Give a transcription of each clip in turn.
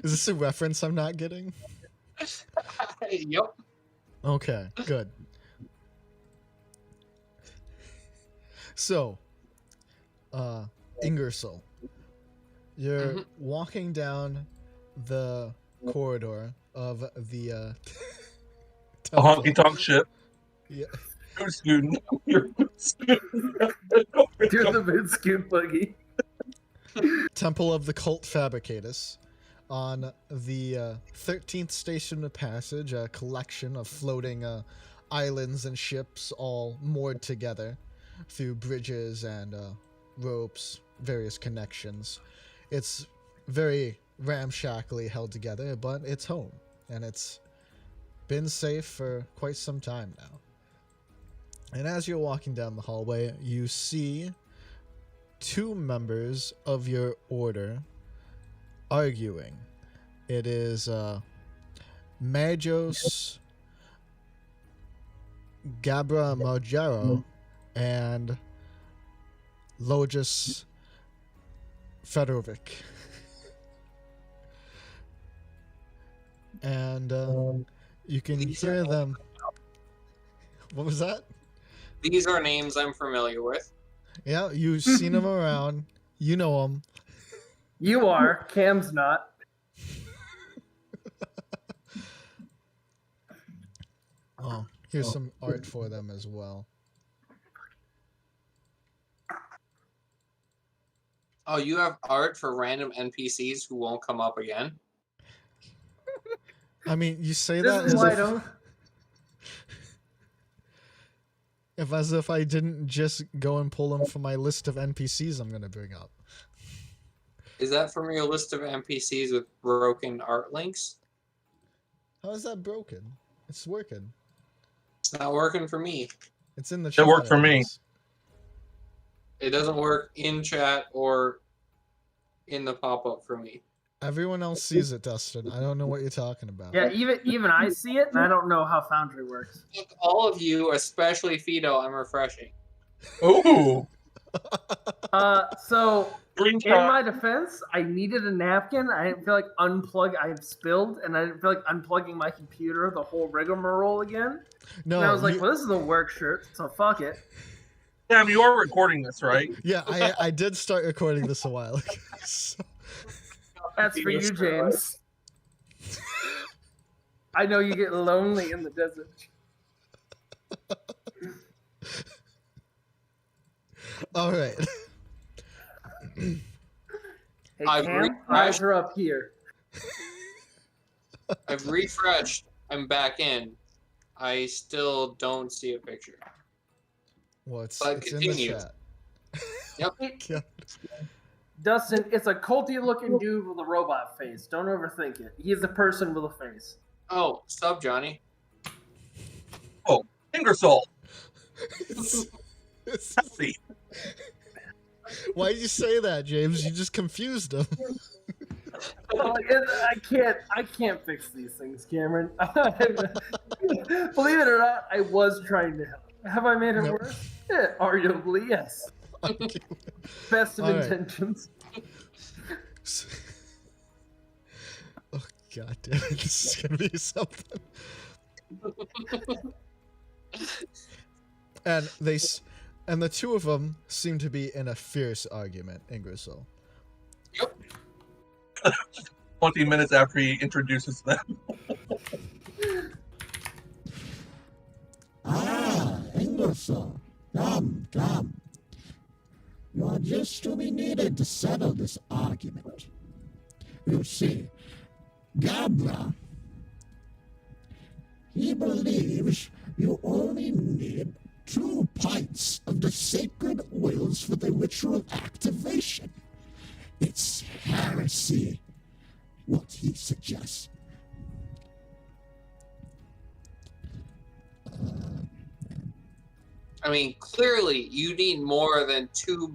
Is this a reference I'm not getting? Yep. Okay, good. So, Ingersoll, you're walking down the corridor of the A honky tonk ship. Yeah. You're scooting. You're scooting. You're the mid scoot buggy. Temple of the Cult Fabricatus. On the 13th station of passage, a collection of floating islands and ships all moored together through bridges and ropes, various connections. It's very ramshackly held together, but it's home, and it's been safe for quite some time now. And as you're walking down the hallway, you see two members of your order arguing. It is Magos Gabra Margero and Logis Fedovic. And you can hear them. What was that? These are names I'm familiar with. Yeah, you've seen them around. You know them. You are. Cam's not. Oh, here's some art for them as well. Oh, you have art for random NPCs who won't come up again? I mean, you say This that is as why I if, don't. as if I didn't just go and pull them from my list of NPCs I'm going to bring up. Is that from your list of NPCs with broken art links? How is that broken? It's working. It's not working for me. It's in the chat. It worked for me. It doesn't work in chat or in the pop-up for me. Everyone else sees it, Dustin. I don't know what you're talking about. Yeah, even I see it, and I don't know how Foundry works. Look, all of you, especially Fido, I'm refreshing. Ooh. So Green in my defense, I needed a napkin. I didn't feel like I had spilled, and I didn't feel like unplugging my computer, the whole rigmarole again. No, And I was like, you- well, this is a work shirt, so fuck it. Damn, you are recording this, right? yeah, I did start recording this a while ago. So, That's for you, James. I know you get lonely in the desert. all right. Hey, I've Cam, eyes are up here. I've refreshed. I'm back in. I still don't see a picture. Well, it's But in the continue. chat. Yep. Yeah. Dustin, it's a culty looking dude with a robot face. Don't overthink it. He's a person with a face. Oh, sub Johnny. Ingersoll. It's- Healthy. Why did you say that, James? You just confused him. I can't fix these things, Cameron. Believe it or not, I was trying to help. Have I made it Nope. worse? Yeah, arguably, yes. Best of All right. intentions. Oh god damn it, this is gonna be something. And and the two of them seem to be in a fierce argument, Ingersoll. Yep. 20 minutes after he introduces them. Ah, Ingersoll. Come. You are just to be needed to settle this argument. You see, Gabra, he believes you only need 2 pints of the sacred oils for the ritual activation. It's heresy, what he suggests. I mean, clearly, you need more than 2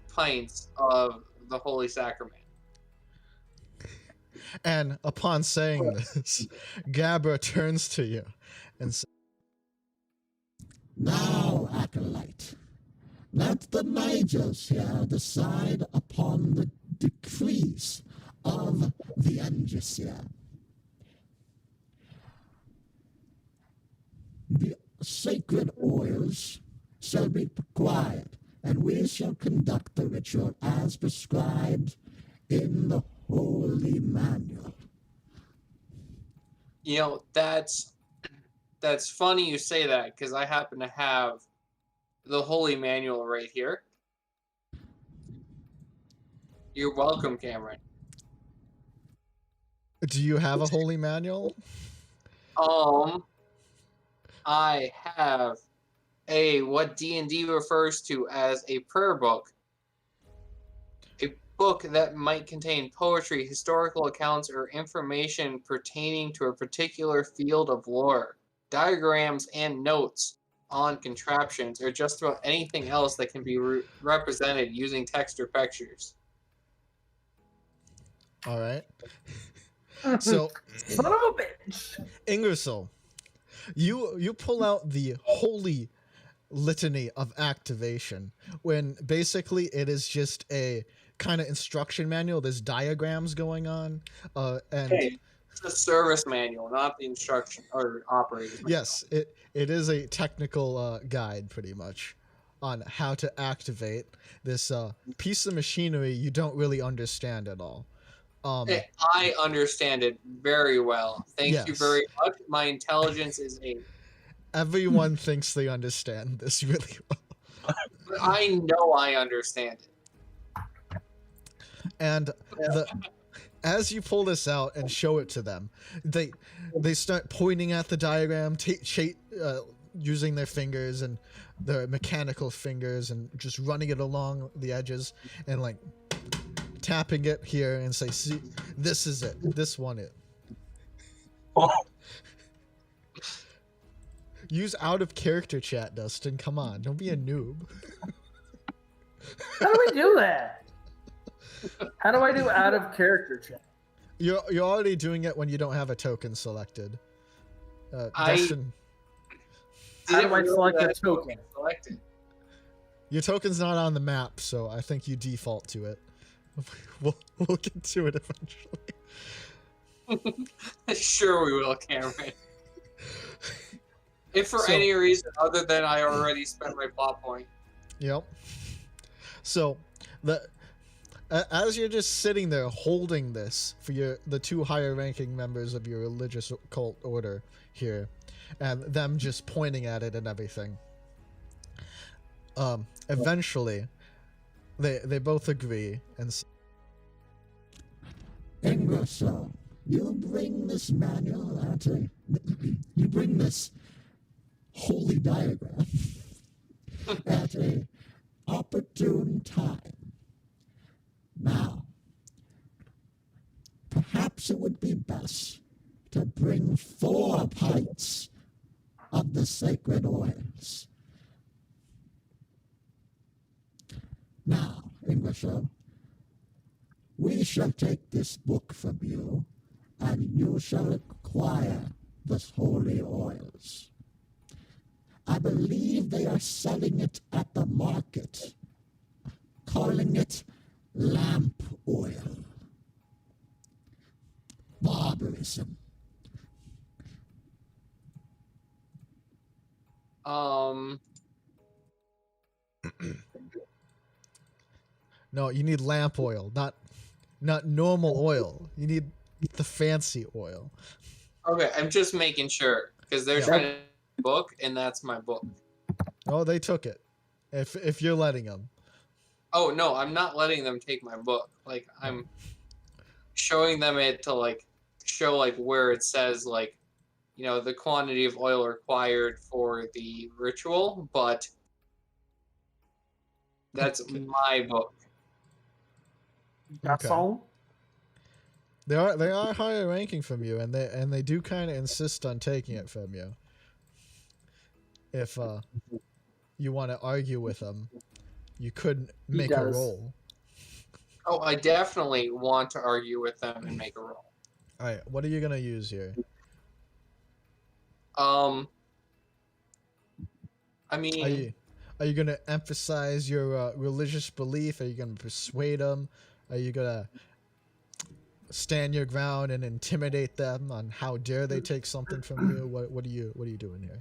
pints of the Holy Sacrament. And upon saying this, Gabra turns to you and says, Now, Acolyte, let the majors here decide upon the decrees of the end just yet. The sacred oils shall be quiet, and we shall conduct the ritual as prescribed in the holy manual. You know, that's funny you say that, because I happen to have the holy manual right here. You're welcome, Cameron. Do you have a holy manual? I have what D&D refers to as a prayer book. A book that might contain poetry, historical accounts, or information pertaining to a particular field of lore, diagrams and notes on contraptions, or just about anything else that can be represented using text or pictures. All right. So, Son of a bitch. Ingersoll, you pull out the holy litany of activation when basically it is just a kind of instruction manual. There's diagrams going on, and Hey, it's a service manual, not the instruction or operating manual. yes, it is a technical guide pretty much on how to activate this piece of machinery you don't really understand at all. Hey, I understand it very well. Thank you Yes. very much. My intelligence is 8. Everyone thinks they understand this really well. But I know I understand it. And as you pull this out and show it to them, they start pointing at the diagram, using their fingers and their mechanical fingers and just running it along the edges and like tapping it here and say, "See, this is it. This one it." Oh, Use out of character chat, Dustin. Come on, don't be a noob. How do we do that? How do I do out of character check? You're already doing it when you don't have a token selected. I Dustin, How do I didn't select realize a token? selected. your token's not on the map, so I think you default to it. We'll get to it eventually. Sure we will, Cameron. If for So- any reason other than I already spent my plot point. Yep. So as you're just sitting there holding this for the two higher ranking members of your religious cult order here, and them just pointing at it and everything, eventually they both agree and Ingersoll, you bring this manual out, you bring this holy diagram at a opportune time. Now, perhaps it would be best to bring 4 pints of the sacred oils. Now, Ingersoll, we shall take this book from you, and you shall acquire the holy oils. I believe they are selling it at the market, calling it lamp oil. Barbarism. no, you need lamp oil, not normal oil. You need the fancy oil. Okay, I'm just making sure because they're Yeah. trying to book, and that's my book. Oh, they took it. If you're letting them. Oh no, I'm not letting them take my book. Like I'm showing them it to like show like where it says like, you know, the quantity of oil required for the ritual, but that's my book. That's Okay. all. They are higher ranking from you, and they do kind of insist on taking it from you. If you want to argue with them, you could make a does. roll. Oh, I definitely want to argue with them and make a roll. All right, what are you gonna use here? I Are mean, you gonna emphasize your religious belief? Are you gonna persuade them? Are you gonna stand your ground and intimidate them on how dare they take something from you? What are you doing here?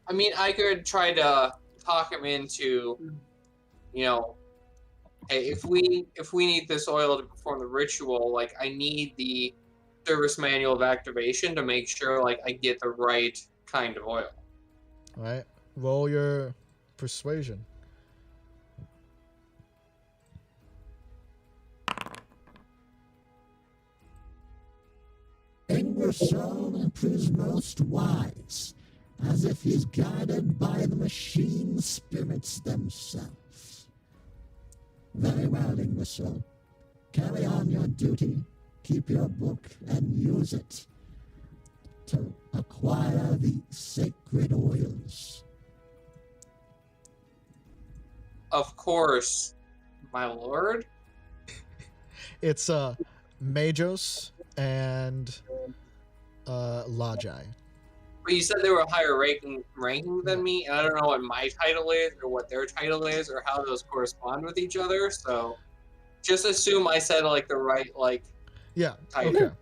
I mean, I could try to talk him into, you know, hey, if we need this oil to perform the ritual, like I need the service manual of activation to make sure like I get the right kind of oil. All right, roll your persuasion. Ingersoll proves most wise, as if he's guided by the machine spirits themselves. Very well, Ingersoll. Carry on your duty, keep your book, and use it to acquire the sacred oils. Of course, my lord. It's Majos and Lajai. But you said they were higher ranking than me, and I don't know what my title is or what their title is or how those correspond with each other. So just assume I said like the right Yeah. title. Okay.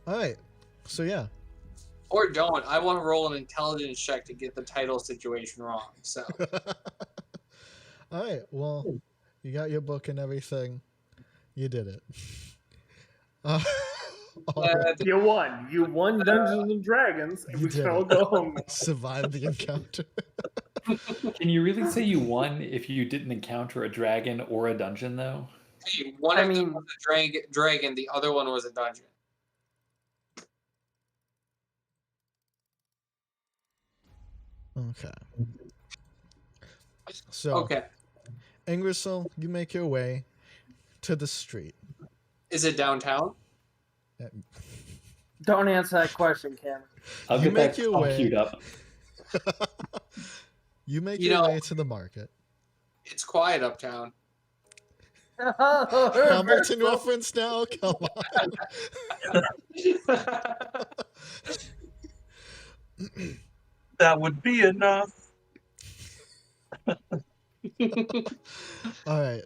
All right. So yeah. Or don't. I want to roll an intelligence check to get the title situation wrong. So All right. Well, you got your book and everything. You did it. All right. You won. You won Dungeons and Dragons, and You we did can all it. go home now. Survived the encounter. Can you really say you won if you didn't encounter a dragon or a dungeon, though? hey, one of them was a dragon, the other one was a dungeon. Okay. So, Okay. Ingersoll, you make your way to the street. Is it downtown? Don't answer that question, Cameron. I'll You get make that your song way. queued up. You make You your know- way to the market. It's quiet uptown. Hamilton reference now? Come on. That would be enough. All right.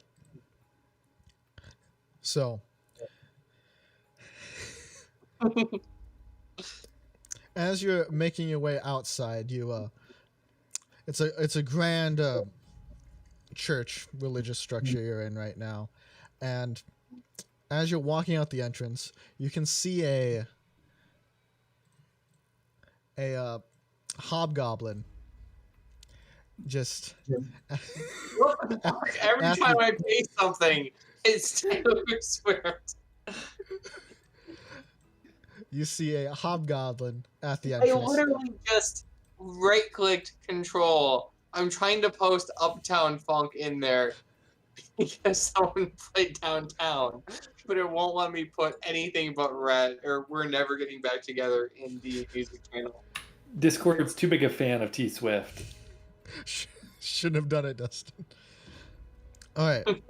So, as you're making your way outside, you it's a grand church religious structure you're in right now, and as you're walking out the entrance, you can see a hobgoblin just What the fuck? Every After- time I pay something, it's Taylor Swift. you see a hobgoblin at the I entrance. literally just right-clicked Control. I'm trying to post Uptown Funk in there because someone played Downtown, but it won't let me put anything but Red or We're Never Getting Back Together in the music channel. Discord's too big a fan of T Swift. Shouldn't have done it, Dustin. All right.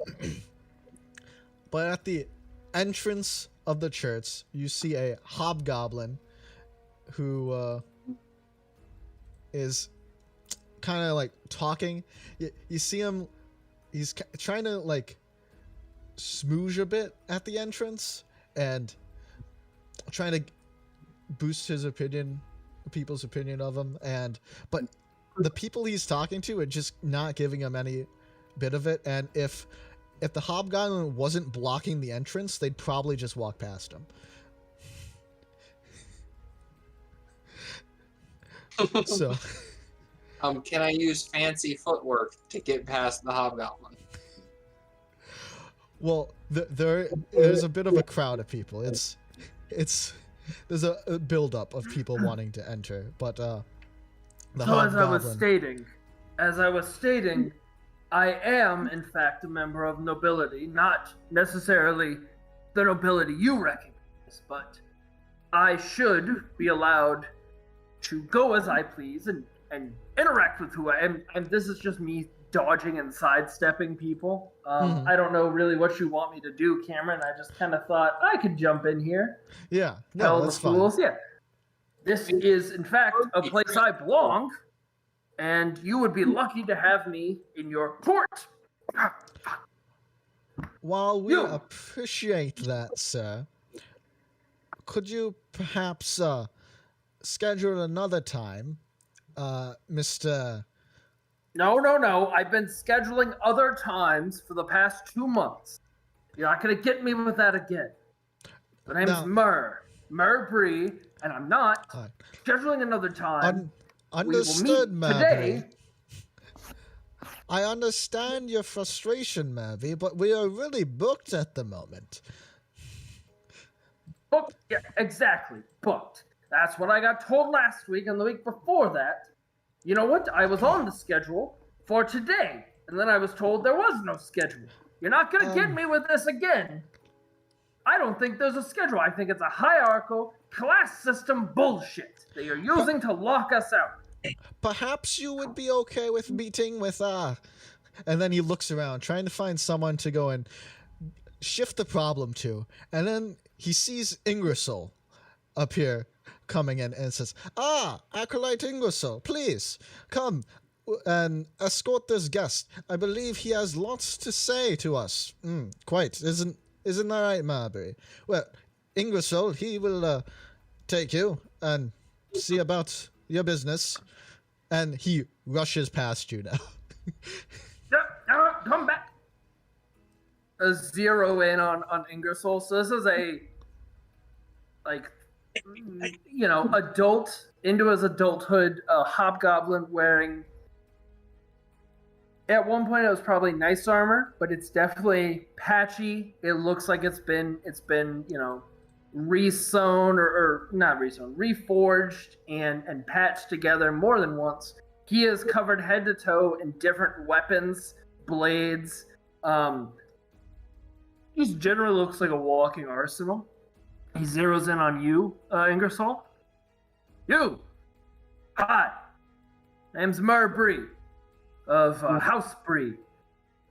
But at the entrance of the church, you see a hobgoblin who is kind of like talking. You see him, he's trying to like smooge a bit at the entrance and trying to boost his opinion, people's opinion of him, but the people he's talking to are just not giving him any bit of it, and if the hobgoblin wasn't blocking the entrance, they'd probably just walk past him. So Can I use fancy footwork to get past the hobgoblin? well, there's a bit of a crowd of people. There's a buildup of people wanting to enter, but the So as hobgoblin. I was stating, I am in fact a member of nobility, not necessarily the nobility you recognize, but I should be allowed to go as I please and interact with who I am. And this is just me dodging and sidestepping people. I don't know really what you want me to do, Cameron. I just kind of thought I could jump in here. Yeah, Tell no, the that's fine. fools, yeah. This is, in fact, a place I belong, and you would be lucky to have me in your port. While we You- appreciate that, sir, could you perhaps schedule another time, Mr. No. I've been scheduling other times for the past 2 months. You're not gonna get me with that again. The name's No. Mur Bree, and I'm not Alright. scheduling another time. Understood, we will meet today. Mabry. I understand your frustration, Mabry, but we are really booked at the moment. Booked? Yeah, exactly. Booked. That's what I got told last week and the week before that. You know what? I was on the schedule for today, and then I was told there was no schedule. You're not gonna get me with this again. I don't think there's a schedule. I think it's a hierarchical class system bullshit that you're using to lock us out. Perhaps you would be okay with meeting with and then he looks around trying to find someone to go and shift the problem to, and then he sees Ingersoll up here coming in and says, Acolyte Ingersoll, please come and escort this guest. I believe he has lots to say to us. Quite. Isn't that right, Marbury? Well, Ingersoll, he will take you and see about your business. And he rushes past you now. Come back. Zero in on Ingersoll. So this is a, adult into his adulthood, hobgoblin wearing. At one point, it was probably nice armor, but it's definitely patchy. It looks like it's been re-sewn or not re-sewn, reforged and patched together more than once. He is covered head to toe in different weapons, blades. He generally looks like a walking arsenal. He zeroes in on you, Ingersoll. You! Hi! Name's Mur Bree of House Bree.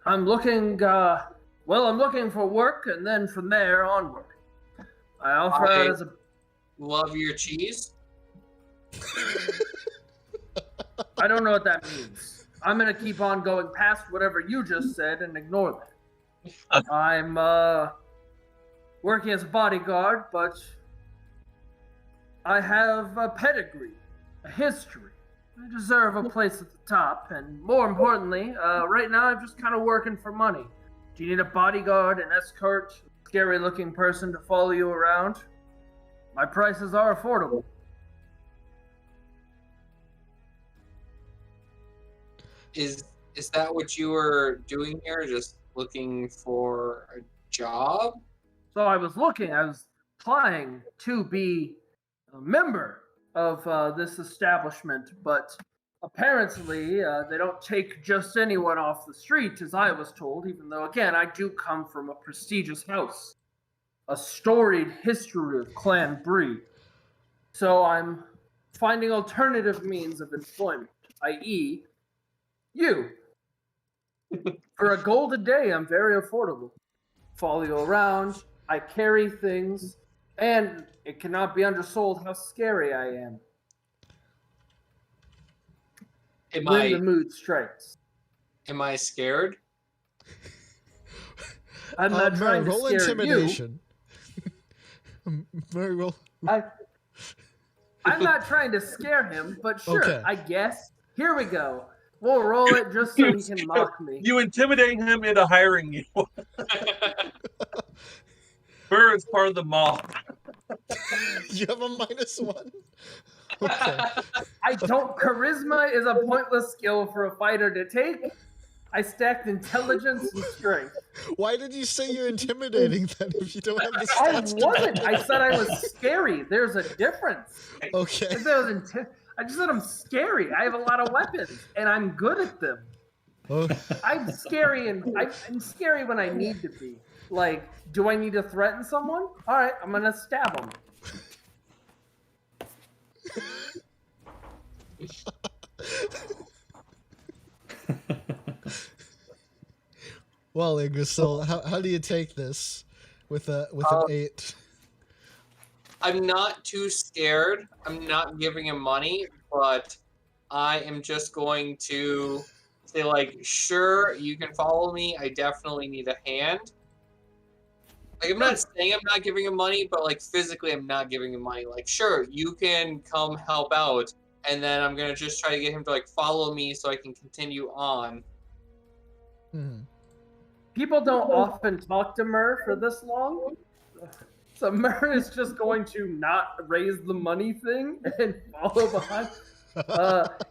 I'm looking for work, and then from there onward. I offer it as a... Love your cheese? I don't know what that means. I'm going to keep on going past whatever you just said and ignore that. I'm working as a bodyguard, but I have a pedigree, a history. I deserve a place at the top, and more importantly, right now I'm just kind of working for money. Do you need a bodyguard, an escort, scary-looking person to follow you around? My prices are affordable. Is that what you were doing here? Just looking for a job? So I was applying to be a member of this establishment, but apparently they don't take just anyone off the street, as I was told, even though, again, I do come from a prestigious house, a storied history of Clan Bree. So I'm finding alternative means of employment, i.e., you. For a gold a day, I'm very affordable. Follow you around, I carry things, and it cannot be undersold how scary I am. When the mood strikes. Am I scared? I'm not trying to roll scare intimidation. Very roll. I'm not trying to scare him, but sure, Okay. I guess. Here we go. We'll roll it just so he can mock me. You intimidate him into hiring you. Burr is part of the mob. You have a -1? Okay. I don't. Charisma is a pointless skill for a fighter to take. I stacked intelligence and strength. Why did you say you're intimidating then if you don't have the I stats to wasn't. back I it said I up? was scary. There's a difference. Okay. I just said I'm scary. I have a lot of weapons, and I'm good at them. Oh, I'm scary, and I'm scary when I need to be. Like, do I need to threaten someone? All right, I'm gonna stab him. well, Ingersoll, how do you take this with an 8? I'm not too scared. I'm not giving him money, but I am just going to say, like, sure, you can follow me. I definitely need a hand. Like, I'm not saying I'm not giving him money, but like physically, I'm not giving him money. Like, sure, you can come help out, and then I'm gonna just try to get him to like follow me so I can continue on. Hmm. People don't often talk to Mur for this long. So Mur is just going to not raise the money thing and follow behind.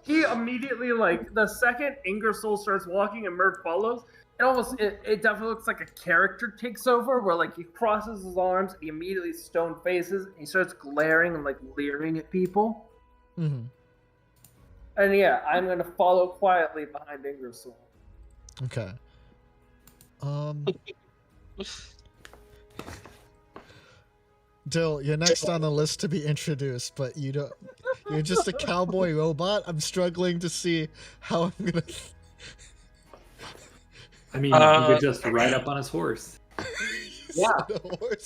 He immediately, like, the second Ingersoll starts walking and Mur follows, it definitely looks like a character takes over where, like, he crosses his arms, he immediately stone faces, and he starts glaring and, like, leering at people. Hmm. And yeah, I'm going to follow quietly behind Ingersoll. Okay. Dill, you're next on the list to be introduced, but you don't. You're just a cowboy robot. I'm struggling to see how I'm gonna. I mean, he could just ride up on his horse. Yeah.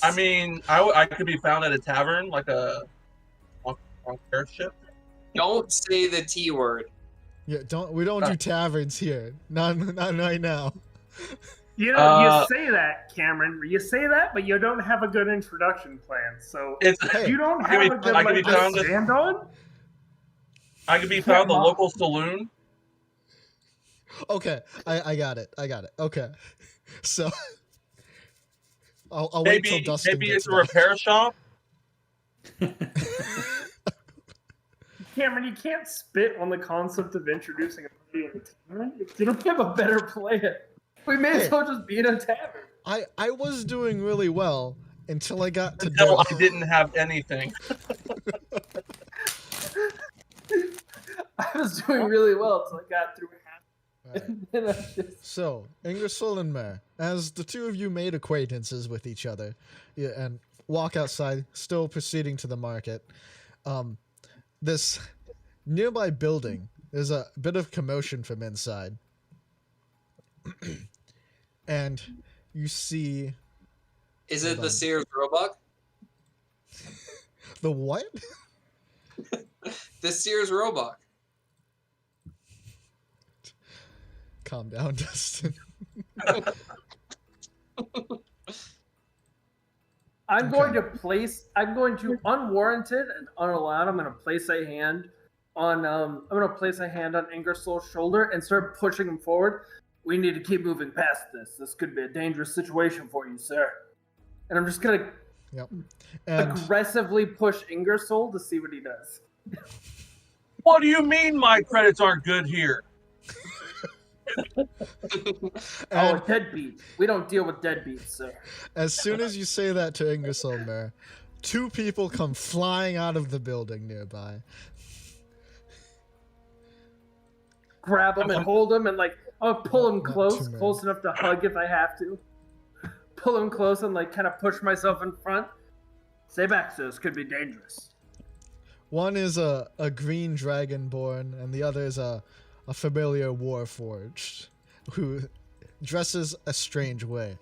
I mean, I could be found at a tavern, like on airship. Don't say the T word. Yeah, we don't do taverns here. Not right now. You know, you say that, Cameron. You say that, but you don't have a good introduction plan. So It's you don't have a good I could be leg found to stand on. I could be found the local saloon. Okay, I got it. Okay, so I'll wait till Dustin Maybe gets it's a back. repair shop. Cameron, you can't spit on the concept of introducing a party in a tavern. You don't have a better plan. We may as well just be in a tavern. I was doing really well until I got to Until Dill. I didn't have anything. I was doing really well until I got through half. Alright. And then I just... So, Ingersoll and Mare, as the two of you made acquaintances with each other, and walk outside, still proceeding to the market, this nearby building, there's a bit of commotion from inside. And you see... Is it Hold the on. Sears Roebuck? The what? The Sears Roebuck. Calm down, Dustin. I'm going to unwarranted and unallowed, I'm going to place a hand on Ingersoll's shoulder and start pushing him forward. We need to keep moving past this. This could be a dangerous situation for you, sir. And I'm just going to Yep. And aggressively push Ingersoll to see what he does. What do you mean my credits aren't good here? Oh, deadbeat. We don't deal with deadbeats, sir. as soon as you say that to Ingersoll Mare, two people come flying out of the building nearby. Grab him and hold him and, like, I'll pull him Not close, too many. close enough to hug if I have to. Pull him close and, like, kind of push myself in front. Stay back, sir. This could be dangerous. One is a green dragonborn, and the other is a familiar warforged who dresses a strange way.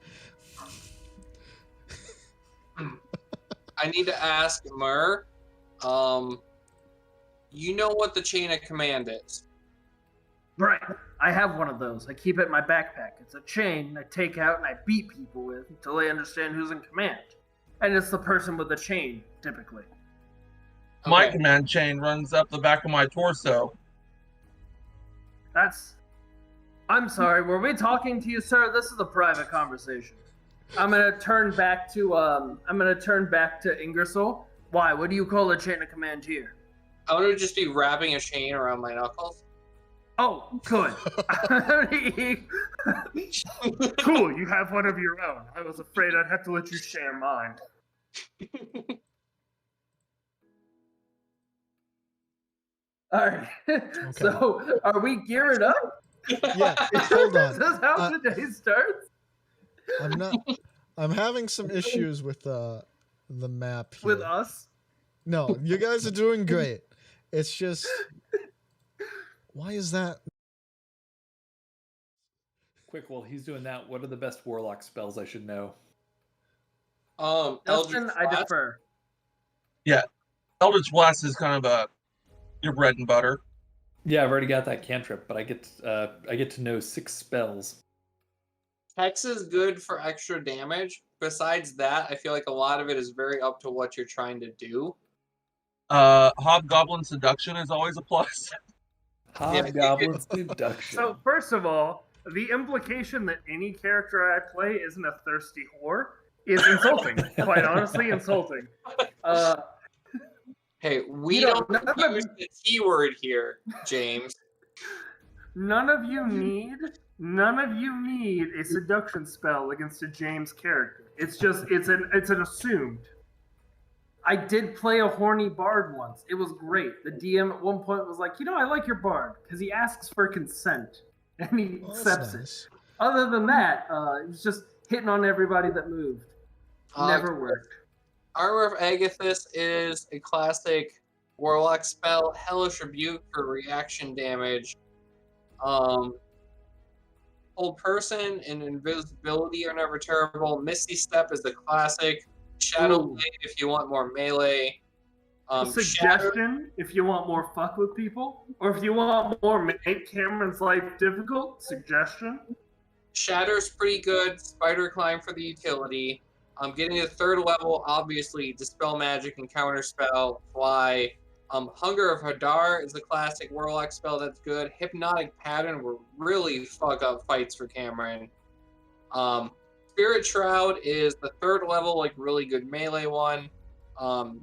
I need to ask Mur. You know what the chain of command is? Right. I have one of those. I keep it in my backpack. It's a chain I take out and I beat people with until they understand who's in command. And it's the person with the chain, typically. My Okay. command chain runs up the back of my torso. I'm sorry, were we talking to you, sir? This is a private conversation. I'm gonna turn back to Ingersoll. Why? What do you call a chain of command here? I would just be wrapping a chain around my knuckles. Oh, good. Cool, you have one of your own. I was afraid I'd have to let you share mine. All right. So, are we gearing up? Yeah, hold on. Is this how today starts? I'm having some issues with the map here. With us? No, you guys are doing great. It's just, why is that? Quick, while he's doing that, what are the best warlock spells I should know? Eldritch Justin, I Blast. defer. Eldritch Blast is kind of your bread and butter. Yeah, I've already got that cantrip, but I get to know 6 spells. Hex is good for extra damage, besides that, I feel like a lot of it is very up to what you're trying to do. Hobgoblin seduction is always a plus. Hobgoblin seduction. So first of all, the implication that any character I play isn't a thirsty whore is insulting. Quite honestly, insulting. Hey, we You know, don't none of use the T word here, James. None of you need a seduction spell against a James character. It's an assumed. I did play a horny bard once. It was great. The DM at one point was like, I like your bard because he asks for consent and he Well, that's accepts nice. it. Other than that, it was just hitting on everybody that moved. Never worked. Armor of Agathis is a classic warlock spell. Hellish Rebuke for reaction damage. Hold Person and Invisibility are never terrible. Misty Step is a classic. Shadow Blade if you want more melee. Suggestion, if you want more fuck with people, or if you want more make Cameron's life difficult, suggestion. Shatter's pretty good. Spider Climb for the utility. Getting to 3rd level, obviously, Dispel Magic and Counterspell, Fly. Hunger of Hadar is a classic Warlock spell that's good. Hypnotic Pattern will really fuck up fights for Cameron. Spirit Shroud is the 3rd level, like, really good melee one.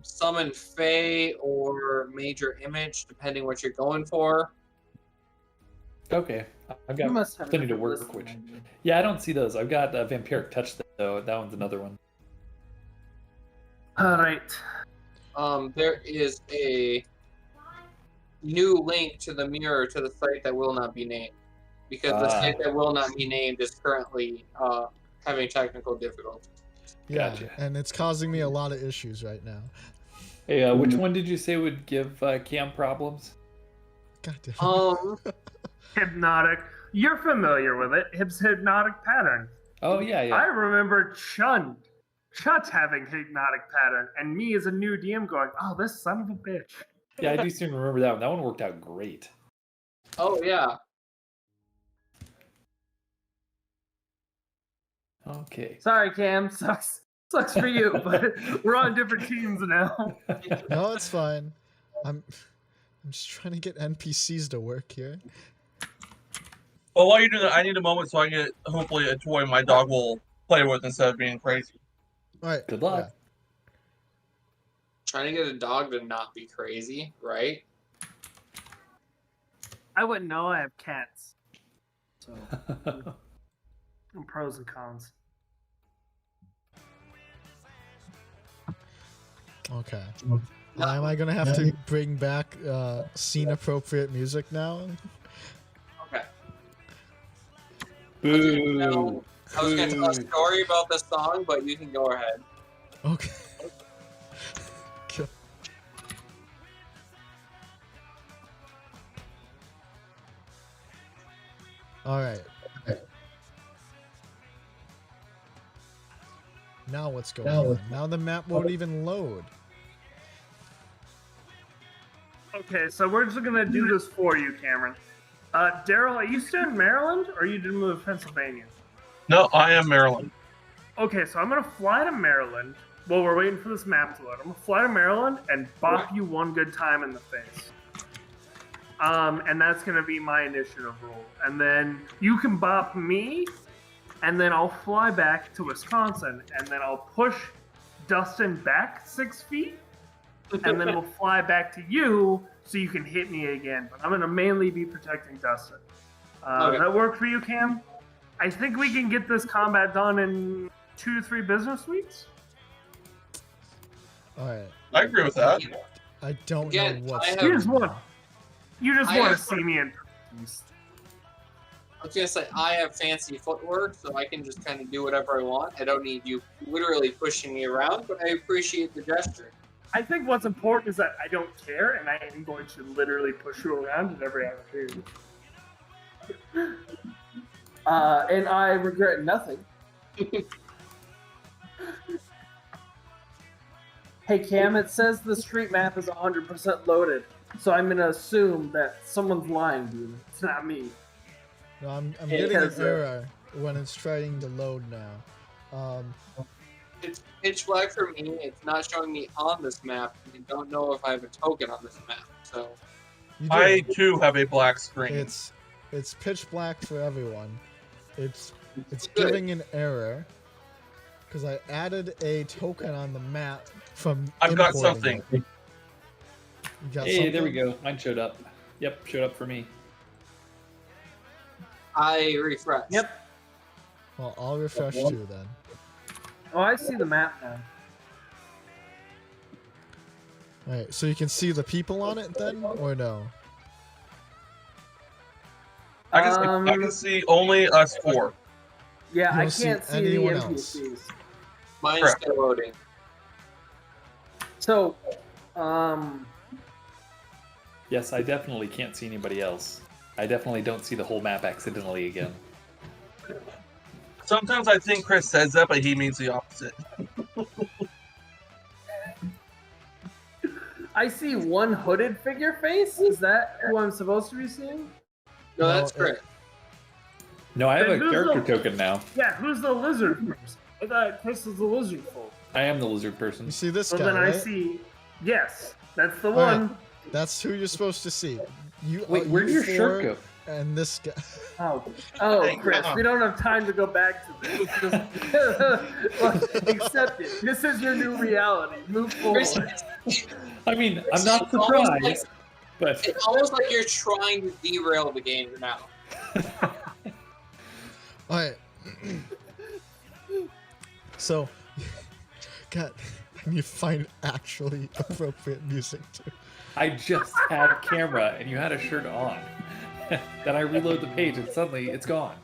Summon Fae or Major Image, depending what you're going for. Okay, I've got plenty to work with. Yeah, I don't see those. I've got Vampiric Touch, though. That one's another one. All right. There is a new link to the mirror to the site that will not be named. Because the site that will not be named is currently having technical difficulties. Yeah, Gotcha. and it's causing me a lot of issues right now. Hey, which one did you say would give Cam problems? God damn. Hypnotic. You're familiar with it. It's Hypnotic Pattern. Oh, yeah. I remember Chut having Hypnotic Pattern, and me as a new DM going, oh, this son of a bitch. Yeah, I do seem to remember that one. That one worked out great. Oh, yeah. Okay. Sorry, Cam. Sucks for you, but we're on different teams now. No, it's fine. I'm just trying to get NPCs to work here. Well, while you do that, I need a moment so I get hopefully a toy my dog will play with instead of being crazy. All right. Good luck. Trying to get a dog to not be crazy, right? I wouldn't know. I have cats. So, pros and cons. Okay. Am I gonna have to bring back scene-appropriate music now? Okay. Boo. I was going to tell a story about the song, but you can go ahead. Okay. All right. Now what's going on? Now the map won't even load. Okay, so we're just gonna do this for you, Cameron. Daryl, are you still in Maryland, or you did move to Pennsylvania? No, I am Maryland. Okay, so I'm gonna fly to Maryland while we're waiting for this map to load. I'm gonna fly to Maryland and bop you one good time in the face. And that's gonna be my initiative roll. And then you can bop me, and then I'll fly back to Wisconsin, and then I'll push Dustin back 6 feet, and then we'll fly back to you so you can hit me again. But I'm gonna mainly be protecting Dustin. Okay. Does that work for you, Cam? I think we can get this combat done in 2 to 3 business weeks. All right. I agree with that. I don't Again, know what's I have- You just want I to have- see me in peace. I was going to say, I have fancy footwork, so I can just kind of do whatever I want. I don't need you literally pushing me around, but I appreciate the gesture. I think what's important is that I don't care, and I am going to literally push you around at every opportunity. And I regret nothing. Hey Cam, it says the street map is 100% loaded, so I'm gonna assume that someone's lying to you. It's not me. No, I'm Yeah, getting an because, error when it's trying to load now. It's pitch black for me. It's not showing me on this map. I don't know if I have a token on this map. So You do. I too have a black screen. It's pitch black for everyone. It's good. giving an error because I added a token on the map from. I've got importing something. it. You got Hey, there we something? go. Mine showed up. Yep, showed up for me. I refresh. Yep. Well, I'll refresh too then. Oh, I see the map now. All right, so you can see the people on it then, or no? I can see only us four. Yeah, You I don't see can't see the anyone else. NPCs. Mine's Correct. still loading. So, Yes, I definitely can't see anybody else. I definitely don't see the whole map accidentally again. Sometimes I think Chris says that, but he means the opposite. I see one hooded figure face. Is that who I'm supposed to be seeing? No, that's No, correct. No, I have a Then who's character the- token now. Yeah, who's the lizard person? I thought Chris was the lizard folk. I am the lizard person. You see this So guy, then I right? see. Yes, that's the right. one. That's who you're supposed to see. You. Wait, where did you your shirt four go? And this guy. Oh, Chris, we don't have time to go back to this. Just accept it. This is your new reality. Move forward. I mean, I'm not It's almost like- surprised, but It's almost like you're trying to derail the game now. All right. So, God, I need to find actually appropriate music too. I just had a camera and you had a shirt on. Then I reload the page and suddenly it's gone.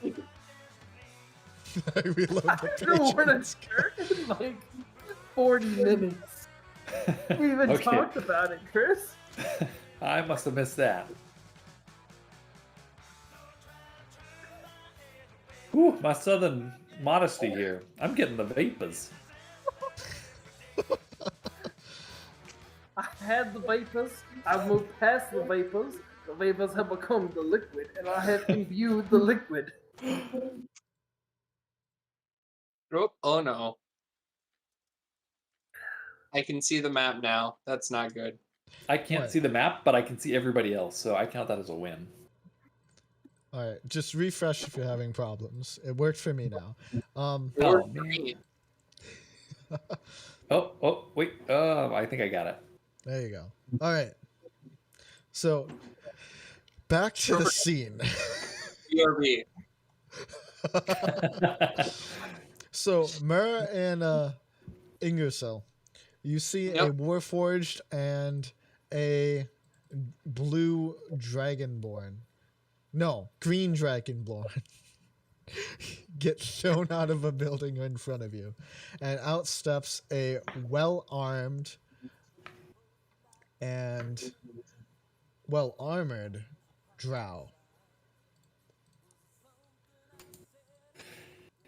I reload the page. You worn and a it's shirt in like 40 minutes. We even Okay. talked about it, Chris. I must have missed that. Whew, my southern modesty here. I'm getting the vapors. I had the vapors. I've moved past the vapors. The vapors have become the liquid, and I have imbued the liquid. Oh no. I can see the map now. That's not good. I can't What? see the map, but I can see everybody else, so I count that as a win. All right, just refresh if you're having problems. It worked for me now. Oh, Or man. green. Oh, wait. I think I got it. There you go. All right. So, back to the scene. BRB. So, Myrrh and Ingersoll, you see a Yep. Warforged and a blue Dragonborn. No, green Dragonborn. Get thrown out of a building in front of you. And out steps a well-armed and well-armored drow.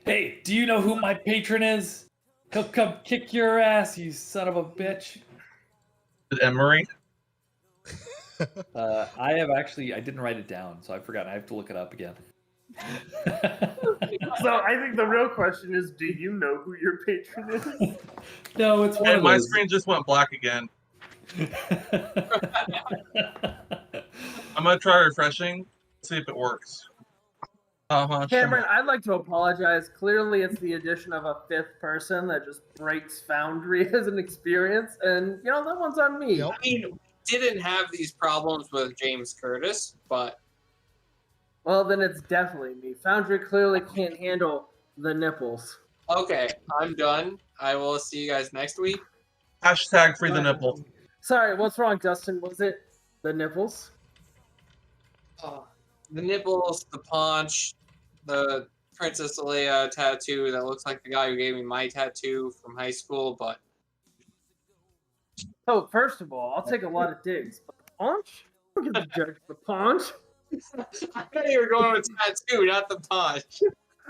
Hey, do you know who my patron is? He'll come kick your ass, you son of a bitch. Emery. I didn't write it down, so I forgot. I have to look it up again. So I think the real question is, do you know who your patron is? No, it's one And of my those. screen just went black again. I'm gonna try refreshing, see if it works. Cameron, I'd like to apologize. Clearly, it's the addition of a fifth person that just breaks Foundry as an experience, and that one's on me. Yep. I mean, didn't have these problems with James Curtis, but Well, then it's definitely me. Foundry clearly can't handle the nipples. okay, I'm done. I will see you guys next week. Hashtag free the nipple. Sorry, what's wrong, Dustin? Was it the nipples? The nipples, the paunch, the Princess Leia tattoo that looks like the guy who gave me my tattoo from high school, but So, first of all, I'll take a lot of digs, but the paunch? I don't get to judge the paunch. I thought you were going with tattoo, not the paunch.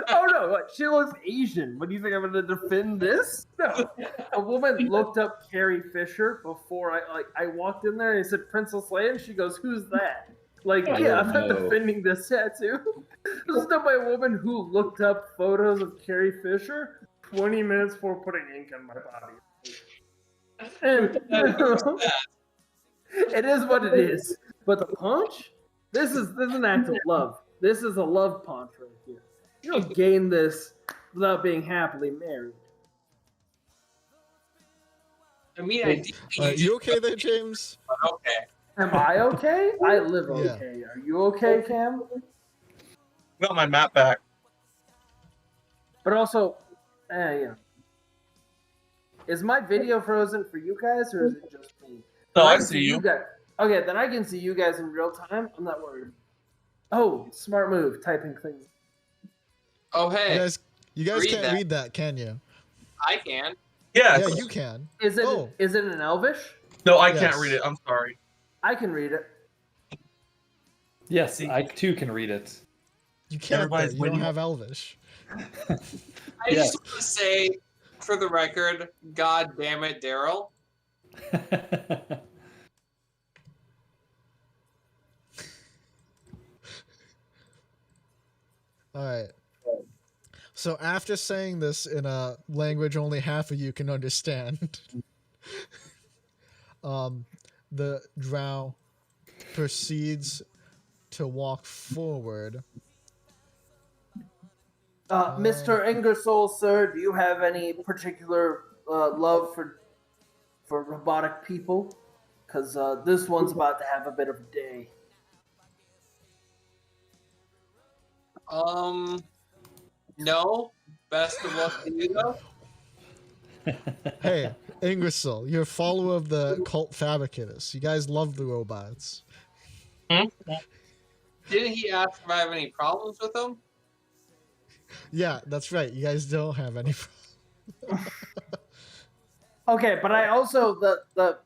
Oh no, what? She looks Asian. What do you think I'm going to defend this? No. A woman looked up Carrie Fisher before I walked in there and I said Princess Leia, and she goes, "Who's that?" Like, Oh, yeah, I'm not no. defending this tattoo. This is done by a woman who looked up photos of Carrie Fisher 20 minutes before putting ink on my body. And, it is what it is. But the punch, this is an act of love. This is a love punch right here. You don't gain this without being happily married. I mean, I did. You okay there, James? Okay. Am I okay? I live okay. Are you okay, Cam? Got my map back. But also, yeah. Is my video frozen for you guys, or is it just me? No, I can see you. guys. Okay, then I can see you guys in real time. I'm not worried. Oh, smart move, typing things. Oh, hey. You guys Read can't that. read that, can you? I can. Yes. Yeah, you can. Is it? Oh. Is it in Elvish? No, I Yes. can't read it. I'm sorry. I can read it. Yes, I too can read it. You can't. Everybody's You don't waiting. have Elvish. I Yes. just want to say, for the record, God damn it, Daryl. All right. So after saying this in a language only half of you can understand, the drow proceeds to walk forward. Mr. Ingersoll, sir, do you have any particular love for robotic people? Because this one's about to have a bit of a day. No. Best of luck to you, though. Hey, Ingersoll, you're a follower of the cult fabricators. You guys love the robots. Didn't he ask if I have any problems with them? Yeah, that's right. You guys don't have any. Okay, but I also the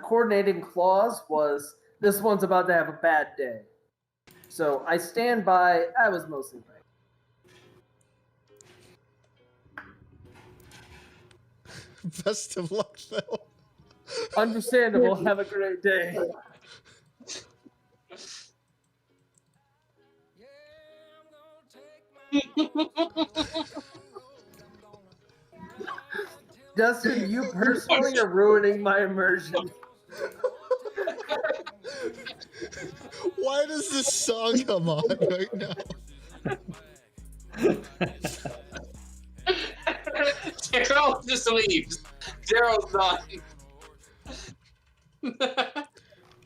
coordinating clause was this one's about to have a bad day. So I stand by. I was mostly right. Best of luck, though. Understandable. Have a great day. Dustin, you personally are ruining my immersion. Why does this song come on right now? Daryl just leaves. Daryl's done.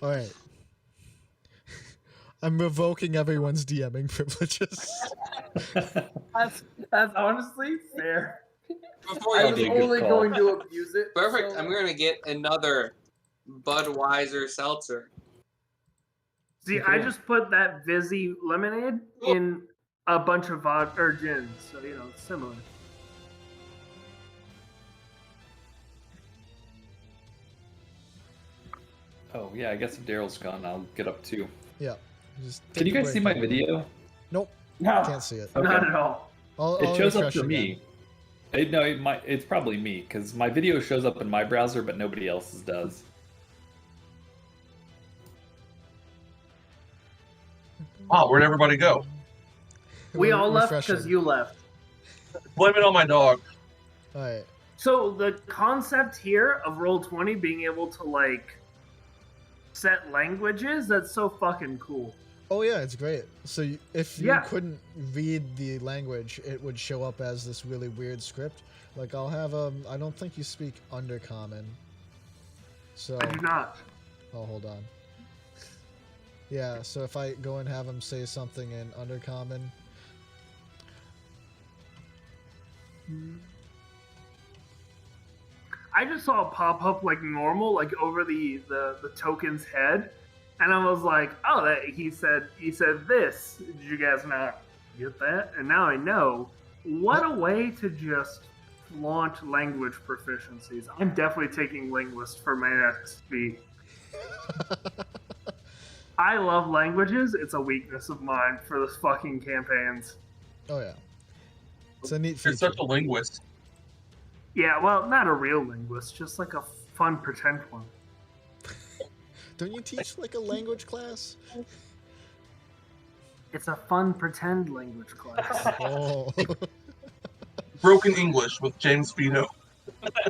All right. I'm revoking everyone's DMing privileges. That's honestly fair. Before I you was do, a good only call. going to abuse it. perfect. so- I'm gonna get another Budweiser seltzer. See, I just put that Vizzy lemonade in a bunch of vodka or gins, so it's similar. Oh yeah, I guess if Daryl's gone, I'll get up too. Yeah. Just Can you take a guys see break. my video? Nope. No, Can't see it. Okay. Not at all. I'll It shows up refresh for again. me. It's probably me because my video shows up in my browser, but nobody else's does. Wow, where'd everybody go? we all left Refreshing. because you left. Blame it on my dog. All right. So the concept here of Roll20 being able to set languages, that's so fucking cool. Oh yeah, it's great. So if you Yeah. couldn't read the language, it would show up as this really weird script. Like I'll have I don't think you speak Undercommon. So I do not. oh, hold on. Yeah, so if I go and have him say something in Undercommon, I just saw it pop up like normal, like over the token's head, and I was like, "Oh, that he said this." Did you guys not get that? And now I know. What a way to just launch language proficiencies. I'm definitely taking linguist for my next speed. I love languages. It's a weakness of mine for the fucking campaigns. oh yeah, it's a neat feature. You're such a linguist. Yeah, well, not a real linguist, just like a fun pretend one. Don't you teach like a language class? It's a fun pretend language class. Oh. broken English with James Vito.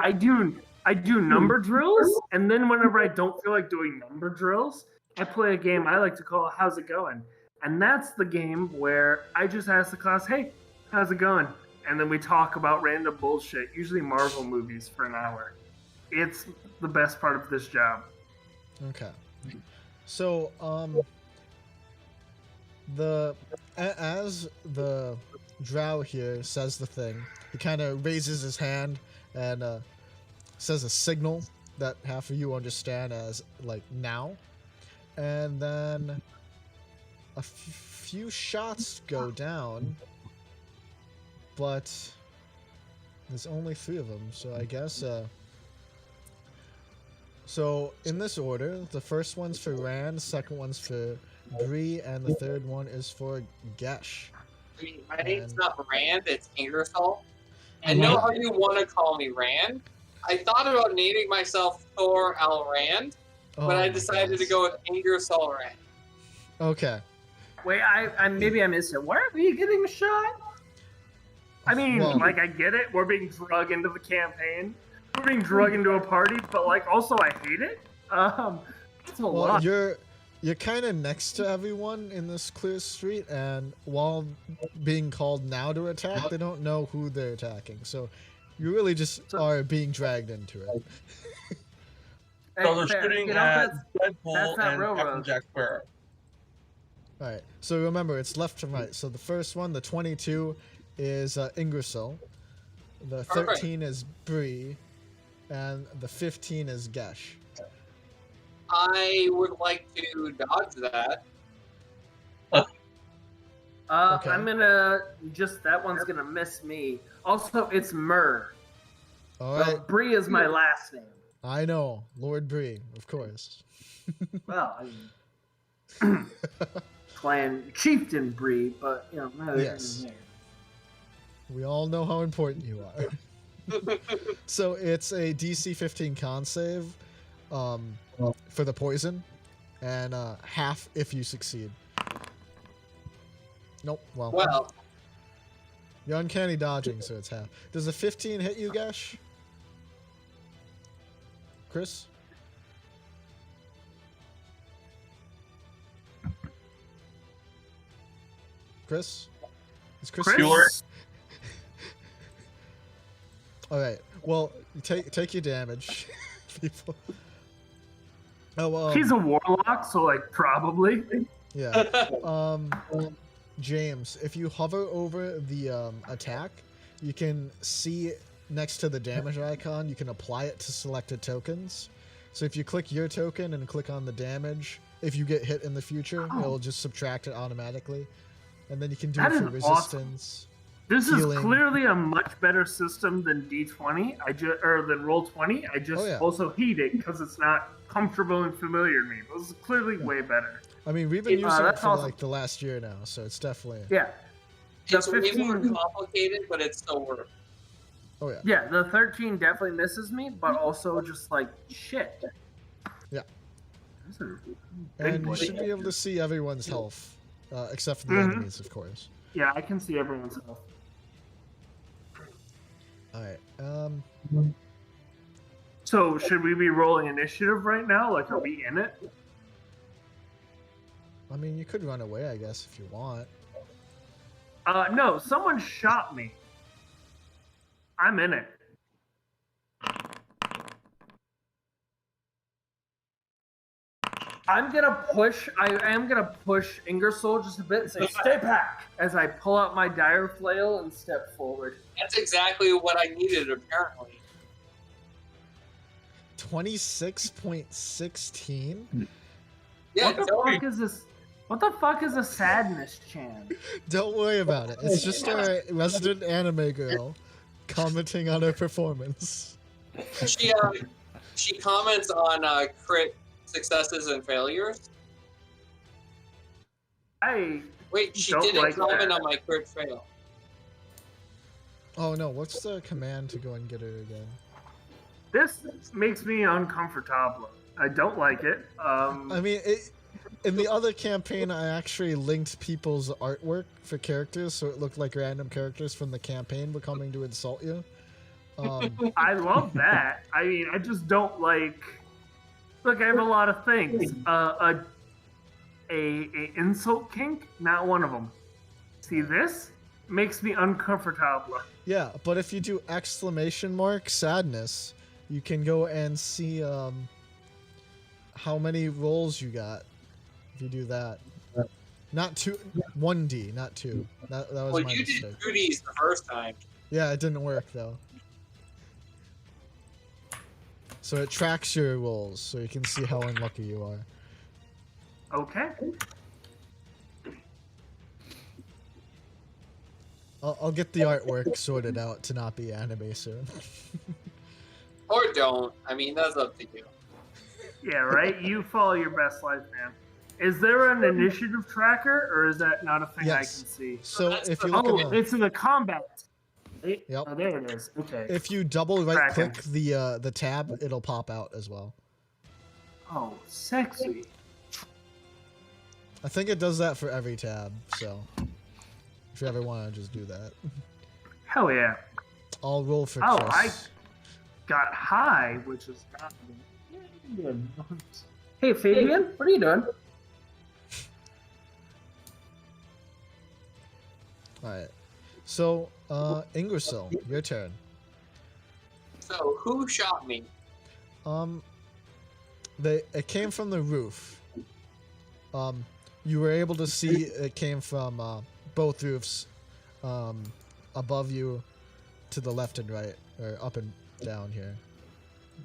I do number drills, and then whenever I don't feel like doing number drills, I play a game I like to call How's It Going? And that's the game where I just ask the class, hey, how's it going? And then we talk about random bullshit, usually Marvel movies, for an hour. It's the best part of this job. Okay. So, as the drow here says the thing, he kind of raises his hand and says a signal that half of you understand as, like, now. And then a few shots go down, but there's only 3 of them, so I guess, so in this order, the first one's for Rand, second one's for Bree, and the third one is for Gesh. I mean, my name's not Rand, it's Ingersoll. I know how you want to call me Rand. I thought about naming myself Thor Al Rand, but I decided to go with Ingersoll Rand. Okay. Wait, I maybe I missed it. Why are we getting a shot? I mean, Well- like, I get it. We're being drug into the campaign. We're being drug into a party, but, like, also I hate it. It's a Well, lot. you're kind of next to everyone in this clear street, and while being called now to attack, they don't know who they're attacking. So you really just are being dragged into it. So they're Fair. shooting You know, at that's Deadpool not and railroad. Captain Jack Sparrow. All right. So remember, it's left to right. So the first one, the 22, is Ingersoll. The 13 is Bree, and the 15 is Gesh. I would like to dodge that. Okay. I'm gonna that one's gonna miss me. Also, it's Myrrh. All right. Bree is my last name. I know, Lord Bree, of course. Well, I mean, clan chieftain Bree, but you know, neither here Yes. nor there. We all know how important you are. So it's a DC 15 con save for the poison, and half if you succeed. Nope. Well, You're uncanny dodging, so it's half. Does a 15 hit you, Gesh? Chris? Chris? Is Chris? Chris? All right. Well, you take your damage, people. Oh, He's a warlock, so, like, probably. yeah. James, if you hover over the attack, you can see next to the damage icon, you can apply it to selected tokens. So if you click your token and click on the damage, if you get hit in the future, it'll just subtract it automatically. And then you can do That it for is awesome. resistance. This Healing. is clearly a much better system than D20. Or than Roll20. I just Oh, yeah. also hate it because it's not comfortable and familiar to me. This is clearly way better. I mean, we've been using it that's for awesome. like the last year now, so it's definitely. Yeah, it's The way more 15 complicated, but it's still worth it. Oh yeah. yeah. The 13 definitely misses me, but also just like shit. Yeah. These are And you boy. should be able to see everyone's health, except for the Mhm. enemies, of course. Yeah, I can see everyone's health. All right. So, should we be rolling initiative right now? Like, are we in it? I mean, you could run away, I guess, if you want. No, someone shot me. I'm in it. I am gonna push Ingersoll just a bit and say, stay back, as I pull out my dire flail and step forward. That's exactly what I needed, apparently. 26.16? Yeah, What the don't- fuck is this? What the fuck is a sadness chant? Don't worry about it. It's just our resident anime girl commenting on her performance. she comments on crit successes and failures. Wait, she Don't didn't like comment that. on my crit fail. Oh no, what's the command to go and get her again? This makes me uncomfortable. I don't like it. I mean, in the other campaign, I actually linked people's artwork for characters, so it looked like random characters from the campaign were coming to insult you. I love that. I mean, I just don't like. Look, I have a lot of things. A insult kink, not one of them. See this? Makes me uncomfortable. Yeah, but if you do exclamation mark sadness, you can go and see how many rolls you got. If you do that, not 1D, not 2. That was Well, my you mistake. did 2Ds the first time. Yeah, it didn't work though. So it tracks your rolls, so you can see how unlucky you are. Okay. I'll get the artwork sorted out to not be anime soon. Or don't. I mean, that's up to you. Yeah, right? You follow your best life, man. Is there an initiative tracker, or is that not a thing I can Yes. see? So if you look Oh, at the, it's in the combat. Yep. Oh, there it is. Okay. if you double right Tracking. click the tab, it'll pop out as well. Oh, sexy. I think it does that for every tab, so if you ever want to just do that. Hell yeah. I'll roll for Oh, Chris. Got high, which is not good. Hey, Fabian, what are you doing? Alright. So, Ingersil, your turn. So, who shot me? It came from the roof. You were able to see it came from both roofs, above you, to the left and right, or up and down here.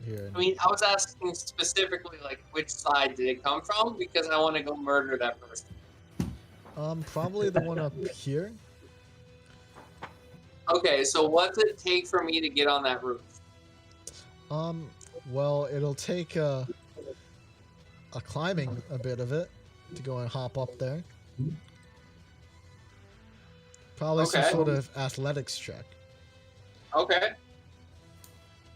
Here. I mean, I was asking specifically, like, which side did it come from? Because I want to go murder that person. Probably the one up here. Okay, so what's it take for me to get on that roof? Well, it'll take a climbing a bit of it to go and hop up there. Probably some Okay. sort of athletics check. Okay.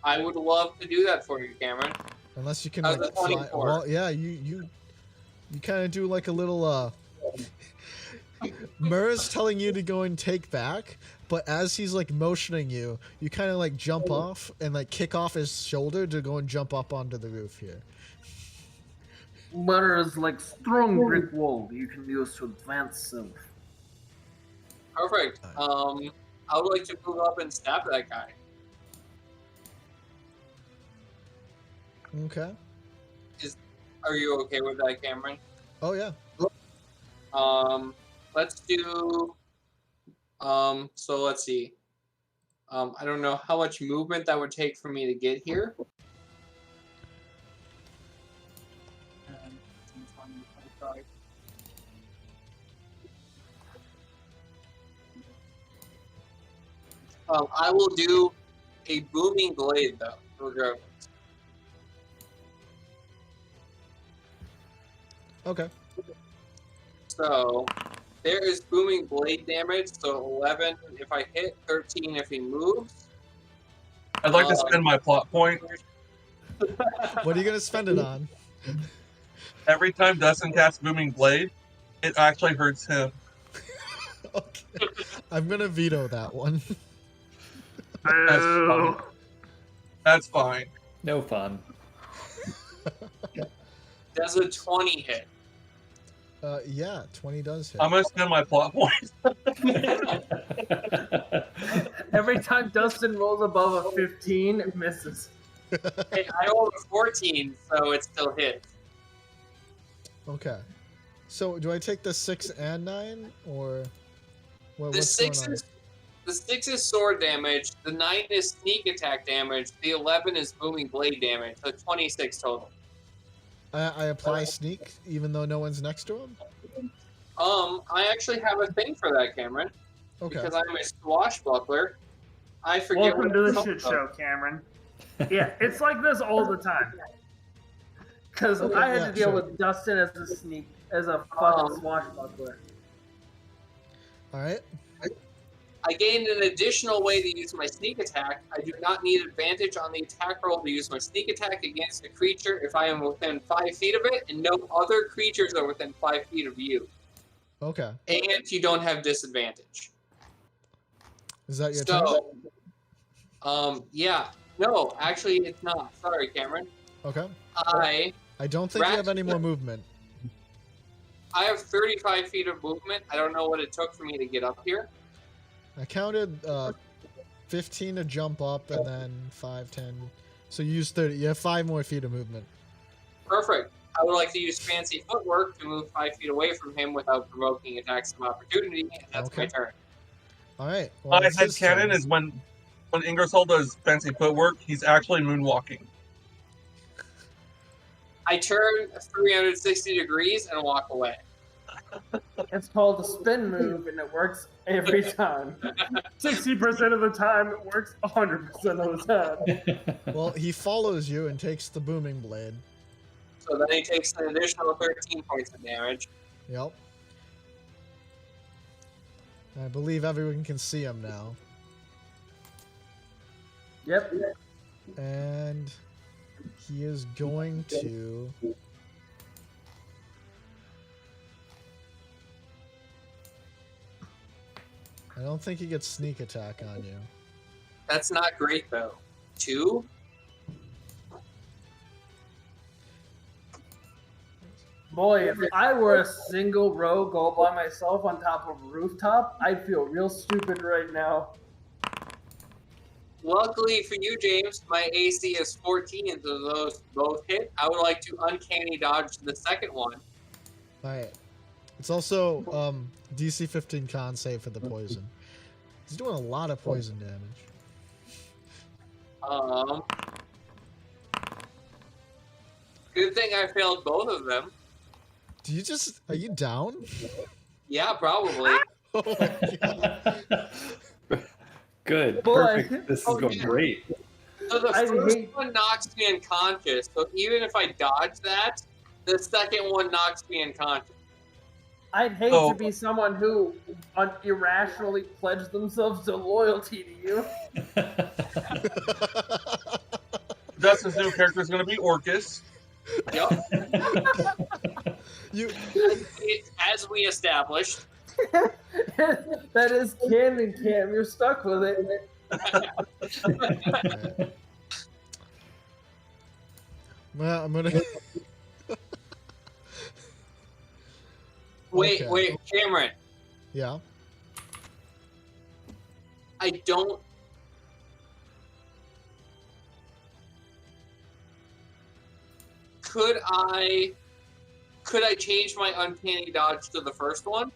I would love to do that for you, Cameron. Unless you can How's like the 24? fly. Well, yeah, you kind of do like a little Murr's telling you to go and take back, but as he's like motioning you, you kind of like jump off and like kick off his shoulder to go and jump up onto the roof here. Butter is like strong brick wall you can use to advance self. Perfect. I would like to move up and stab that guy. Okay. Are you okay with that, Cameron? Oh yeah. Let's do. So let's see. I don't know how much movement that would take for me to get here. I will do a booming blade though, regardless. Okay. So there is booming blade damage. So 11 if I hit, 13 if he moves. I'd like to spend my plot point. What are you gonna spend it on? Every time Dustin casts Booming Blade, it actually hurts him. Okay. I'm gonna veto that one. That's Boo. fine. That's fine. No fun. Does a 20 hit? Yeah, 20 does hit. I'm gonna spend my plot point. Every time Dustin rolls above a 15, it misses. Hey, I rolled a 14, so it still hits. Okay. So do I take the 6 and 9 or what, The what's 6 going on? is the 6 is sword damage. The 9 is sneak attack damage. The 11 is booming blade damage. So 26 total. I apply sneak even though no one's next to him? I actually have a thing for that, Cameron. Okay. Because I'm a swashbuckler. I forget Welcome what to it's the shit called. show, Cameron. Yeah, it's like this all the time. Because Okay, I had yeah, to deal sure. with Dustin as a fucking swashbuckler. All right. I gained an additional way to use my sneak attack. I do not need advantage on the attack roll to use my sneak attack against a creature if I am within 5 feet of it, and no other creatures are within 5 feet of you. Okay. And you don't have disadvantage. Is that your turn? So, yeah. No, actually, it's not. Sorry, Cameron. Okay. I don't think you have any more movement. I have 35 feet of movement. I don't know what it took for me to get up here. I counted 15 to jump up and then 5, 10. So you use 30. You have 5 more feet of movement. Perfect. I would like to use fancy footwork to move 5 feet away from him without provoking attacks of opportunity, and that's my turn. All right. My head canon is when Ingersoll does fancy footwork, he's actually moonwalking. I turn 360 degrees and walk away. It's called a spin move, and it works every time. 60% of the time, it works 100% of the time. Well, he follows you and takes the booming blade. So then he takes an additional 13 points of damage. Yep. I believe everyone can see him now. Yep. And he is going to... I don't think he gets sneak attack on you. That's not great, though. 2? Boy, if I were a single rogue all by myself on top of a rooftop, I'd feel real stupid right now. Luckily for you, James, my AC is 14, so those both hit. I would like to uncanny dodge the second one. Alright. It's also DC 15 con save for the poison. He's doing a lot of poison damage. Good thing I failed both of them. Do you just... Are you down? Yeah, probably. Oh my god. Good. Boy. Perfect. This is going great. So the first one knocks me unconscious, so even if I dodge that, the second one knocks me unconscious. I'd hate to be someone who irrationally pledged themselves to loyalty to you. Dustin's new character is going to be Orcus. Yep. You... As we established. That is canon, Cam. You're stuck with it. Right. Well, I'm gonna... Wait, Okay. wait, Cameron. Yeah? I don't... Could I change my uncanny dodge to the first one?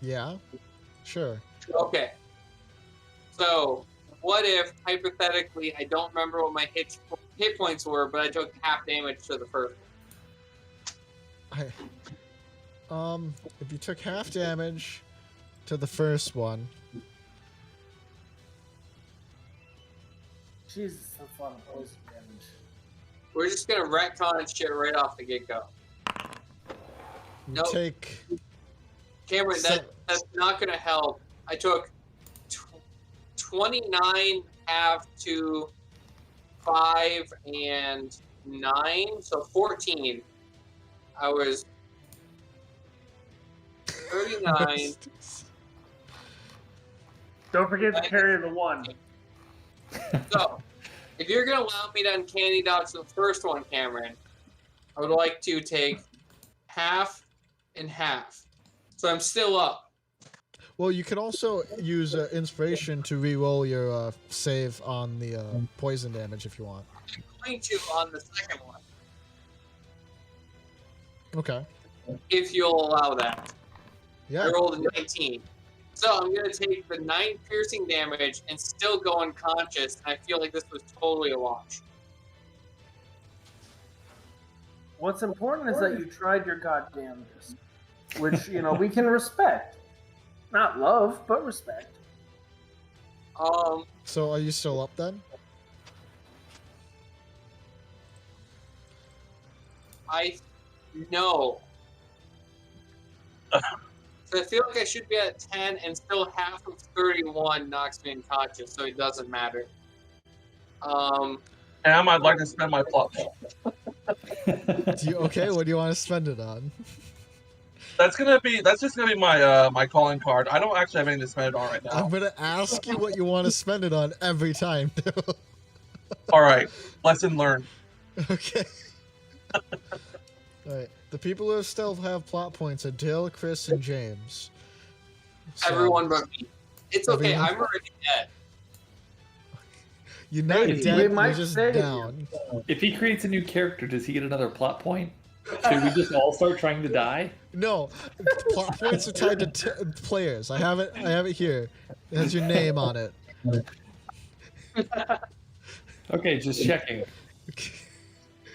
Yeah? Sure. Okay. So, what if, hypothetically, I don't remember what my hit points were, but I took half damage to the first one? If you took half damage to the first one... Jesus, that's a lot of poison damage. We're just gonna retcon shit right off the get-go. You Nope. take... Cameron, that's not gonna help. I took 29 half to 5 and 9, so 14. I was 39. Don't forget to carry the 1. So, if you're gonna allow me to uncanny dodge the first one, Cameron, I would like to take half and half. So I'm still up. Well, you can also use inspiration to re-roll your save on the poison damage if you want. I'm going to on the second one, Okay. if you'll allow that. Yeah. I rolled a 19. So I'm going to take the 9 piercing damage and still go unconscious, and I feel like this was totally a wash. What's important is that you tried your goddamnedest, which, you know, we can respect. Not love, but respect. So are you still up then? No. So I feel like I should be at 10, and still half of 31 knocks me unconscious, so it doesn't matter. And I'd like to spend my plus. Okay, what do you want to spend it on? That's just gonna be my my calling card. I don't actually have anything to spend it on right now. I'm gonna ask you what you want to spend it on every time. All right, lesson learned. Okay. All right. The people who still have plot points are Dale, Chris, and James. So, Everyone but me. It's okay. Everyone? I'm already dead. You're not Hey, dead. we You're might just save down. If he creates a new character, does he get another plot point? Should we just all start trying to die? No, plot points are tied to players. I have it here. It has your name on it. Okay, just checking.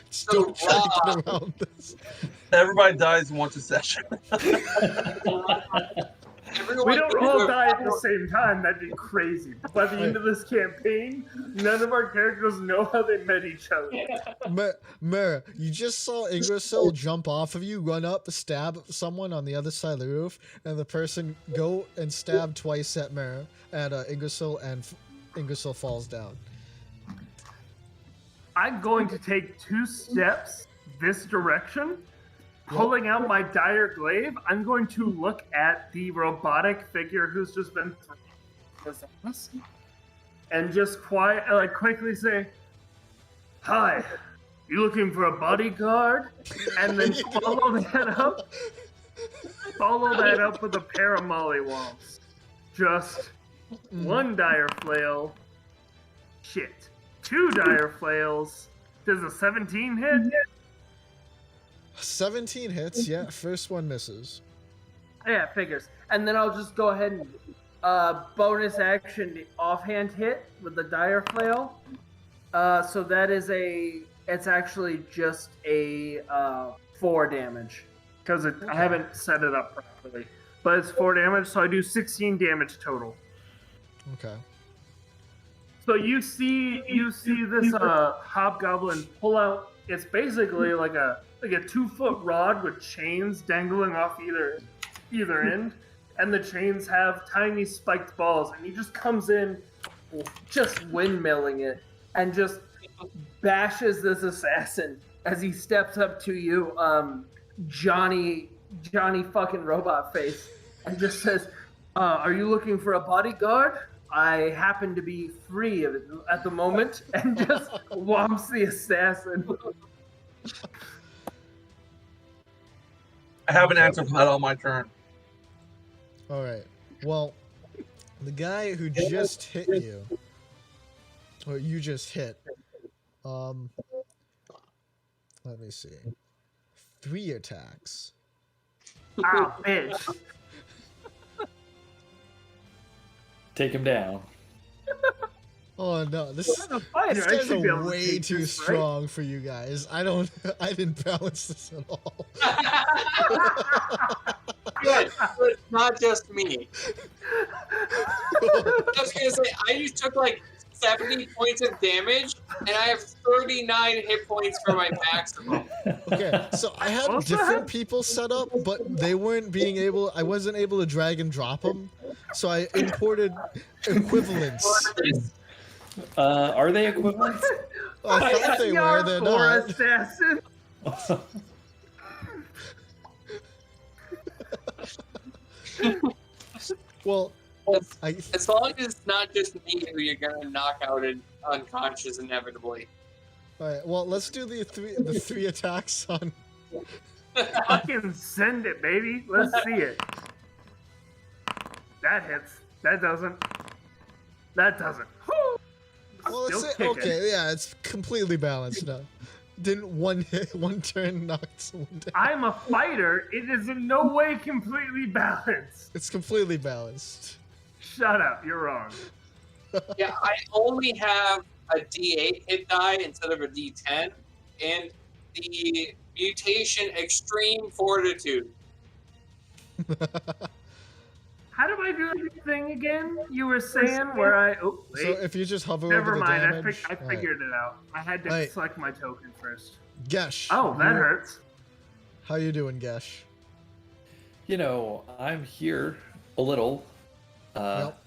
Just don't try to get around this. Everybody dies once a session. Everyone We don't but all you- die at the same time. That'd be crazy. But by the end of this campaign, none of our characters know how they met each other. Mara, you just saw Ingersoll jump off of you, run up, stab someone on the other side of the roof, and the person go and stab twice at Ingersoll, and Ingersoll falls down. I'm going to take 2 steps this direction, pulling out my dire glaive. I'm going to look at the robotic figure who's just been and just quickly say, "Hi, you looking for a bodyguard?" And then follow that up with a pair of mollywomps. Just 1 dire flail. Shit. 2 dire flails. Does a 17 hit? 17 hits, yeah. First one misses. Yeah, figures. And then I'll just go ahead and bonus action the offhand hit with the dire flail. So that is it's actually just a 4 damage. Because I haven't set it up properly. But it's 4 damage, so I do 16 damage total. Okay. So you see this hobgoblin pull out. It's basically like a 2-foot rod with chains dangling off either end, and the chains have tiny spiked balls. And he just comes in, just windmilling it, and just bashes this assassin as he steps up to you, Johnny fucking robot face, and just says, "Are you looking for a bodyguard? I happen to be free at the moment," and just whomps the assassin. I have an answer for that on my turn. All right. Well, the guy who just hit you, or you just hit, let me see, 3 attacks. Ah, bitch. Take him down. Oh no, this I'm a fighter. these I guys should be able are to way take too this, right? strong for you guys. I didn't balance this at all. Good. It's not just me. I was gonna say, I just took like 70 points of damage, and I have 39 hit points for my maximum. Okay, so I had What's different that? people set up, but they weren't I wasn't able to drag and drop them, so I imported equivalents. Are they equivalent? I thought they were, they're Hardcore not. assassin. Well, As long as it's not just me who you're gonna knock out and unconscious inevitably. all right, well, let's do the three attacks on. Fucking send it, baby. Let's see it. That hits. That doesn't. That doesn't. Whew. Well, let's Still say, kicking. okay, yeah, it's completely balanced now. Didn't one turn knock someone down? I'm a fighter. It is in no way completely balanced. It's completely balanced. Shut up. You're wrong. Yeah, I only have a D8 hit die instead of a D10, and the mutation Extreme Fortitude. How do I do the thing again? You were saying where I. Oh, wait. So if you just hover Never over the mind. damage, I figured it out. I had to Right. select my token first. Gesh. Oh, that you- hurts. How you doing, Gesh? I'm here a little. Yep.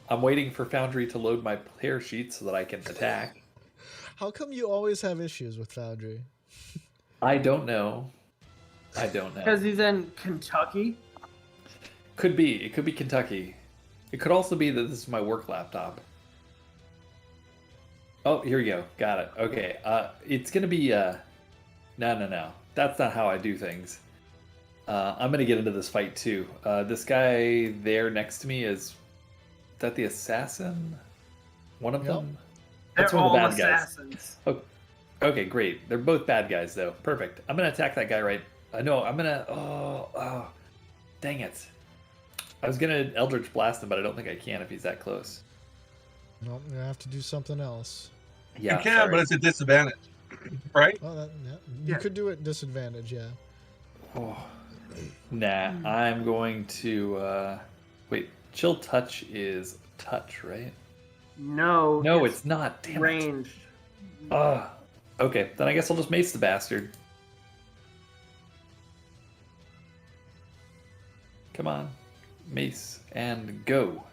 I'm waiting for Foundry to load my player sheet so that I can attack. How come you always have issues with Foundry? I don't know. Because he's in Kentucky. Could be. It could be Kentucky. It could also be that this is my work laptop. Oh, here we go. Got it. Okay. It's gonna be. No. That's not how I do things. I'm gonna get into this fight too. This guy there next to me is that the assassin? One of them? That's They're one of all the bad assassins. guys. Okay, great. They're both bad guys though. Perfect. I'm gonna attack that guy right. No, I'm gonna. Oh, dang it! I was gonna Eldritch Blast him, but I don't think I can if he's that close. Nope, you have to do something else. Yeah, you can, sorry. but it's a disadvantage, right? Oh, you could do it disadvantage, yeah. Oh. Nah, I'm going to. Wait, Chill Touch is touch, right? No. No, it's not. Damn ranged. it. Okay, then I guess I'll just mace the bastard. Come on. Mace and go.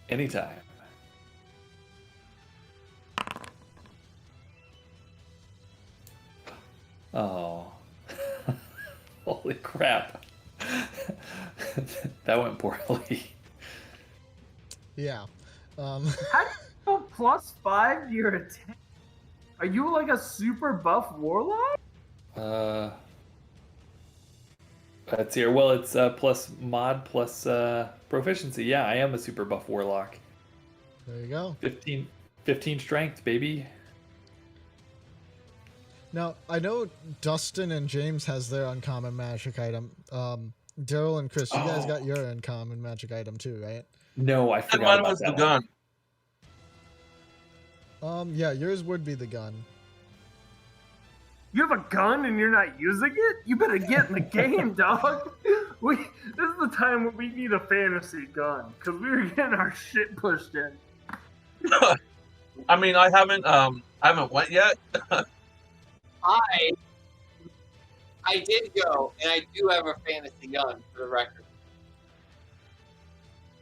Anytime. Oh. Holy crap. That went poorly. Yeah. How do you go +5 to your attack? Are you like a super buff warlock? Let's hear. Well, it's plus mod plus proficiency. Yeah, I am a super buff warlock. There you go. 15 strength, baby. Now, I know Dustin and James has their uncommon magic item. Daryl and Chris, you guys got your uncommon magic item too, right? No, I And forgot mine about was that the gun. Yeah, yours would be the gun. You have a gun and you're not using it? You better get in the game, dog. This is the time when we need a fantasy gun because we were getting our shit pushed in. I mean, I haven't went yet. I did go, and I do have a fantasy gun for the record.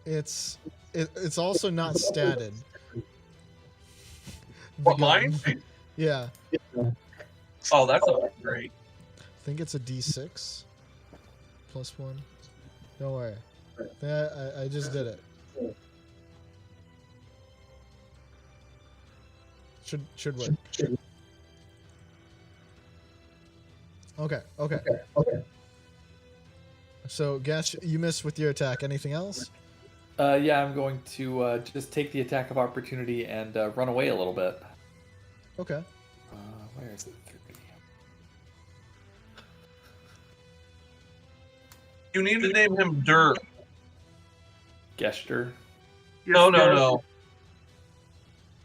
It's also not statted. What, mine? Yeah. Oh, that's great. I think it's a D6 +1. Don't worry. I just did it. Should work. Okay. So, Gash, you missed with your attack. Anything else? Yeah, I'm going to just take the attack of opportunity and run away a little bit. Okay. Where is it? You need to name him Dur. Gester. No. You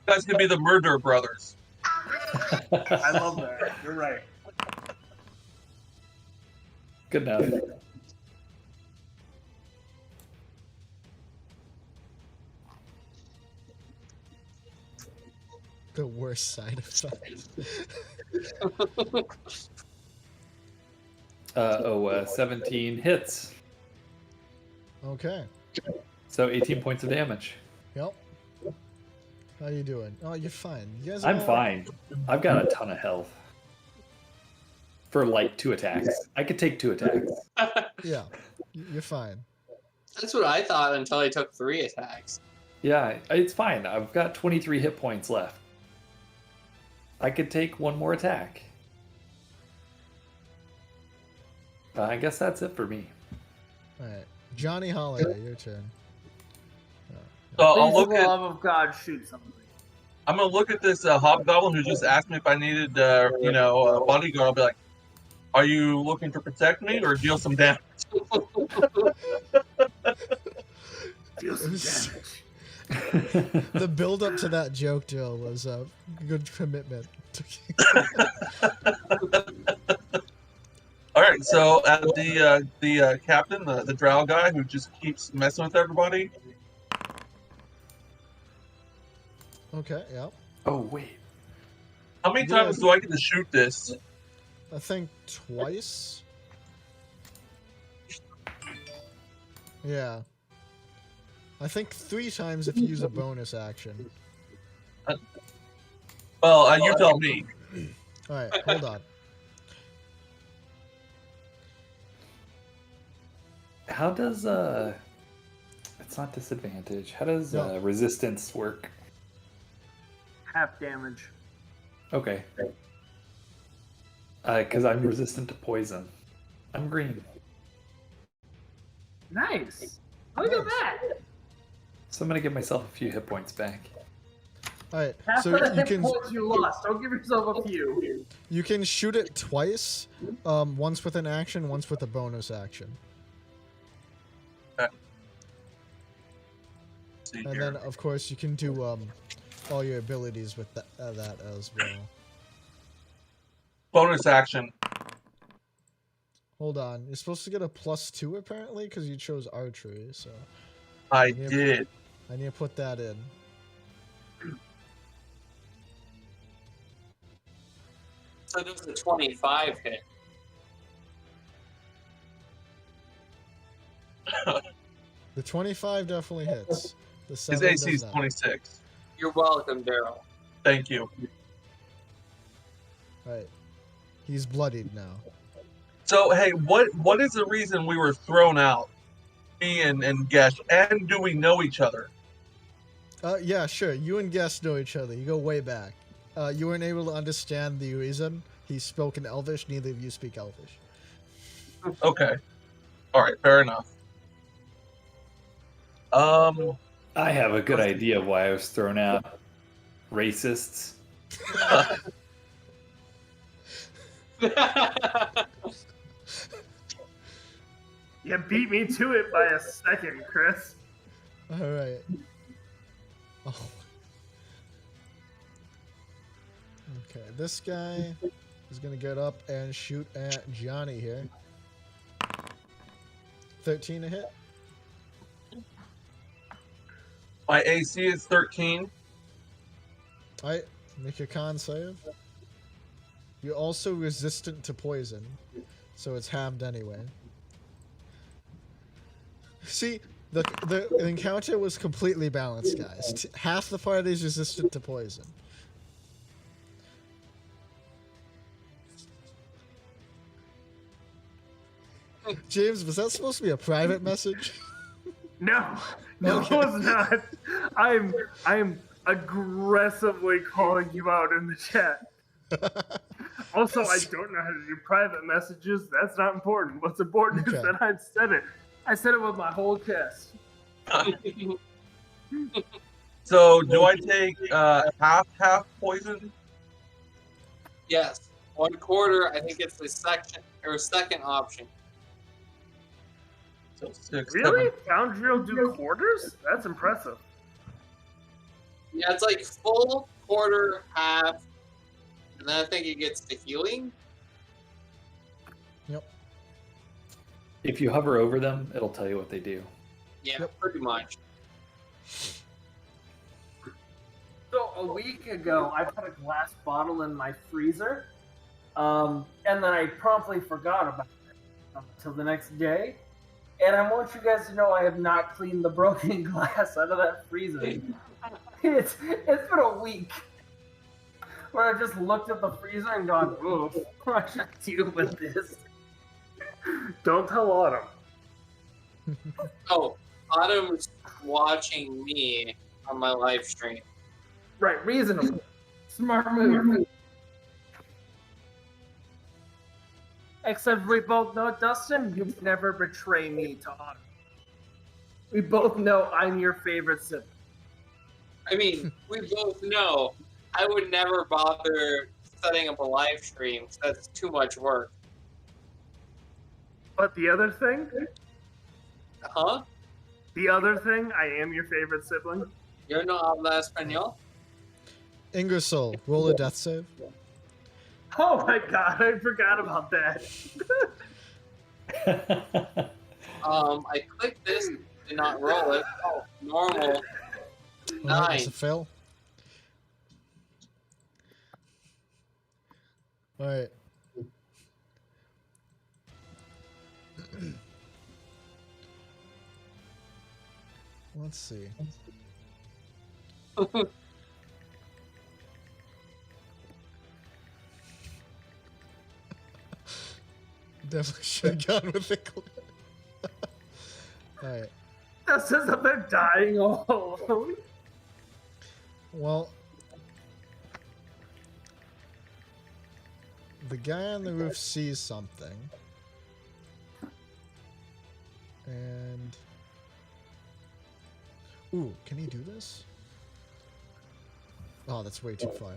guys could be the Murder Brothers. I love that. You're right. Good enough. The worst side effect. 17 hits. Okay. So 18 points of damage. Yep. How you doing? Oh, you're fine. You guys. I'm fine. I've got a ton of health. For like 2 attacks. I could take 2 attacks. Yeah, you're fine. That's what I thought until I took 3 attacks. Yeah, it's fine. I've got 23 hit points left. I could take 1 more attack. I guess that's it for me. All right, Johnny Holiday, your turn. So I'll Please, look for the at. love of God, shoot somebody. I'm gonna look at this hobgoblin who just asked me if I needed, a bodyguard. I'll be like, "Are you looking to protect me or deal some damage?" Deal some damage. The build up to that joke, Jill, was a good commitment. All right, so as the captain, the drow guy who just keeps messing with everybody. Okay, yeah. Oh, wait. How many Yeah. times do I get to shoot this? I think twice. Yeah. I think 3 times if you use a bonus action. Well, you tell me. Alright, hold on. How does it's not disadvantage. How does No. resistance work? Half damage. Okay. Because I'm resistant to poison. I'm green. Nice. Look at that. So I'm gonna give myself a few hit points back. Alright, Half so of the you hit can points you lost. Don't give yourself a few. you can shoot it twice. Once with an action, once with a bonus action. See And here. then of course you can do all your abilities with that as well. Bonus action. Hold on. You're supposed to get a +2 apparently because you chose archery, so I Yeah. did. I need to put that in. So does the 25 hit? The 25 definitely hits. The His 7 AC is does not. 26. You're welcome, Daryl. Thank you. Right. He's bloodied now. So, hey, what is the reason we were thrown out? Me and Gesh, and do we know each other? Yeah, sure. You and Guest know each other. You go way back. You weren't able to understand the reason. He spoke in Elvish. Neither of you speak Elvish. Okay. All right, fair enough. I have a good idea of why I was thrown out. Racists. You beat me to it by a second, Chris. All right. Oh. Okay, this guy is gonna get up and shoot at Johnny here. 13 to hit. My AC is 13. All right, make your con save. You're also resistant to poison, so it's halved anyway. See, the encounter was completely balanced, guys. Half the party is resistant to poison. James, was that supposed to be a private message? No, no, Okay. it was not. I'm aggressively calling you out in the chat. Also, I don't know how to do private messages. That's not important. What's important is Okay. that I said it. I said it with my whole chest. So, do I take half poison? Yes. 1/4, I think it's the second option. So 6, Really? 7. Foundry will do quarters? That's impressive. Yeah, it's like full, quarter, half, and then I think it gets to healing. Yep. If you hover over them, it'll tell you what they do. Yeah, Yep. pretty much. So a week ago, I put a glass bottle in my freezer, and then I promptly forgot about it until the next day. And I want you guys to know I have not cleaned the broken glass out of that freezer. It's been a week where I just looked at the freezer and gone, oof, I should deal with this. Don't tell Autumn. Oh, Autumn's watching me on my live stream. Right, reasonable. Smart move. Except we both know, Dustin, you never betray me to Autumn. We both know I'm your favorite sibling. I mean, we both know I would never bother setting up a live stream. 'Cause that's too much work. But the other thing, Huh? I am your favorite sibling. Yo no habla español? Ingersoll, roll a death save. Oh my god, I forgot about that. I clicked this, did not roll it. Oh, normal. Alright, that's 9. a fail. All right. Let's see. Definitely should have gone with it. All right. That says that they're dying all alone. Well, the guy on the roof sees something, and ooh, can he do this? Oh, that's way too far.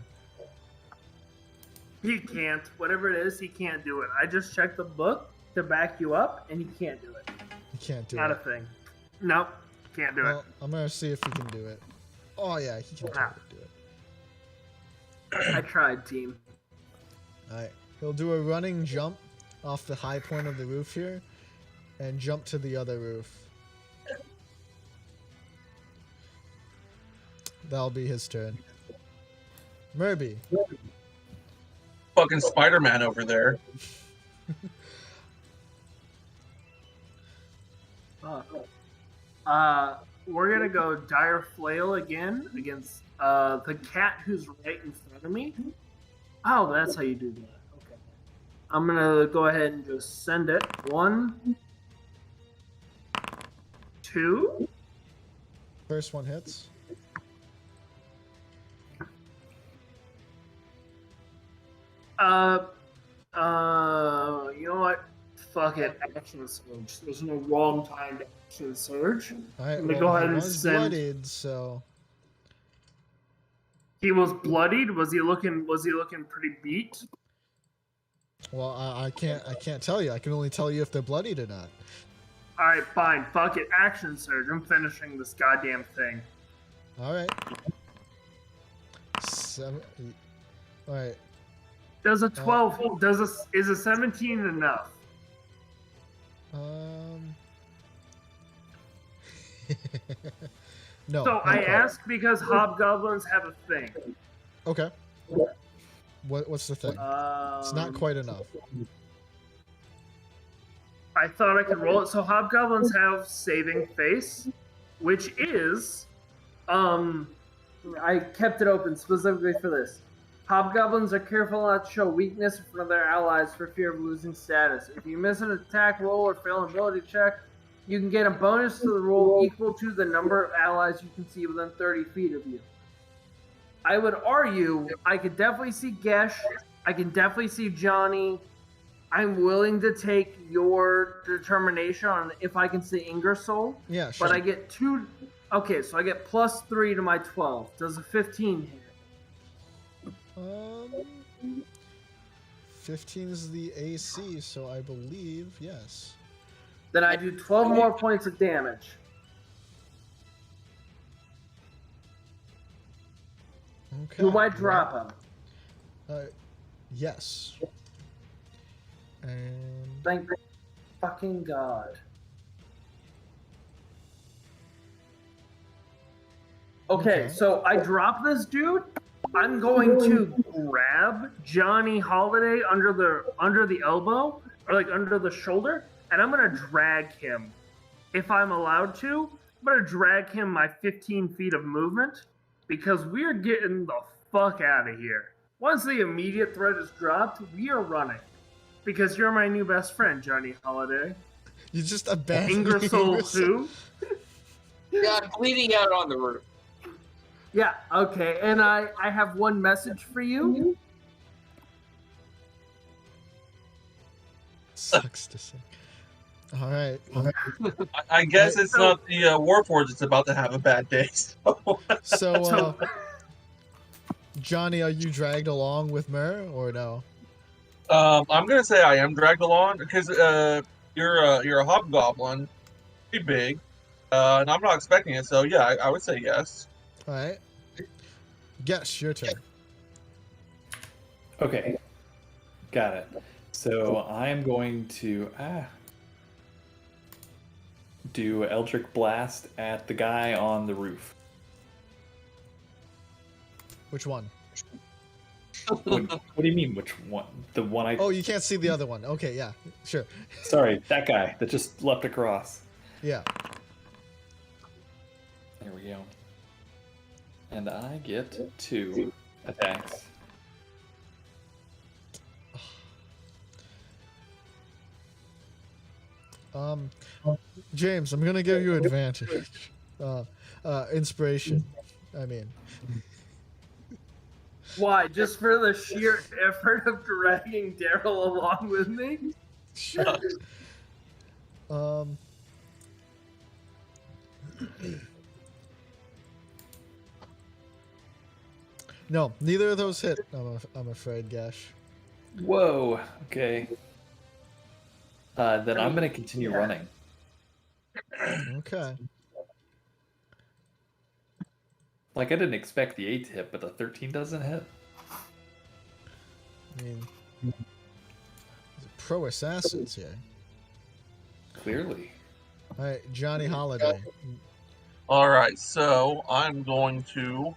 He can't. Whatever it is, he can't do it. I just checked the book to back you up, and he can't do it. He can't do Not a it. thing. Nope. Can't do it. Well, I'm gonna see if he can do it. Oh yeah, he can totally do it. I tried, team. All right, he'll do a running jump off the high point of the roof here, and jump to the other roof. That'll be his turn. Murby. Fucking Spider-Man over there. We're gonna go Dire Flail again against the cat who's right in front of me. Oh, that's how you do that. Okay. I'm gonna go ahead and just send it. 1, 2. First one hits. You know what? Fuck it. Action surge. There's no wrong time to action surge. All right, I'm gonna well, go ahead he and was send. bloodied, so He was bloodied. Was he looking pretty beat? well, I can't tell you. I can only tell you if they're bloodied or not. All right, fine. Fuck it. Action surge. I'm finishing this goddamn thing. All right. All right. Does a 12? Is a 17 enough? No. So not I quite. ask because hobgoblins have a thing. Okay. What's the thing? It's not quite enough. I thought I could roll it. So hobgoblins have saving face, which is, I kept it open specifically for this. Hobgoblins are careful not to show weakness in front of their allies for fear of losing status. If you miss an attack roll or fail an ability check, you can get a bonus to the roll equal to the number of allies you can see within 30 feet of you. I would argue I could definitely see Gesh. I can definitely see Johnny. I'm willing to take your determination on if I can see Ingersoll. Yeah, sure. But I get 2. Okay, so I get +3 to my 12. Does a 15 hit? 15 is the AC, so I believe yes. Then I do 12 more points of damage. Okay. Do I drop him? Yes. And Thank fucking God. Okay, so I drop this dude. I'm going to grab Johnny Holiday under the elbow, or like under the shoulder, and I'm gonna drag him. If I'm allowed to, I'm gonna drag him my 15 feet of movement, because we're getting the fuck out of here. Once the immediate threat is dropped, we are running. Because you're my new best friend, Johnny Holiday. you just abandoned Ingersoll too. Yeah, bleeding out on the roof. Yeah, okay, and I have one message for you. Sucks to say. All right. I guess it's not the Warforged that's about to have a bad day. So, Johnny, are you dragged along with Mur or no? I'm gonna say I am dragged along because you're a hobgoblin, pretty big, and I'm not expecting it. So yeah, I would say yes. All right. Guess your turn. Okay. Got it. So I'm going to do Eldritch Blast at the guy on the roof. Which one? What do you mean? Which one? The one I? Oh, you can't see the other one. Okay, yeah, sure. Sorry, that guy that just leapt across. Yeah. There we go. And I get 2 attacks. James, I'm gonna give you advantage. Inspiration. I mean, Why? Just for the sheer effort of dragging Daryl along with me? sure. No, neither of those hit. I'm afraid, Gash. Whoa. Okay. Then I'm gonna continue running. Okay. Like I didn't expect the 8 to hit, but the 13 doesn't hit. I mean, there's pro assassins here. Clearly. All right, Johnny Holiday. All right, so I'm going to.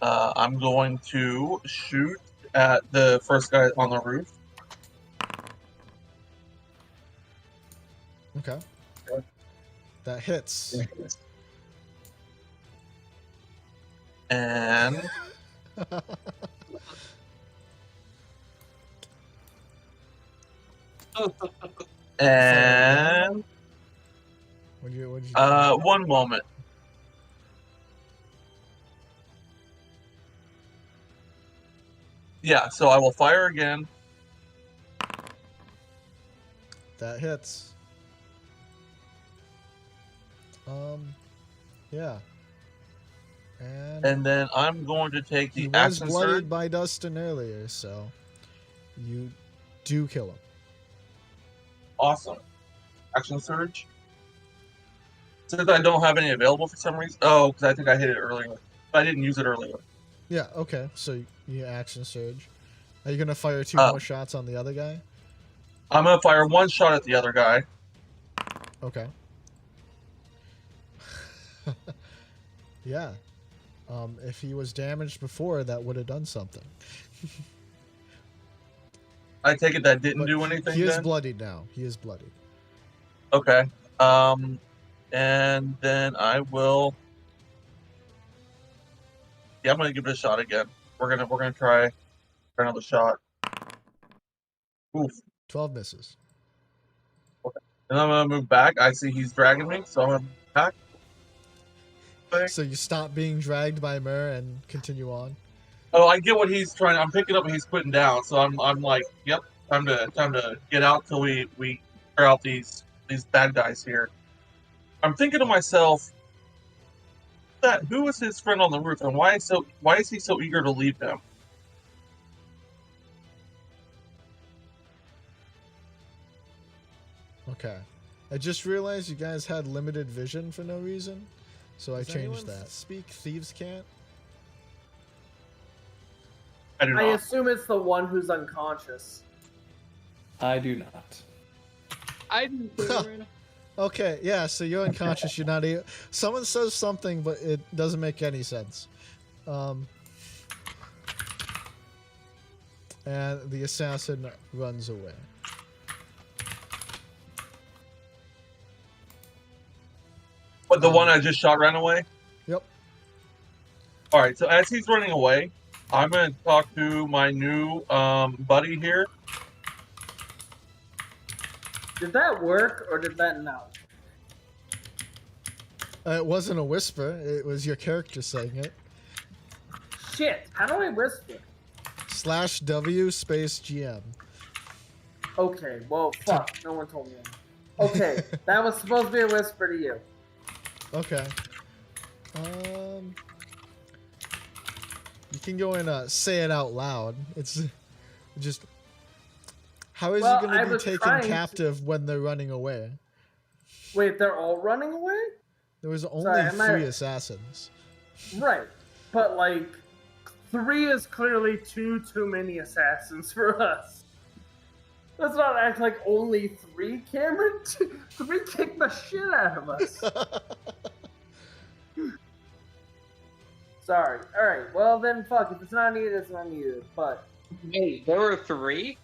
I'm going to shoot at the first guy on the roof. Okay. That hits. And and What'd you do? one moment. Yeah, so I will fire again. That hits. Yeah. And then I'm going to take He the was action blooded surge. by Dustin earlier, so you do kill him. Awesome. Action surge. Since I don't have any available for some reason. Oh, because I think I hit it earlier. I didn't use it earlier. Yeah, okay. So you action surge. Are you gonna fire 2 more shots on the other guy? I'm going to fire one shot at the other guy. Okay. Yeah. If he was damaged before, that would have done something. I take it that didn't But do anything he is then? bloodied now. He is bloodied. Okay. And then I will. Yeah, I'm gonna give it a shot again. We're gonna try another shot. Oof. 12 misses. And I'm gonna move back. I see he's dragging me, so I'm gonna move back. So you stop being dragged by Mur and continue on. Oh, I get what he's trying. I'm picking up what he's putting down. So I'm like, yep, time to get out till we clear out these bad guys here. I'm thinking to myself, who is his friend on the roof, and why is he so eager to leave him? Okay. I just realized you guys had limited vision for no reason, so I changed that. Speak Thieves Can't? I do I not. assume it's the one who's unconscious. I do not. I didn't do it right now. Okay, yeah, so you're unconscious, you're not able... Someone says something, but it doesn't make any sense. And the assassin runs away. But the one I just shot ran away? Yep. Alright, so as he's running away, I'm going to talk to my new buddy here. Did that work or did that not? It wasn't a whisper, it was your character saying it. Shit, how do I whisper? /W space GM. Okay, well, fuck, no one told me. Okay, that was supposed to be a whisper to you. Okay. You can go and say it out loud. It's just... How is Well, he I going to be was taken trying captive when they're running away? Wait, they're all running away? There was only Sorry, 3 assassins. Right, but like, 3 is clearly too many assassins for us. let's not act like only 3, Cameron. 3 kicked the shit out of us. Sorry. All right. Well then, fuck. If it's not needed, it's not needed. But Hey, there were 3?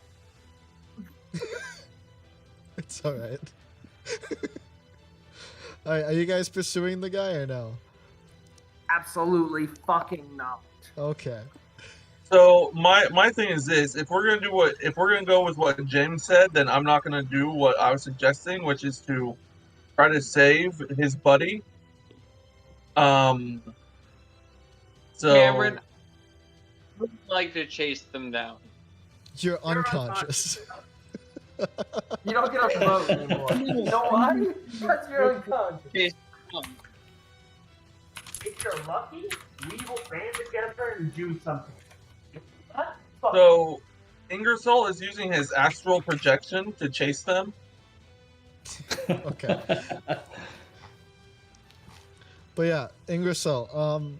It's all right. All right, are you guys pursuing the guy or no? absolutely fucking not. Okay. So my thing is this: if we're gonna go with what James said, then I'm not gonna do what I was suggesting, which is to try to save his buddy. So Cameron, I would like to chase them down. You're unconscious. You don't get a vote anymore. You know why? Because you're unconscious. Chase them down. If you're lucky, we will band together and do something. If not, fuck. So Ingersoll is using his astral projection to chase them. Okay. But yeah, Ingersoll,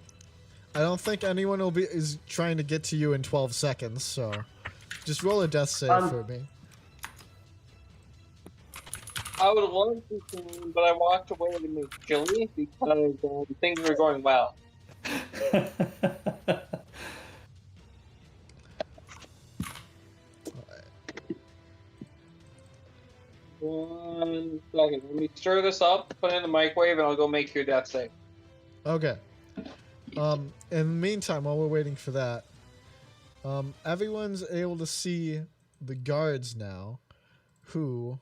I don't think anyone is trying to get to you in 12 seconds, so just roll a death save for me. I would love to, but I walked away to make chili because things were going well. 1 second. Let me stir this up, put it in the microwave, and I'll go make your death save. Okay. In the meantime, while we're waiting for that, everyone's able to see the guards now, who,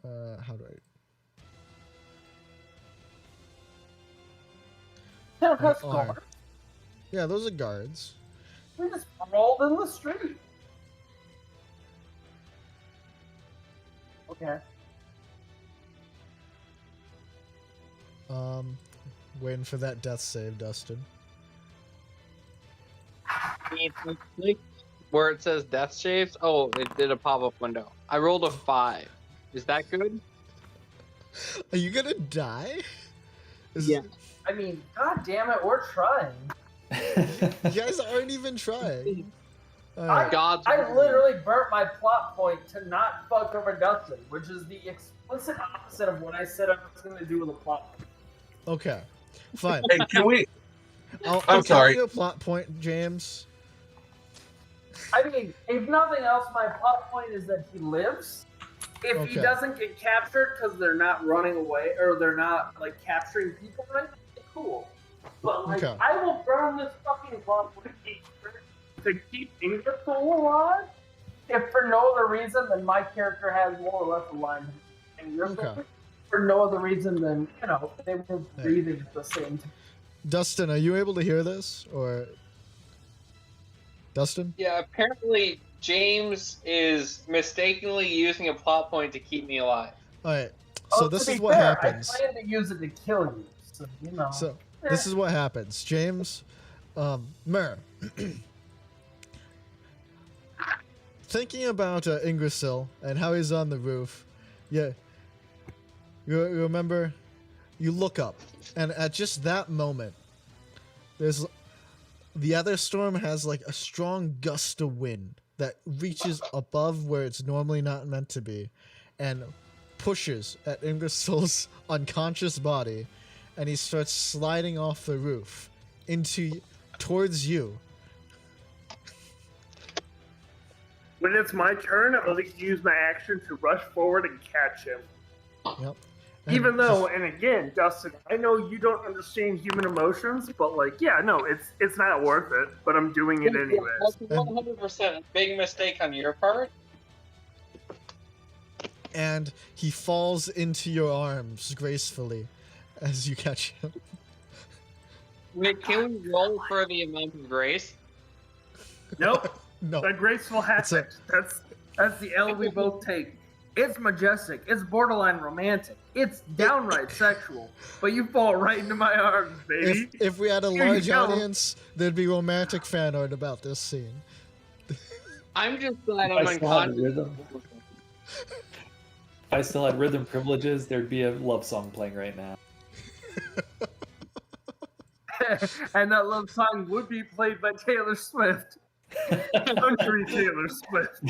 how do I? Yeah, those are guards. We just rolled in the street. Okay. Waiting for that death save, Dustin. Where it says death saves, oh, it did a pop-up window. I rolled a 5. Is that good? Are you gonna die? Yeah. I mean, god damn it, we're trying. You guys aren't even trying. Alright. I literally burnt my plot point to not fuck over Dustin, which is the explicit opposite of what I said I was going to do with a plot point. Okay, fine. Hey, can we? I'll sorry. give you a plot point, James. I mean, if nothing else, my plot point is that he lives. If he Okay. doesn't get captured because they're not running away or they're not like capturing people, right? Cool. But like, Okay. I will burn this fucking plot point to keep Ingersoll alive. If for no other reason than my character has more or less aligned with Ingersoll. Okay. For no other reason than, you know, they were breathing at the same time. Dustin, are you able to hear this? Or Dustin? Yeah, apparently James is mistakenly using a plot point to keep me alive. Alright, so this to is be what fair, happens. I plan to use it to kill you, so you know. So this is what happens. James, Mer. Thinking about Ingersoll and how he's on the roof, yeah, you remember, you look up, and at just that moment, there's the Etherstorm has like a strong gust of wind that reaches above where it's normally not meant to be, and pushes at Ingersoll's unconscious body, and he starts sliding off the roof towards you. When it's my turn, I'll use my action to rush forward and catch him. Yep. And Even though, and again, Dustin, I know you don't understand human emotions, but like, yeah, no, it's not worth it. But I'm doing it anyways. That's 100% a big mistake on your part. and he falls into your arms gracefully as you catch him. Wait, can we roll for the amount of grace? Nope, No. that graceful happened. That's the L we both take. It's majestic. It's borderline romantic. It's downright sexual. But you fall right into my arms, baby. If we had a Here you large go. audience, there'd be romantic fan art about this scene. I'm just glad I'm I still had unconscious. rhythm. If I still had rhythm privileges, there'd be a love song playing right now. And that love song would be played by Taylor Swift. Country Taylor Swift.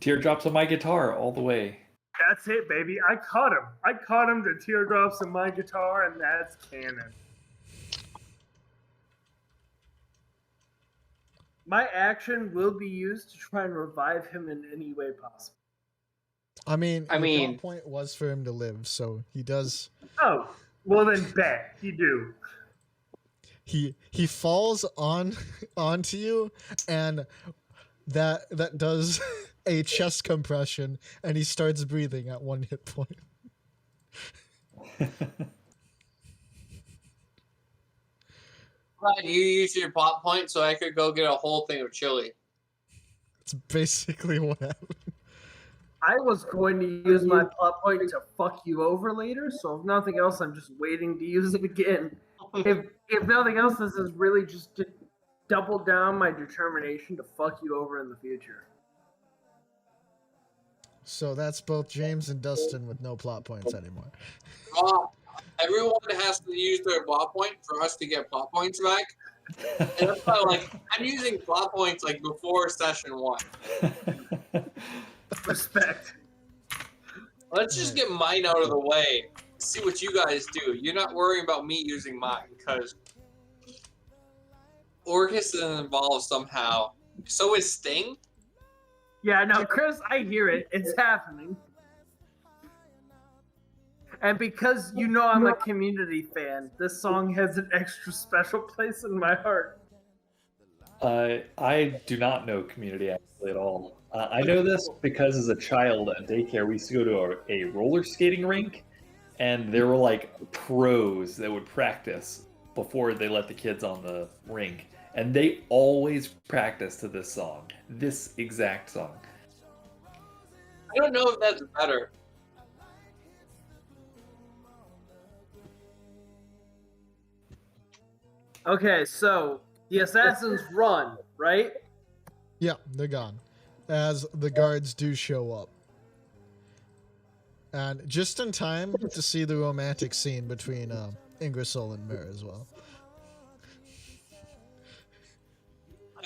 Teardrops on my guitar all the way. That's it, baby. I caught him. I caught him to teardrops in my guitar, and that's canon. My action will be used to try and revive him in any way possible. I mean, I the mean- plot point was for him to live, so he does. Oh, well then bet. You do. He falls onto you, and that does a chest compression, and he starts breathing at 1 hit point. Glad you used your plot point so I could go get a whole thing of chili. It's basically what happened. I was going to use my plot point to fuck you over later, so if nothing else, I'm just waiting to use it again. If nothing else, this is really just to double down my determination to fuck you over in the future. So that's both James and Dustin with no plot points anymore. Everyone has to use their plot point for us to get plot points back. And that's why, like, I'm using plot points like before session 1. Respect. Let's just get mine out of the way. See what you guys do. You're not worrying about me using mine because Orcus is involved somehow. So is Sting. Yeah, no, Chris, I hear it. It's happening. And because you know I'm a community fan, this song has an extra special place in my heart. I do not know Community actually at all. I know this because as a child at daycare, we used to go to a roller skating rink, and there were like pros that would practice before they let the kids on the rink. And they always practice to this song, this exact song. I don't know if that's better. Okay, so the assassins run, right? Yeah, they're gone. As the guards do show up. And just in time to see the romantic scene between Ingersoll and Mir as well.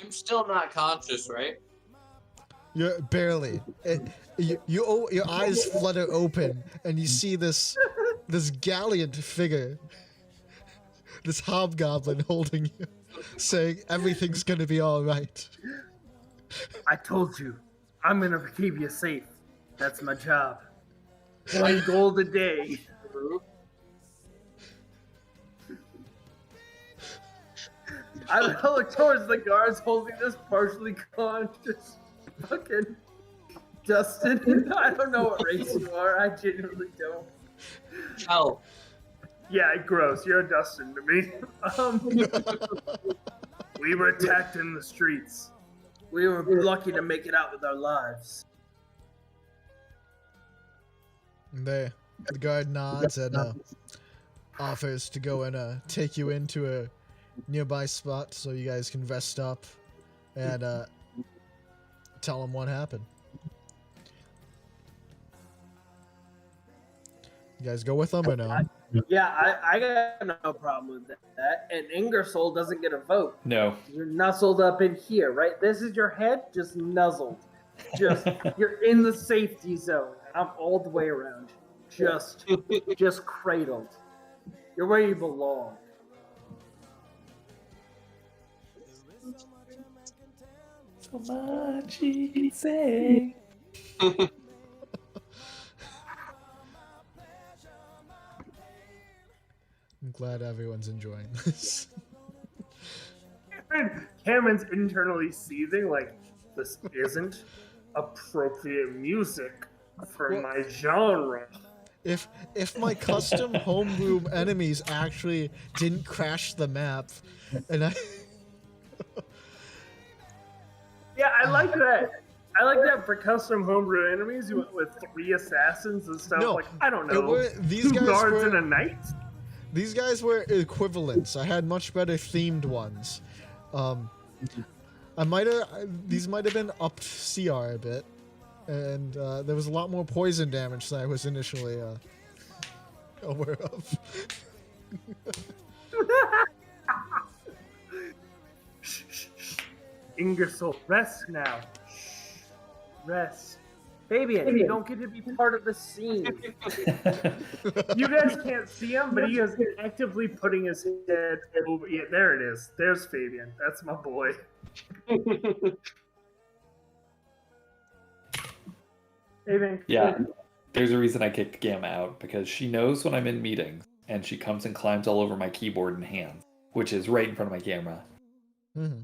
I'm still not conscious, right? You're barely. Your eyes flutter open, and you see this gallant figure, this hobgoblin holding you, saying everything's gonna be all right. I told you, I'm gonna keep you safe. That's my job. 1 gold a day. I look towards the guards holding this partially conscious fucking Dustin. I don't know what race you are. I genuinely don't. Hell. Yeah, gross. You're a Dustin to me. We were attacked in the streets. We were lucky to make it out with our lives. The guard nods and offers to go and take you into a nearby spot so you guys can rest up and tell him what happened. You guys go with them or no? Yeah, I got no problem with that. And Ingersoll doesn't get a vote. No. You're nuzzled up in here, right? This is your head, just nuzzled. Just you're in the safety zone. I'm all the way around. Just cradled. You're where you belong. So much he say. I'm glad everyone's enjoying this. Cameron's internally seething like, this isn't appropriate music for my genre. If my custom homebrew enemies actually didn't crash the map, and I Yeah, I like that. I like that for custom homebrew enemies. You went with 3 assassins and stuff. No, like, I don't know. these 2 guys guards were and a knight? these guys were equivalents. I had much better themed ones. These might have been upped CR a bit, and there was a lot more poison damage than I was initially aware of. Shh, shh, shh. Ingersoll, rest now. Shh. Rest. Fabian, you don't get to be part of the scene. You guys can't see him, but he is actively putting his head over. Yeah, there it is. There's Fabian. That's my boy. Fabian. Yeah, there's a reason I kicked Gamma out, because she knows when I'm in meetings, and she comes and climbs all over my keyboard and hands, which is right in front of my camera. Mm-hmm.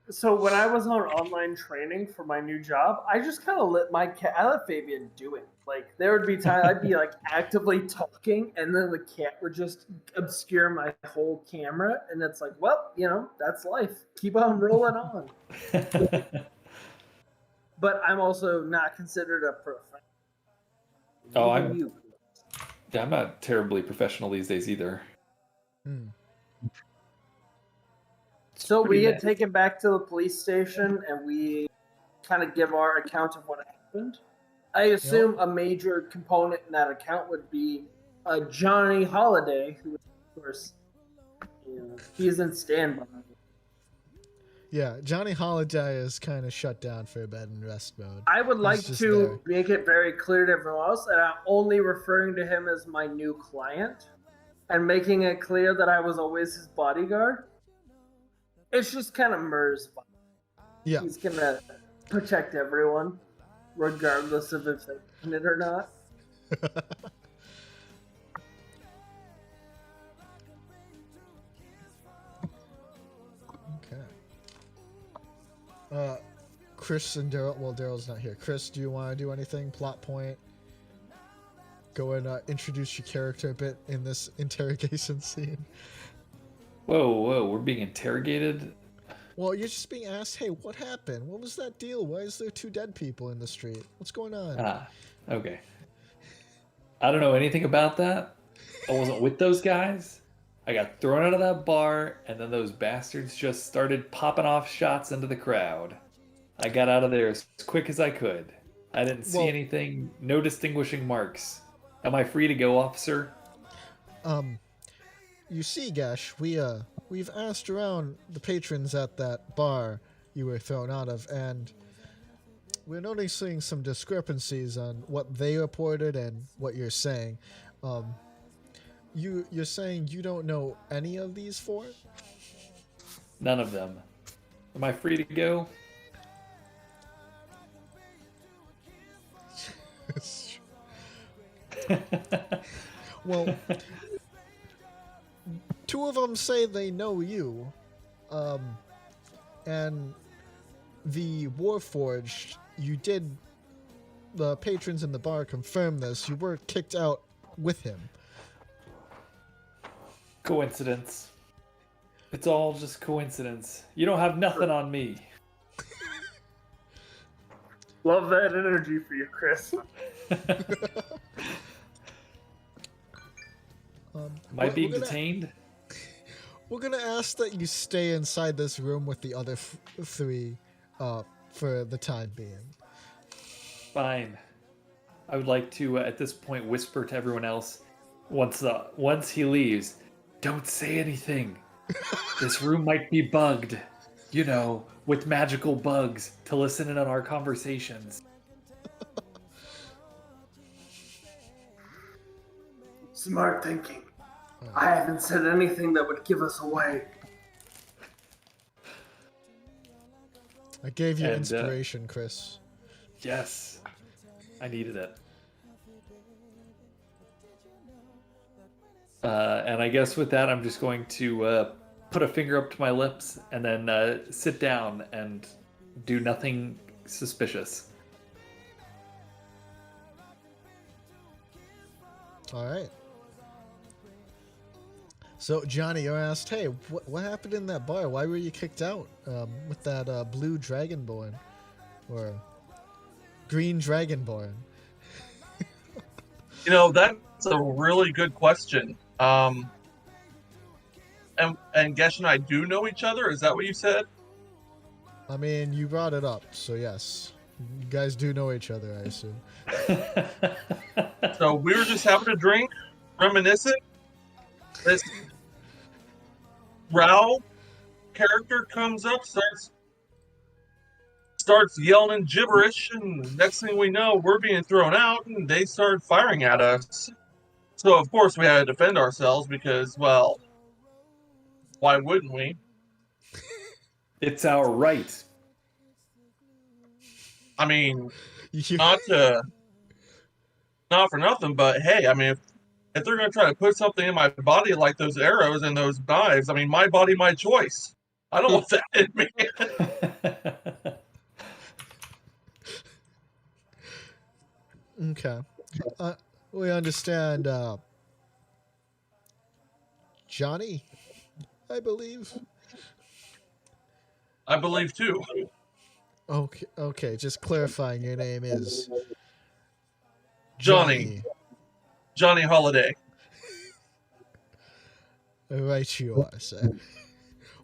So when I was on online training for my new job, I just kind of I let Fabian do it. Like there would be times I'd be like actively talking, and then the cat would just obscure my whole camera, and it's like, well, that's life. Keep on rolling on. But I'm also not considered a professional. Oh, I'm not terribly professional these days either. Hmm. So we get taken back to the police station, and we kind of give our account of what happened. I assume a major component in that account would be Johnny Holiday, who, of course, he's in standby. Yeah, Johnny Holiday is kind of shut down for bed and rest mode. I would like just to make it very clear to everyone else that I'm only referring to him as my new client, and making it clear that I was always his bodyguard. It's just kind of Mur's. Yeah. He's going to protect everyone, regardless of if they're in it or not. Okay. Chris and Daryl. Well, Daryl's not here. Chris, do you want to do anything? Plot point? Go and introduce your character a bit in this interrogation scene. Whoa, we're being interrogated? Well, you're just being asked, hey, what happened? What was that deal? Why is there 2 dead people in the street? What's going on? Okay. I don't know anything about that. I wasn't with those guys. I got thrown out of that bar, and then those bastards just started popping off shots into the crowd. I got out of there as quick as I could. I didn't see anything, no distinguishing marks. Am I free to go, officer? You see, Gash, we've asked around the patrons at that bar you were thrown out of, and we're noticing some discrepancies on what they reported and what you're saying. You're saying you don't know any of these 4? None of them. Am I free to go? Well, 2 of them say they know you, and the Warforged, the patrons in the bar confirm this, you were kicked out with him. Coincidence. It's all just coincidence. You don't have nothing on me. Love that energy for you, Chris. Am I being detained? We're gonna ask that you stay inside this room with the other 3 for the time being. Fine. I would like to, at this point, whisper to everyone else, once he leaves, don't say anything. This room might be bugged, with magical bugs to listen in on our conversations. Smart thinking. I haven't said anything that would give us away. I gave you inspiration, Chris. Yes. I needed it. And I guess with that, I'm just going to put a finger up to my lips and then sit down and do nothing suspicious. All right. So, Johnny, you're asked, hey, what happened in that bar? Why were you kicked out with that blue dragonborn? Or green dragonborn? That's a really good question. And Gesh and I do know each other? Is that what you said? I mean, you brought it up, so yes. You guys do know each other, I assume. So we were just having a drink, reminiscing. This Rao character comes up, starts starts yelling gibberish, and next thing we know, we're being thrown out, and they start firing at us. So of course we had to defend ourselves because, well, why wouldn't we? It's our right. I mean, You- not for nothing, but hey, I mean, if they're gonna try to put something in my body like those arrows and those knives, I mean, my body, my choice. I don't want that in me. Okay. We understand, Johnny, I believe. I believe too. Okay, just clarifying, your name is Johnny Holiday. Right you are, sir.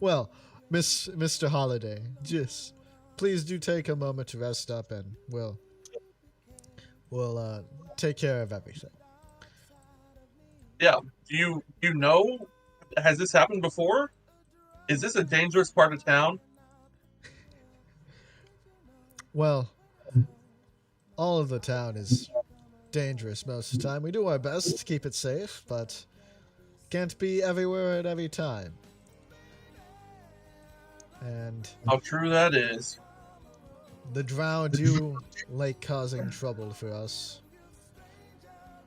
Well, Mr. Holiday, just please do take a moment to rest up, and we'll take care of everything. Yeah. Do you know? Has this happened before? Is this a dangerous part of town? Well, all of the town is dangerous most of the time. We do our best to keep it safe, but can't be everywhere at every time. And How true that is. the drow do like causing trouble for us.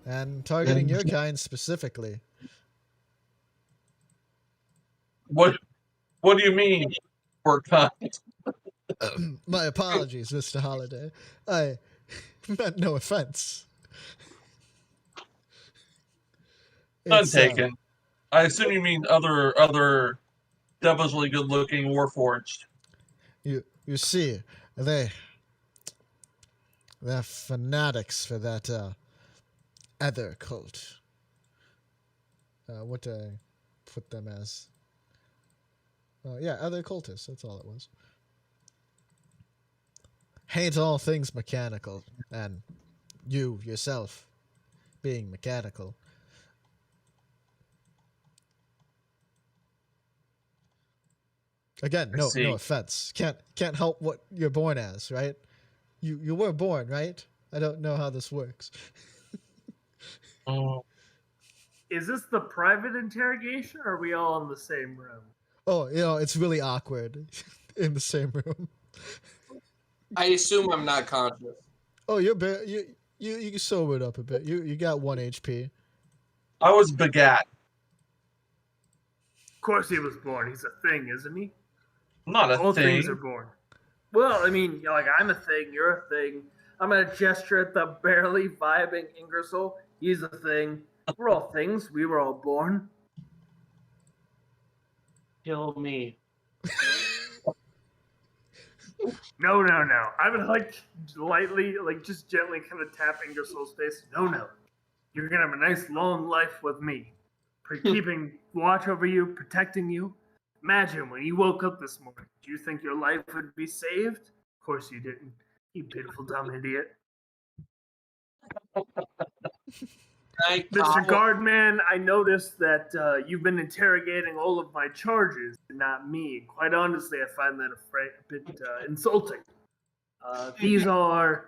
And targeting your kind specifically. What do you mean, we're kind? My apologies, Mr. Holiday. I meant no offense. None It's, taken. I assume you mean other devilishly good-looking warforged. You see, they're fanatics for that other cult. What do I put them as? Yeah, other cultists. That's all it was. Hate all things mechanical, and you yourself being mechanical. Again, no offense. Can't help what you're born as, right? You were born, right? I don't know how this works. Is this the private interrogation, or are we all in the same room? Oh, it's really awkward in the same room. I assume I'm not conscious. Oh, you sobered up a bit. You got 1 HP. I was begat. Of course he was born. He's a thing, isn't he? Not a All thing. things are born. Well, I mean, like, I'm a thing, you're a thing. I'm gonna gesture at the barely vibing Ingersoll. He's a thing. We're all things. We were all born. Kill me. No. I would like lightly, like just gently kind of tap Ingersoll's face. No. You're gonna have a nice long life with me. Keeping watch over you, protecting you. Imagine when you woke up this morning. Do you think your life would be saved? Of course you didn't. You pitiful dumb idiot. Mr. Guardman, I noticed that you've been interrogating all of my charges, and not me. Quite honestly, I find that a bit insulting. These are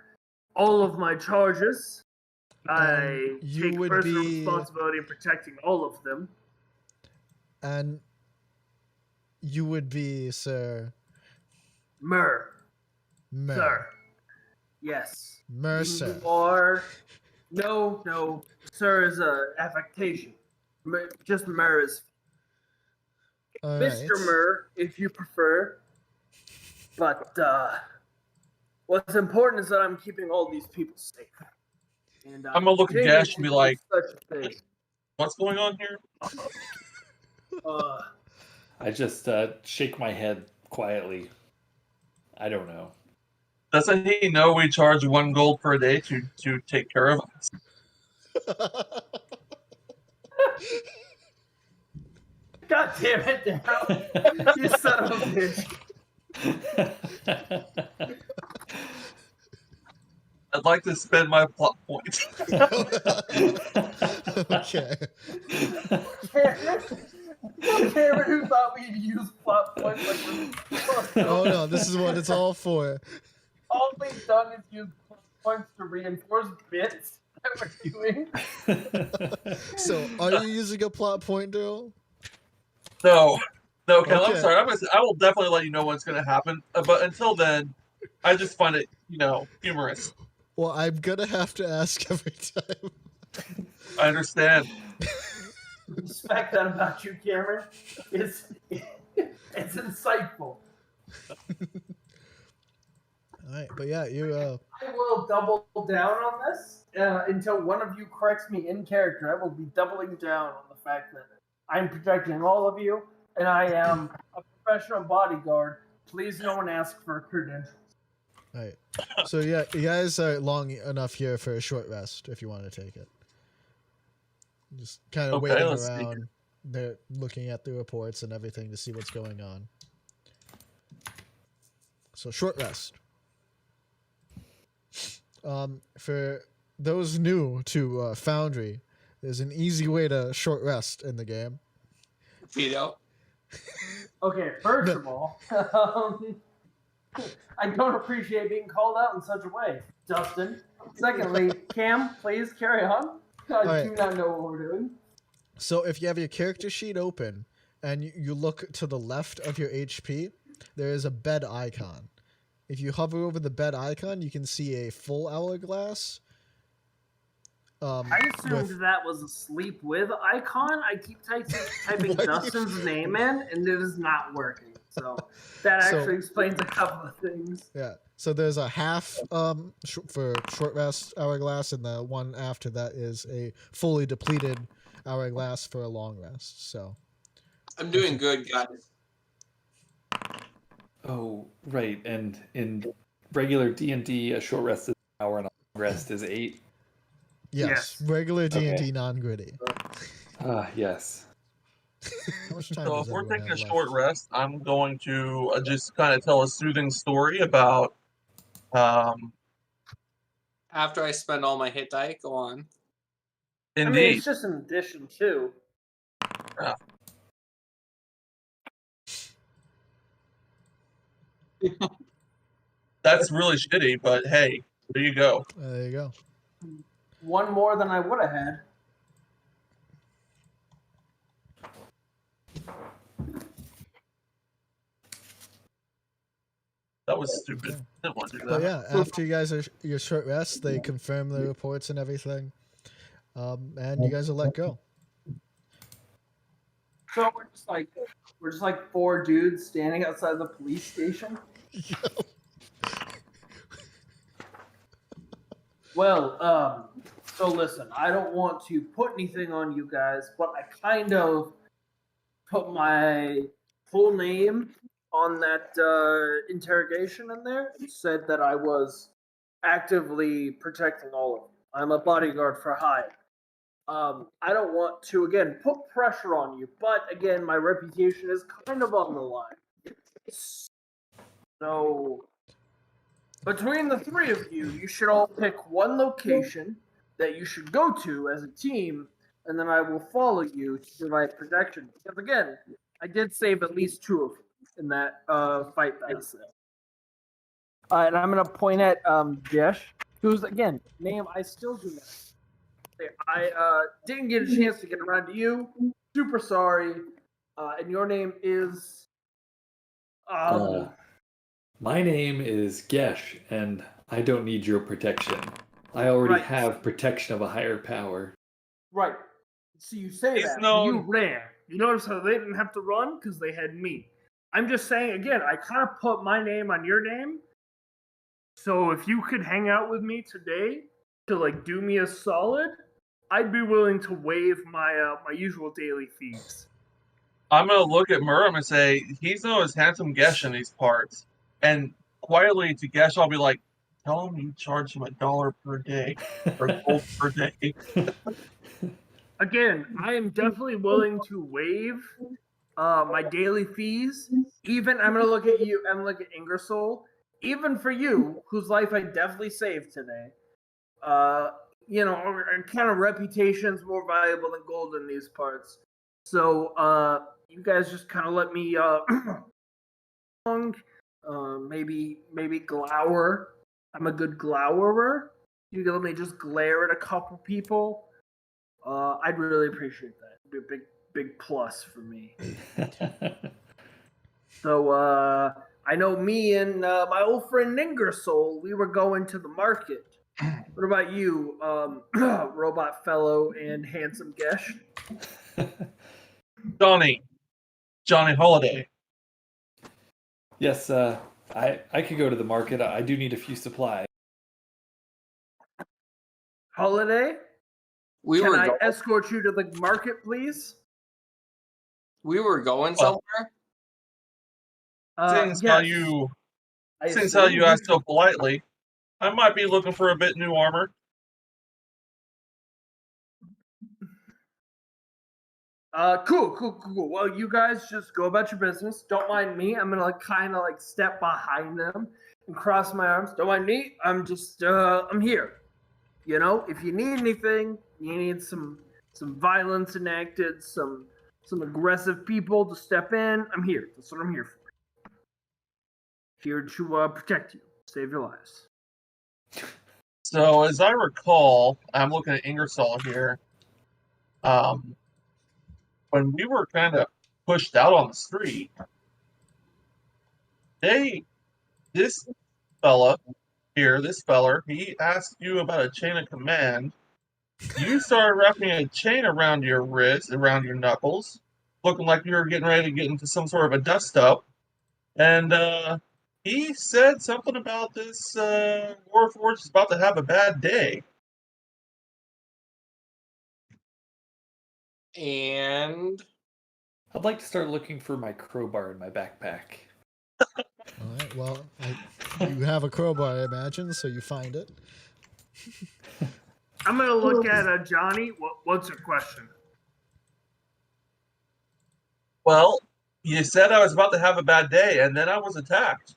all of my charges. I take personal responsibility in protecting all of them. And you would be, sir... Myrrh. Myrrh. Sir. Yes. Mercer. You are... No. Sir is a affectation. Just Myrrh is... All Mr. right. Myrrh, if you prefer. But, what's important is that I'm keeping all these people safe. And I'm gonna look at Gash and be like, such a thing. what's going on here? I just shake my head quietly. I don't know. Doesn't he know we charge 1 gold per day to take care of us? God damn it, Daryl. You son of a bitch. I'd like to spend my plot points. Okay. Cameron, who thought we'd use plot points like Oh no, this is what it's all for. we've done is use points to reinforce bits that we're doing. So, are you using a plot point, Daryl? No, Kel, Okay. I'm sorry. I will definitely let you know what's going to happen. But until then, I just find it, humorous. Well, I'm gonna have to ask every time. I understand. Respect that about you, Cameron. It's insightful. All right, but yeah, you. I will double down on this until one of you corrects me in character. I will be doubling down on the fact that I'm protecting all of you, and I am a professional bodyguard. Please, no one ask for credentials. All right. So yeah, you guys are long enough here for a short rest if you want to take it. Just kind of Okay, waiting let's take around. They're looking at the reports and everything to see what's going on. So short rest. For those new to Foundry, there's an easy way to short rest in the game. Veto. Okay, first of all, I don't appreciate being called out in such a way, Dustin. Secondly, Cam, please carry on. I do not know what we're doing. So if you have your character sheet open and you look to the left of your HP, there is a bed icon. If you hover over the bed icon, you can see a full hourglass. I assumed that was a sleep with icon. I keep typing Dustin's name in, and it is not working. So that actually explains a couple of things. Yeah. So there's a half for short rest hourglass, and the one after that is a fully depleted hourglass for a long rest. So I'm doing good, guys. Oh, right. And in regular D&D, a short rest is an hour and a long rest is 8. yes. Regular D&D non-gritty. Yes. How much time So does if we're everyone taking a have left? short rest, I'm going to just kind of tell a soothing story about. After I spend all my hit die, go on. I mean, Indeed. it's just an addition too. That's really shitty, but hey, there you go. There you go. One more than I would have had. That was stupid. Didn't want to do that. But yeah, after you guys are your short rest, they confirm the reports and everything, and you guys are let go. So we're just like 4 dudes standing outside the police station. Well, so listen, I don't want to put anything on you guys, but I kind of put my full name on that interrogation in there. It said that I was actively protecting all of you. I'm a bodyguard for hire. I don't want to, again, put pressure on you, but again, my reputation is kind of on the line. So, between the 3 of you, you should all pick one location that you should go to as a team, and then I will follow you to provide protection. Because again, I did save at least 2 of you in that fight that I said. And I'm going to point at Jesh, who's, again, name I still do not. I didn't get a chance to get around to you. Super sorry. And your name is... My name is Gesh, and I don't need your protection. I already have protection of a higher power. Right. So you say He's that. known- You ran. You notice how they didn't have to run? Because they had me. I'm just saying, again, I kind of put my name on your name. So if you could hang out with me today to, like, do me a solid, I'd be willing to waive my my usual daily fees. I'm gonna look at Murum and say he's known as Handsome Gesh in these parts, and quietly to Gesh I'll be like, tell him you charge him $1 per day or gold per day. Again, I am definitely willing to waive my daily fees. Even I'm gonna look at you and look at Ingersoll. Even for you, whose life I definitely saved today. You know, our kind of reputation's more valuable than gold in these parts. So you guys just kind of let me maybe glower I'm a good glowerer. You can let me just glare at a couple people. I'd really appreciate that. It'd be a big plus for me. So I know me and my old friend Ningersol, we were going to the market. What about you, robot fellow and handsome Gesh? Johnny Holiday. Yes, I could go to the market. I do need a few supplies. Holiday? Can I escort you to the market, please? We were going somewhere. Since yes. how you asked so politely, I might be looking for a bit new armor. Cool. Well, you guys just go about your business. Don't mind me. I'm gonna kind of step behind them and cross my arms. Don't mind me. I'm just I'm here. You know, if you need anything, you need some violence enacted, some aggressive people to step in. I'm here. That's what I'm here for. Here to protect you, save your lives. So, as I recall, I'm looking at Ingersoll here. When we were kind of pushed out on the street, this feller, he asked you about a chain of command. You started wrapping a chain around your wrist, around your knuckles, looking like you were getting ready to get into some sort of a dust up. And he said something about this Warforged is about to have a bad day. And I'd like to start looking for my crowbar in my backpack. All right. Well, you have a crowbar, I imagine, so you find it. I'm gonna look at Johnny. What's your question? Well, you said I was about to have a bad day, and then I was attacked.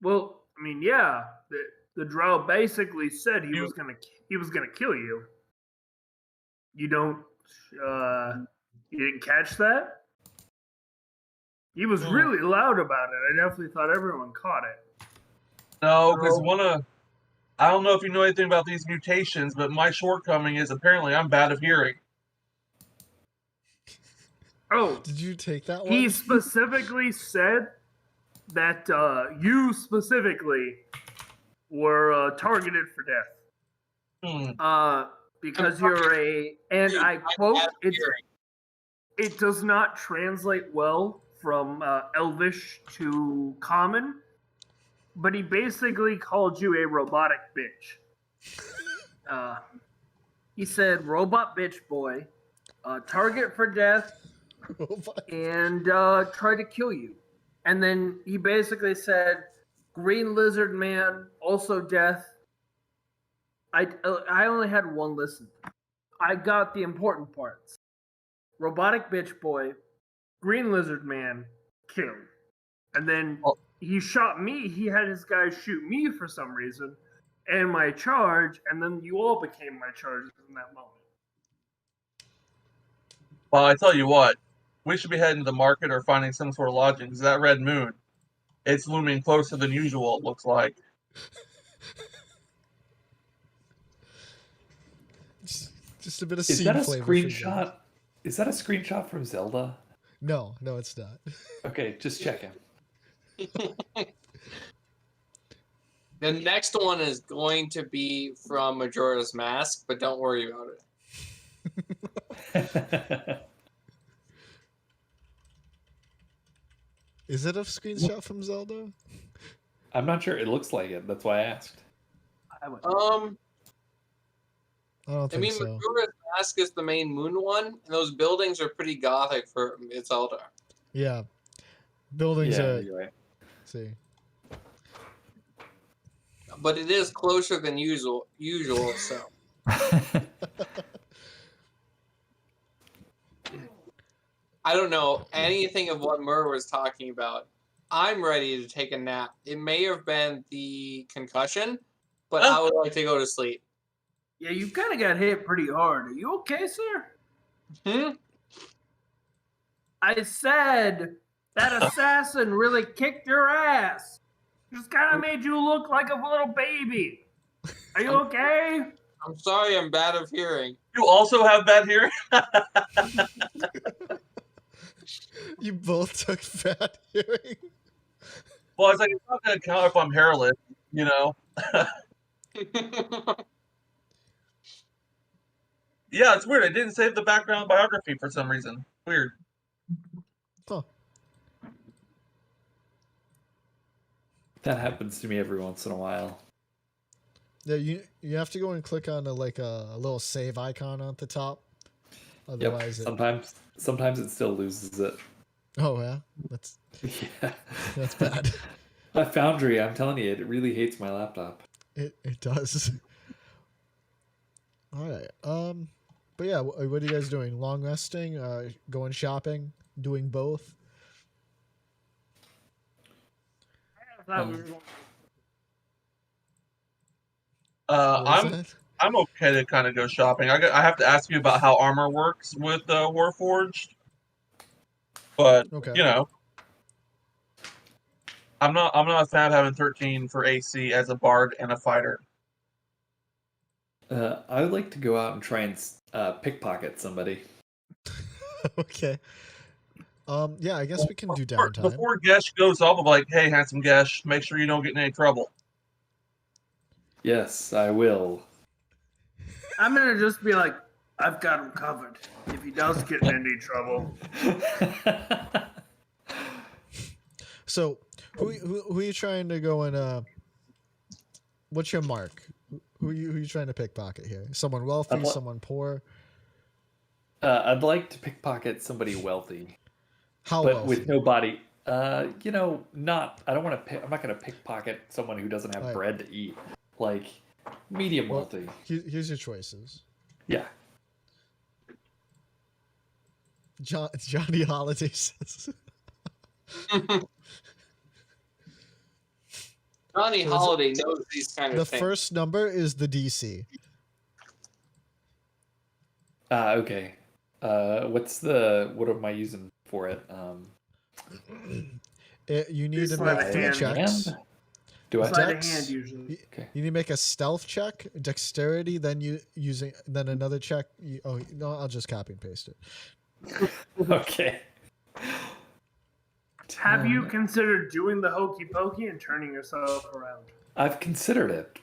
Well, I mean, yeah, the drow basically said he was gonna kill you. You don't, you didn't catch that? He was really loud about it. I definitely thought everyone caught it. No, because I don't know if you know anything about these mutations, but my shortcoming is apparently I'm bad of hearing. Oh, Did you take that one? he specifically said that you specifically were targeted for death. Because you're and I quote, it does not translate well from Elvish to Common, but he basically called you a robotic bitch. He said, "Robot bitch boy, target for death, and try to kill you." And then he basically said, "Green lizard man, also death." I only had one listen. I got the important parts. Robotic bitch boy, green lizard man, killed. And then he shot me. He had his guys shoot me for some reason, and my charge, and then you all became my charges in that moment. Well, I tell you what, we should be heading to the market or finding some sort of lodging, because that red moon, it's looming closer than usual, it looks like. Just a bit of Is that a flavor screenshot? Is that a screenshot from Zelda? No, it's not. Okay, just checking. the next one is going to be from Majora's Mask, but don't worry about it. Is it a screenshot from Zelda? I'm not sure. It looks like it. That's why I asked. I don't think so. Majora's Mask is the main moon one, and those buildings are pretty gothic for Zelda. Yeah. Buildings are... You're right. See. But it is closer than usual, so... I don't know anything of what Mur was talking about. I'm ready to take a nap. It may have been the concussion, but I would like to go to sleep. Yeah, you kind of got hit pretty hard. Are you okay, sir? I said that assassin really kicked your ass. Just kind of made you look like a little baby. Are you okay? I'm sorry, I'm bad of hearing. You also have bad hearing? You both took bad hearing. Well, it's like, it's not going to count if I'm hairless, you know? Yeah, it's weird. I didn't save the background biography for some reason. Weird. Huh. That happens to me every once in a while. Yeah, you have to go and click on a little save icon at the top. Yep. Otherwise, Sometimes it still loses it. Oh yeah, Yeah. that's bad. My Foundry, I'm telling you, it really hates my laptop. It does. All right. But yeah, what are you guys doing? Long resting? Going shopping? Doing both? I thought we were going What was that? I'm okay to kind of go shopping. I have to ask you about how armor works with Warforged, but Okay. you know, I'm not a fan of having 13 for AC as a bard and a fighter. I would like to go out and try and pickpocket somebody. Okay. Yeah, I guess we can do downtime. Before Gesh goes off of like, hey, handsome Gesh, make sure you don't get in any trouble. Yes, I will. I'm gonna just be like, I've got him covered. If he does get in any trouble. So, who are you trying to go and what's your mark? Who are you trying to pickpocket here? Someone wealthy, someone poor? I'd like to pickpocket somebody wealthy, How but wealthy? with no body. You know, not. I don't want to. I'm not going to pickpocket someone who doesn't have Right. bread to eat. Like medium Well, wealthy. here's your choices. Yeah. Johnny Holiday says. Johnny So is Holiday knows these kind The of things. first number is the DC. Okay. What am I using for it? You need to Sleight make of 3 hand. checks. Do I? sleight of Dex? hand usually. Okay. You need to make a stealth check, dexterity, then then another check. Oh no, I'll just copy and paste it. Okay. Have you considered doing the hokey pokey and turning yourself around? I've considered it.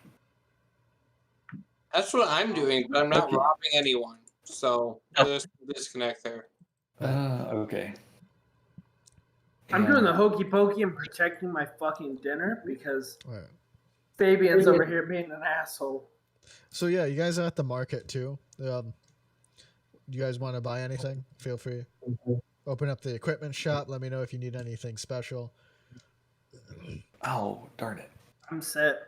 That's what I'm doing, but I'm not Okay. robbing anyone. So there's a disconnect there. Okay. I'm And- doing the hokey pokey and protecting my fucking dinner because All right. Fabian's over here being an asshole. So yeah, you guys are at the market too. Do you guys want to buy anything? Feel free. Open up the equipment shop. Let me know if you need anything special. Oh, darn it. I'm set.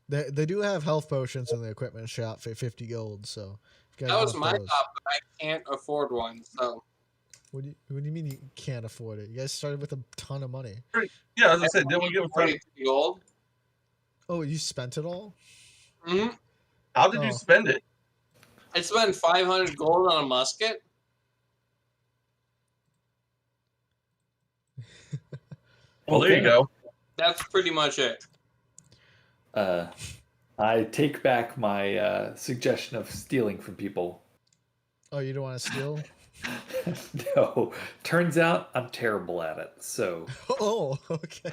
They do have health potions in the equipment shop for 50 gold. So if you guys That was want my those- thought, but I can't afford one. So What do you mean you can't afford it? You guys started with a ton of money. Yeah, as I said, didn't we give a friend? 40 gold. Oh, you spent it all? hmm How did you Oh. spend it? I spent 500 gold on a musket. Well, there you Okay. go. That's pretty much it. I take back my suggestion of stealing from people. Oh, you don't want to steal? No, turns out I'm terrible at it. So Oh, okay.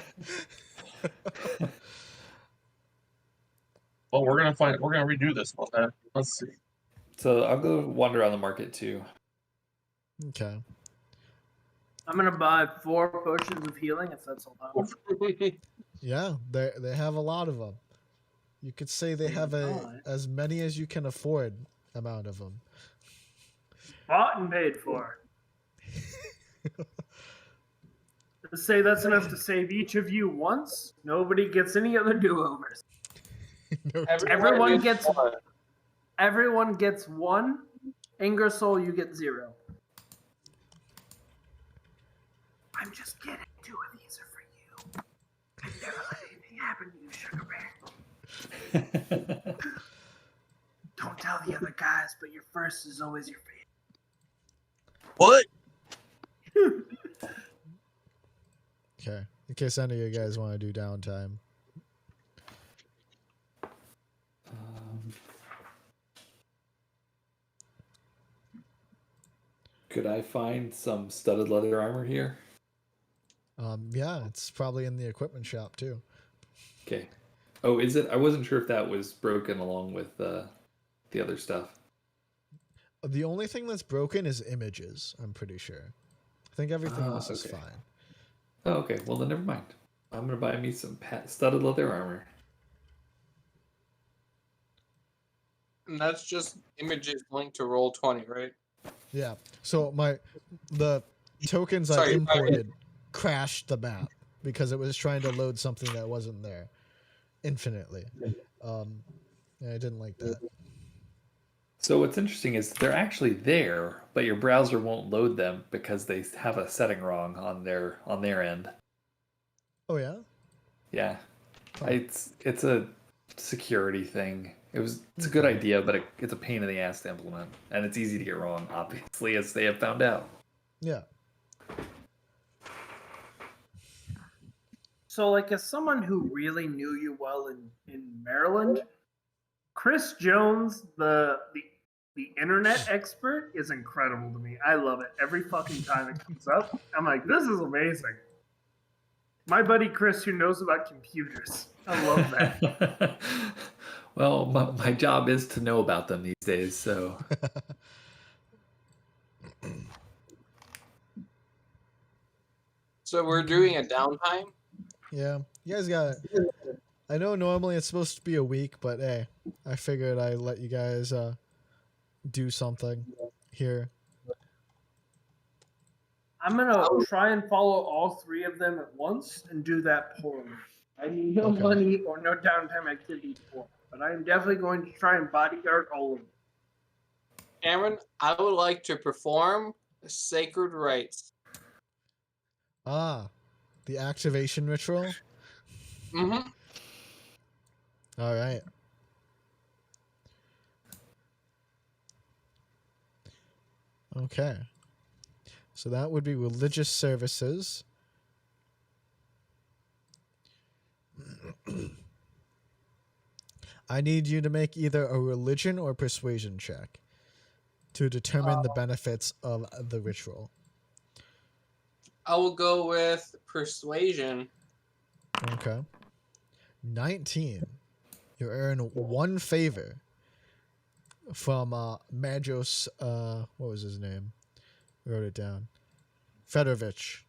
Well, we're gonna redo this one then. Let's see. I'll go wander around the market too. Okay. I'm gonna buy 4 potions of healing if that's allowed. Yeah, they have a lot of them. You could say they have God. as many as you can afford amount of them. Bought and paid for. Let's say that's enough to save each of you once. Nobody gets any other do-overs. No, Everyone gets gets- Everyone gets 1. Ingersoll, you get 0. I'm just kidding. 2 of these are for you. I never let anything happen to you, Sugar Bear. Don't tell the other guys, but your first is always your favorite. What? Okay. in case any of you guys want to do downtime. Could I find some studded leather armor here? Yeah, it's probably in the equipment shop too. Okay. Oh, is it? I wasn't sure if that was broken along with the other stuff. The only thing that's broken is images, I'm pretty sure. I think everything else is okay. fine. Oh, okay. Well, then never mind. I'm gonna buy me some studded leather armor. And that's just images linked to Roll20, right? Yeah. So the tokens I Sorry, imported crashed the map because it was trying to load something that wasn't there infinitely. And I didn't like that. So what's interesting is they're actually there, but your browser won't load them because they have a setting wrong on their end. Oh yeah? Yeah, Oh. it's a security thing. It's a good idea, but it's a pain in the ass to implement, and it's easy to get wrong, obviously, as they have found out. Yeah. So, like, as someone who really knew you well in Maryland, Chris Jones, the internet expert, is incredible to me. I love it every fucking time it comes up. I'm like, this is amazing. My buddy Chris, who knows about computers, I love that. Well, my job is to know about them these days, so. So we're doing a downtime? Yeah. You guys got it. I know normally it's supposed to be a week, but hey, I figured I'd let you guys do something here. I'm gonna try and follow all three of them at once and do that poorly. I need no money or no downtime activities for it, but I am definitely going to try and bodyguard all of them. Cameron, I would like to perform sacred rites. Ah, the activation ritual? Mm-hmm. All right. Okay. So that would be religious services. I need you to make either a religion or persuasion check to determine the benefits of the ritual. I will go with persuasion. Okay. 19. You earn 1 favor from Majos, what was his name? I wrote it down. Fedorovich.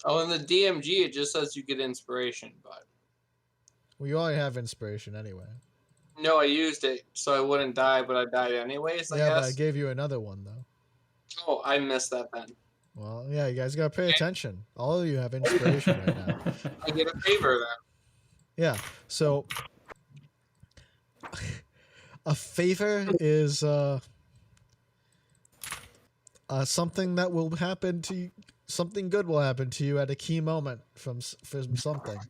Oh, in the DMG, it just says you get inspiration, but Well, you already have inspiration anyway. no, I used it so I wouldn't die, but I died anyways, I Yeah, guess. but I gave you another one, though. Oh, I missed that then. Well, yeah, you guys gotta pay attention. All of you have inspiration right now. I get a favor then. Yeah, so a favor is something that will happen to you. Something good will happen to you at a key moment from something.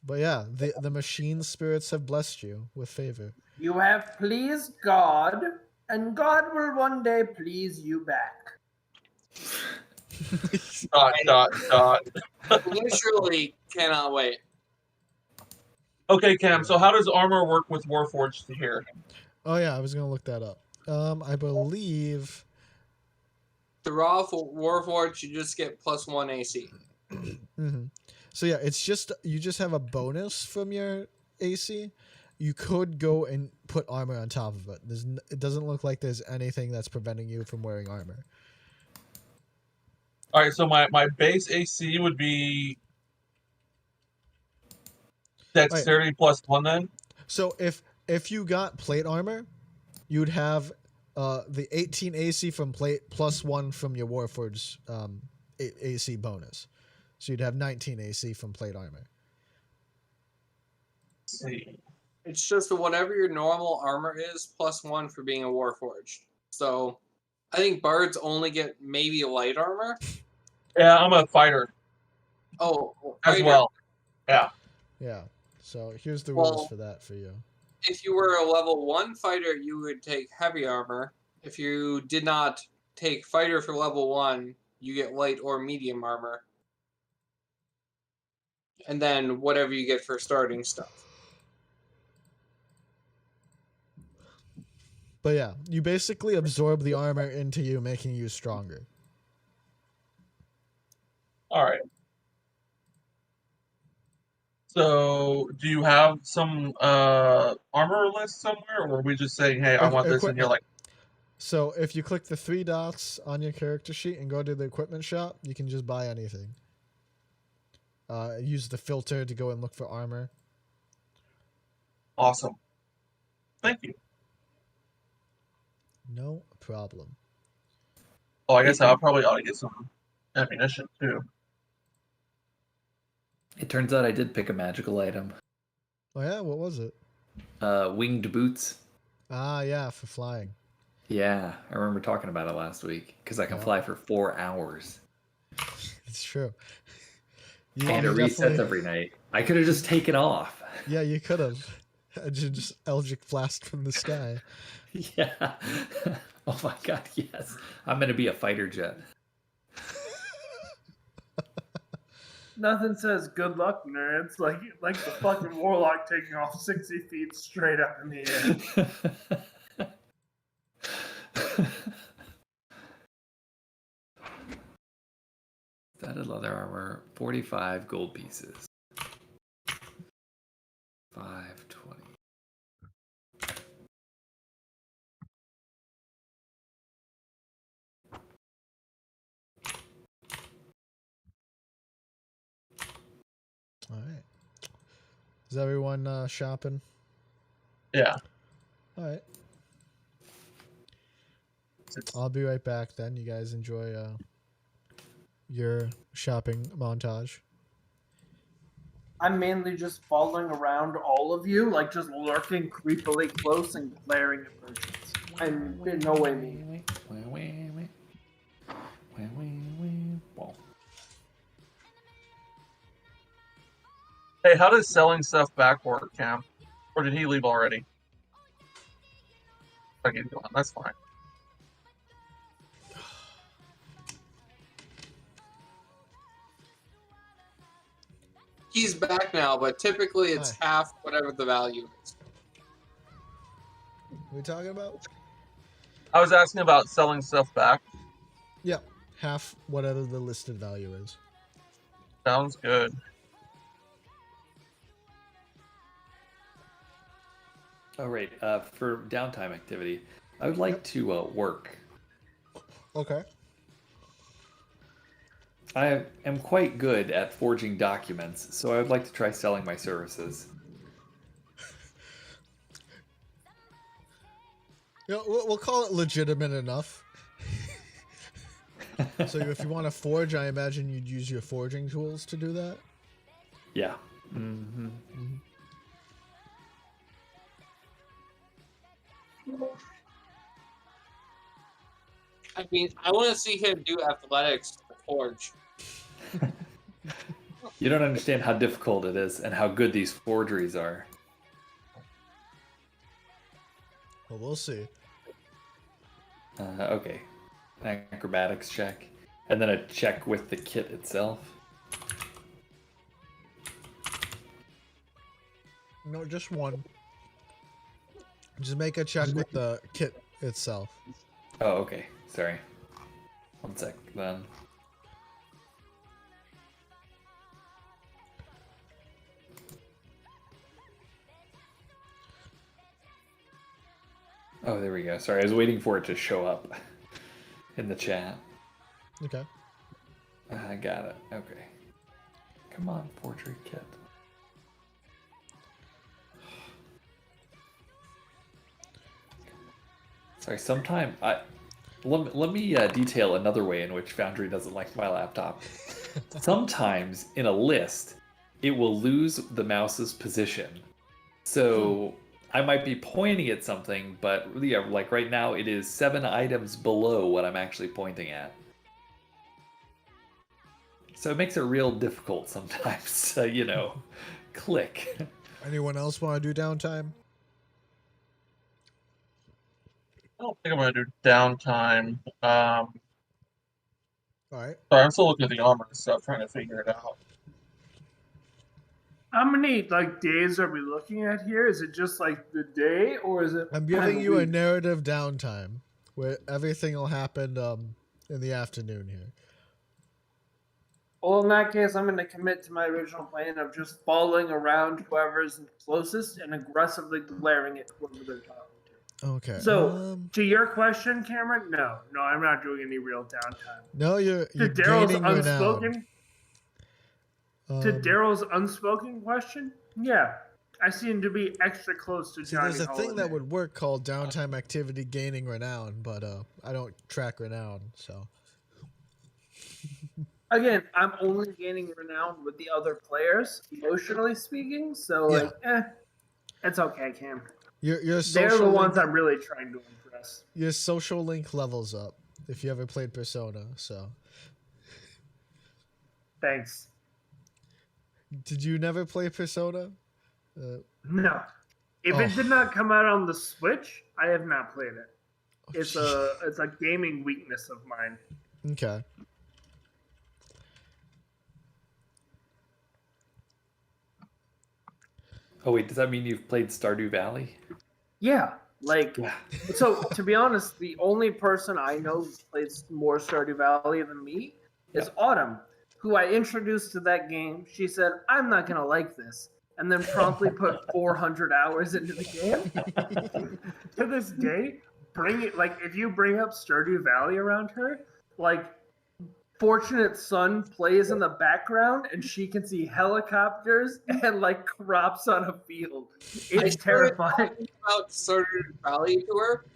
But yeah, the machine spirits have blessed you with favor. You have pleased God, and God will one day please you back. Dot. Literally cannot wait. Okay, Cam. So how does armor work with Warforged here? Oh yeah, I was gonna look that up. I believe. The raw Warforged, you just get +1 AC. Mm-hmm. So yeah, it's just you just have a bonus from your AC. You could go and put armor on top of it. It doesn't look like there's anything that's preventing you from wearing armor. All right, so my base AC would be dexterity +1 then. So if you got plate armor, you'd have the 18 AC from plate +1 from your Warforged AC bonus. So you'd have 19 AC from plate armor. Let's see. It's just whatever your normal armor is, +1 for being a Warforged. So I think bards only get maybe light armor. Yeah, I'm a fighter Oh, as fighter. well. Yeah. Yeah. So here's the rules Well, for that for you. If you were a level 1 fighter, you would take heavy armor. If you did not take fighter for level 1, you get light or medium armor. And then whatever you get for starting stuff. But yeah, you basically absorb the armor into you, making you stronger. All right. So, do you have some armor list somewhere, or are we just saying, "Hey, I want this," and you're Equipment. like, So if you click the 3 dots on your character sheet and go to the equipment shop, you can just buy anything. Use the filter to go and look for armor. "Awesome, thank you." No problem. Oh, I guess I probably ought to get some ammunition too. It turns out I did pick a magical item. Oh yeah, what was it? Winged boots. Ah, yeah, for flying. Yeah, I remember talking about it last week because I can Yeah. fly for 4 hours. It's true. And it resets every night. I could have just taken off. Yeah, you could have. Just Eldritch blast from the sky. Yeah. Oh my god, yes. I'm going to be a fighter jet. Nothing says good luck, nerds. Like the fucking warlock taking off 60 feet straight up in the air. Studded leather armor, 45 gold pieces. 520. All right. Is everyone shopping? Yeah. All right. I'll be right back then. You guys enjoy your shopping montage. I'm mainly just following around all of you, like just lurking creepily close and glaring at merchants. I'm in no way mean. Hey, how does selling stuff back work, Cam? Or did he leave already? Okay, that's fine. He's back now, but typically it's Hi. half whatever the value is. What are we talking about? I was asking about selling stuff back. Yeah, half whatever the listed value is. Sounds good. Oh, right. For downtime activity, I would like to work. Okay. I am quite good at forging documents, so I would like to try selling my services. Yeah, we'll call it legitimate enough. So if you want to forge, I imagine you'd use your forging tools to do that. Yeah. Mm-hmm. I mean, I want to see him do athletics to forge. You don't understand how difficult it is and how good these forgeries are. Well, we'll see. Okay. An acrobatics check. And then a check with the kit itself. No, just one. Just make a check with the kit itself. Oh, okay. Sorry. 1 sec, then. Oh, there we go. Sorry, I was waiting for it to show up in the chat. Okay. I got it. Okay. Come on, forgery kit. Sorry, sometime let me detail another way in which Foundry doesn't like my laptop. Sometimes in a list, it will lose the mouse's position. So I might be pointing at something, but yeah, like right now, it is 7 items below what I'm actually pointing at. So it makes it real difficult sometimes to, you know, click. Anyone else want to do downtime? don't think I'm gonna do downtime. All right. Sorry, I'm still looking at the armor and stuff, trying to figure it out. How many like days are we looking at here? Is it just like the day, or is it? I'm giving you a narrative downtime where everything will happen in the afternoon here. Well, in that case, I'm going to commit to my original plan of just following around whoever's closest and aggressively glaring at whoever they're talking to. Okay. So, to your question, Cameron, no, I'm not doing any real downtime. No, you're To Daryl's gaining unspoken, renown. to Daryl's unspoken question, yeah, I seem to be extra close to See, Johnny there's a thing that Holiday. would work called downtime activity gaining renown, but I don't track renown, so. Again, I'm only gaining renown with the other players, emotionally speaking. So, Yeah. it's okay, Cam. Your They're social the ones link, I'm really trying to impress. your social link levels up if you ever played Persona. So, Thanks. did you never play Persona? No. If it did not come out on the Switch, I have not played it. It's a gaming weakness of mine. Okay. Oh wait, does that mean you've played Stardew Valley? Yeah, like Yeah. so. To be honest, the only person I know who plays more Stardew Valley than me is Autumn, who I introduced to that game. She said, "I'm not gonna like this," and then promptly put 400 hours into the game. To this day, if you bring up Stardew Valley around her, like Fortunate Son plays in the background, and she can see helicopters and like crops on a field. It's terrifying. About Stardew Valley to her,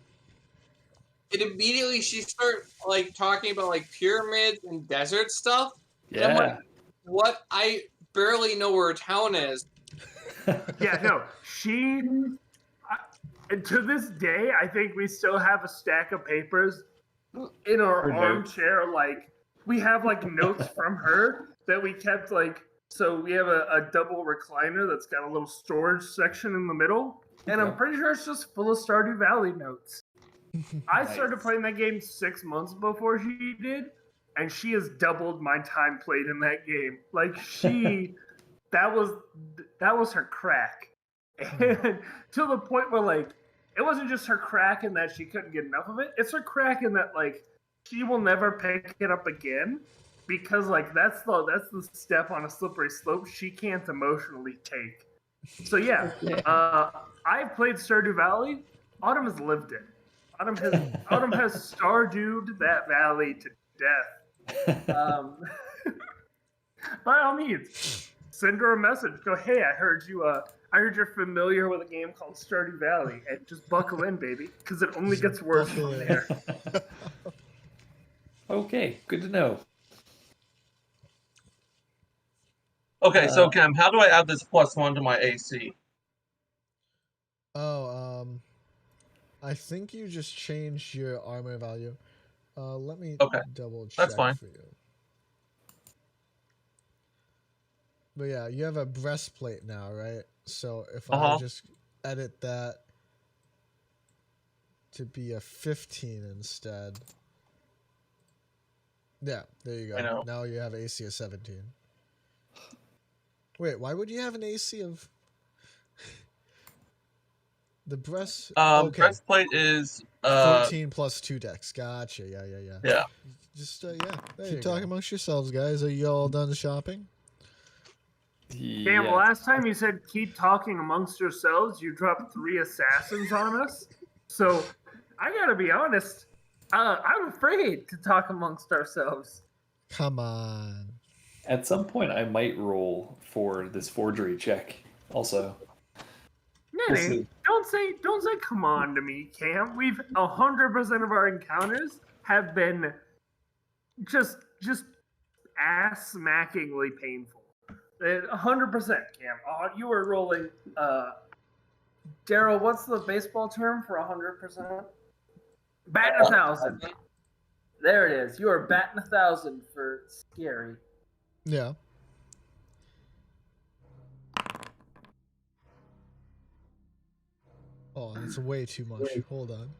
and immediately she started like talking about like pyramids and desert stuff. And I'm Yeah. like, what? I barely know where a town is. yeah, no, and to this day, I think we still have a stack of papers in our Or notes. armchair. Like we have like notes from her that we kept like. So we have a double recliner that's got a little storage section in the middle, and I'm pretty sure it's just full of Stardew Valley notes. I started playing that game 6 months before she did, and she has doubled my time played in that game. Like that was her crack, and to the point where like it wasn't just her crack in that she couldn't get enough of it. It's her crack in that like she will never pick it up again because like that's the step on a slippery slope she can't emotionally take. So yeah, I've played Stardew Valley. Autumn has lived it. Autumn has Stardewed that valley to death. By all means, send her a message. Go, hey, I heard you're familiar with a game called Stardew Valley, and just buckle in, baby, because it only gets worse Buckle from in. there. Okay, good to know. Okay, so Cam, how do I add this +1 to my AC? Oh, I think you just changed your armor value. Let me double check That's fine. for you. But yeah, you have a breastplate now, right? So if I just edit that to be a 15 instead. Yeah, there you go. I know. Now you have AC of 17. Wait, why would you have an AC of the breast? Okay, Breastplate is 14 plus 2 dex. Gotcha. Yeah. yeah. Just keep talking amongst yourselves, guys. Are you all done shopping? Damn, last time you said keep talking amongst yourselves, you dropped 3 assassins on us. So I gotta be honest, I'm afraid to talk amongst ourselves. Come on. At some point, I might roll for this forgery check. Also, Nanny, don't say come on to me, Cam. We've 100% of our encounters have been just ass smackingly painful. 100%, Cam. You were rolling. Daryl, what's the baseball term for 100%? Batting 1,000. There it is. You are batting 1,000 for scary. Yeah. Oh, that's way too much. Hold on.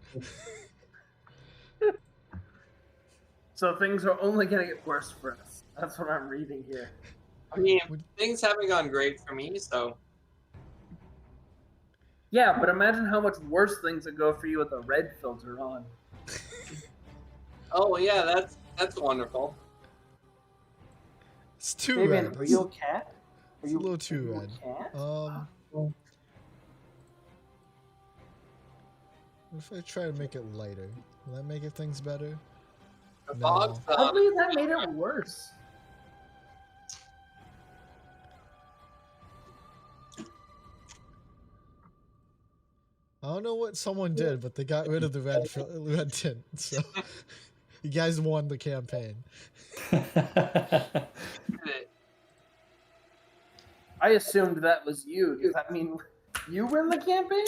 So things are only gonna get worse for us. That's what I'm reading here. I mean, things haven't gone great for me, so Yeah, but imagine how much worse things would go for you with a red filter on. oh yeah, that's wonderful. It's too Fabian, red. are you a cat? It's a little too are you red. a cat? What if I try to make it lighter? Will that make it things better? The No. fog's I done. believe that made it worse. I don't know what someone did, but they got rid of the red tint. So you guys won the campaign. I assumed that was you. Does that mean you win the campaign?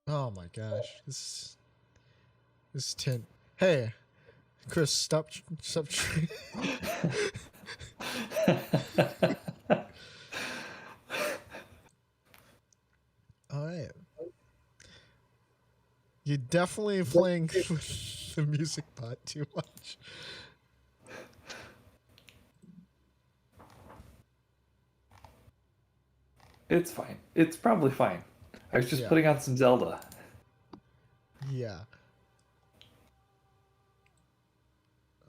Oh my gosh, this tint. Hey, Chris, stop. All right. You're definitely playing with the music bot too much. It's fine. It's probably fine. I was just Yeah. putting on some Zelda. Yeah.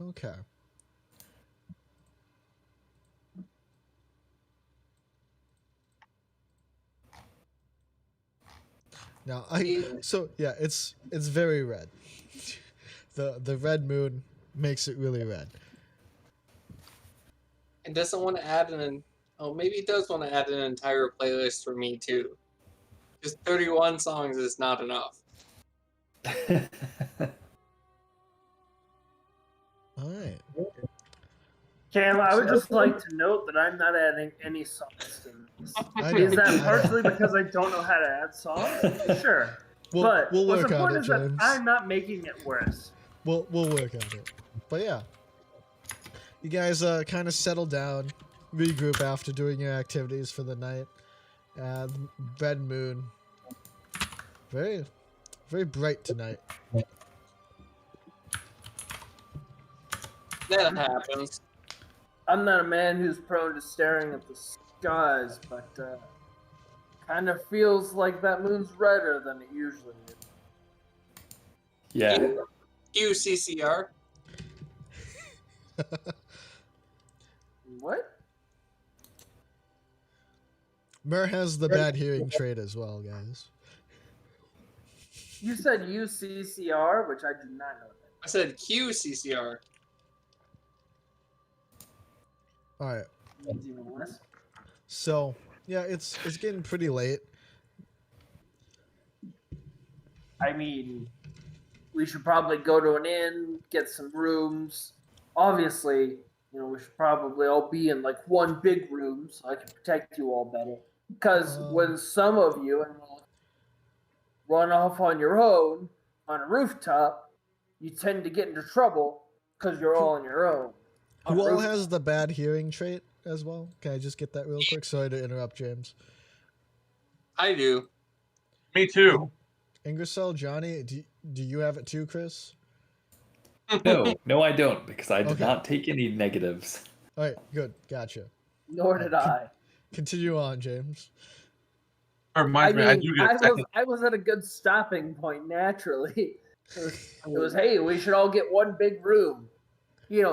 Okay. Now it's very red. The red moon makes it really red. And doesn't want to add oh, maybe he does want to add an entire playlist for me too. Just 31 songs is not enough. All right. Cam, I would just like to note that I'm not adding any songs to this. I know, Is I that know. partially because I don't know how to add songs? Sure. We'll But what's work on important it, is that James. I'm not making it worse. We'll work on it. But yeah, you guys kind of settle down, regroup after doing your activities for the night. Red moon, very bright tonight. That happens. I'm not a man who's prone to staring at the skies, but kind of feels like that moon's redder than it usually is. Yeah. QCCR. What? Mer has the bad hearing trait as well, guys. You said UCCR, which I did not know that. I said QCCR. All right. That's even worse. So yeah, it's getting pretty late. I mean, we should probably go to an inn, get some rooms. Obviously, we should probably all be in like one big room so I can protect you all better. Because when some of you run off on your own on a rooftop, you tend to get into trouble because you're all on your own. Who all has the bad hearing trait as well? Can I just get that real quick? Sorry to interrupt, James. I do. Me too. Ingersoll, Johnny, do you have it too, Chris? No, I don't, because I did Okay. not take any negatives. All right, good, gotcha. Nor did I. Continue on, James. Reminds me, I do get a second. I was at a good stopping point naturally. It was, hey, we should all get one big room.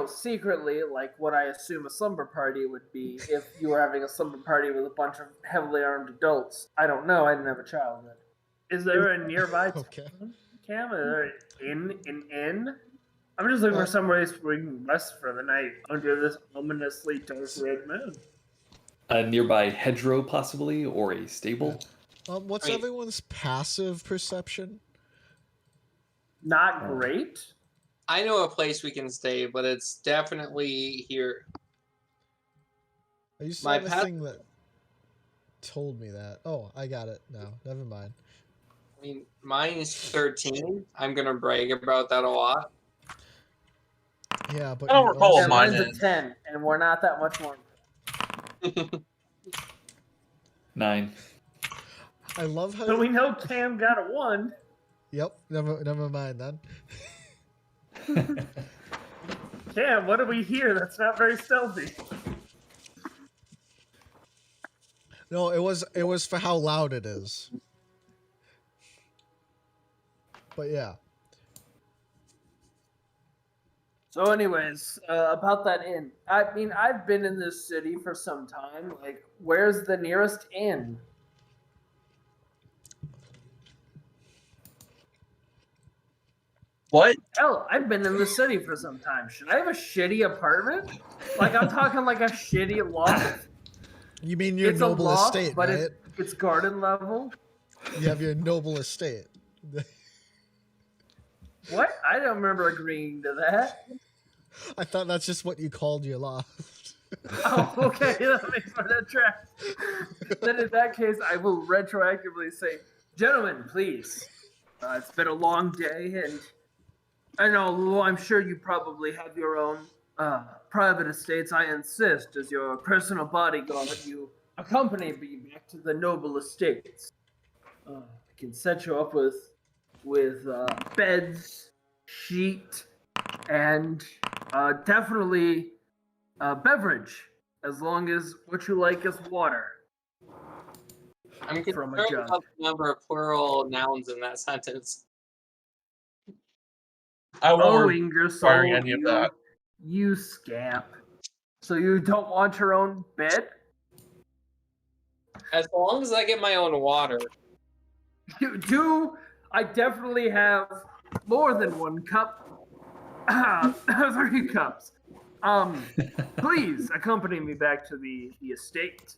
Secretly, like what I assume a slumber party would be if you were having a slumber party with a bunch of heavily armed adults. I don't know. I didn't have a childhood. Is there a nearby Okay. town, Cam? Is there an inn? I'm just looking for some place where we can rest for the night under this ominously dark red moon. A nearby hedgerow, possibly, or a stable. What's Wait. everyone's passive perception? Not great. I know a place we can stay, but it's definitely here. I used to My have a path- thing that told me that. Oh, I got it now. Never mind. I mean, mine's 13. I'm gonna brag about that a lot. Yeah, but I don't you recall also- And mine mine's a is. 10, and we're not that much more. 9. I love how. So we know Cam got a 1. Yep. Never mind then. Cam, what do we hear? That's not very stealthy. No, it was for how loud it is. But yeah. So, anyways, about that inn. I mean, I've been in this city for some time. Like, where's the nearest inn? What? Hell, I've been in the city for some time. Should I have a shitty apartment? Like, I'm talking like a shitty loft. You mean your It's noble a loft, estate, but right? it's garden level. You have your noble estate. What? I don't remember agreeing to that. I thought that's just what you called your loft. Oh, okay, that makes that track. Then in that case, I will retroactively say, gentlemen, please. It's been a long day, and I know I'm sure you probably have your own private estates. I insist, as your personal bodyguard, you accompany me back to the noble estates. I can set you up with beds, sheet, and definitely beverage, as long as what you like is water. I'm From a concerned jug. about the number of plural nouns in that sentence. I won't Oh, require Ingersoll, any of that. you scamp. So you don't want your own bed? As long as I get my own water. You do. I definitely have more than one cup. 3 cups. Please accompany me back to the estate.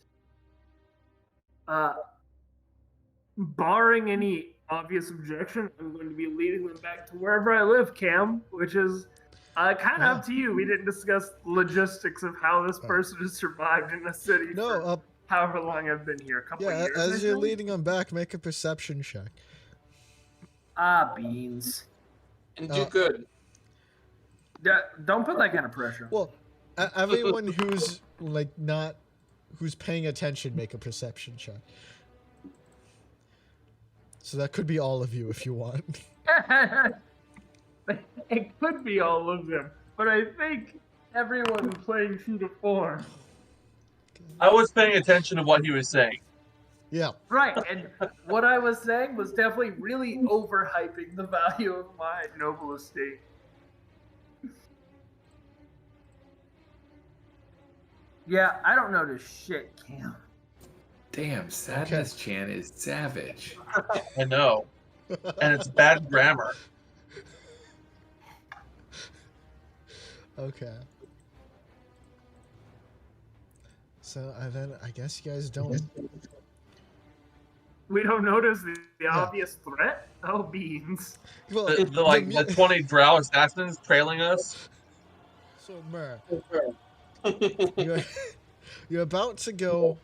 Barring any obvious objection, I'm going to be leading them back to wherever I live, Cam, which is kind of up to you. We didn't discuss logistics of how this person has survived in the city for however long I've been here. A couple of years. As you're leading them back, make a perception check. Beans. And do good. Yeah, don't put that kind of pressure. Well, everyone who's who's paying attention, make a perception check. So that could be all of you if you want. It could be all of them, but I think everyone playing true to form. I was paying attention to what he was saying. Yeah. Right, and what I was saying was definitely really overhyping the value of my noble estate. Yeah, I don't notice shit, Cam. Damn, Sadness Chan is savage. I know. And it's bad grammar. Okay. So then I guess you guys don't. We don't notice the obvious threat? Oh, beans. Well, The 20 drow assassins trailing us. So, Mer, you're about to go.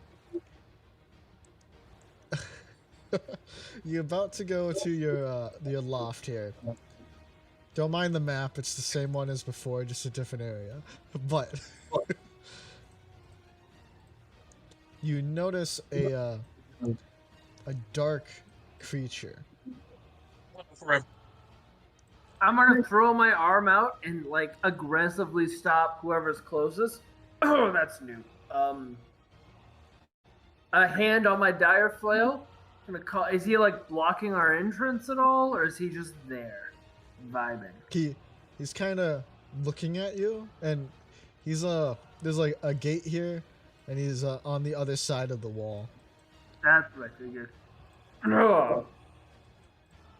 You're about to go to your loft here. Don't mind the map; it's the same one as before, just a different area. But you notice a dark creature. Forever. I'm gonna throw my arm out and like aggressively stop whoever's closest. Oh, that's new. A hand on my dire flail. Is he like blocking our entrance at all, or is he just there, vibing? He's kind of looking at you, and he's there's like a gate here, and he's on the other side of the wall. That's what I figured.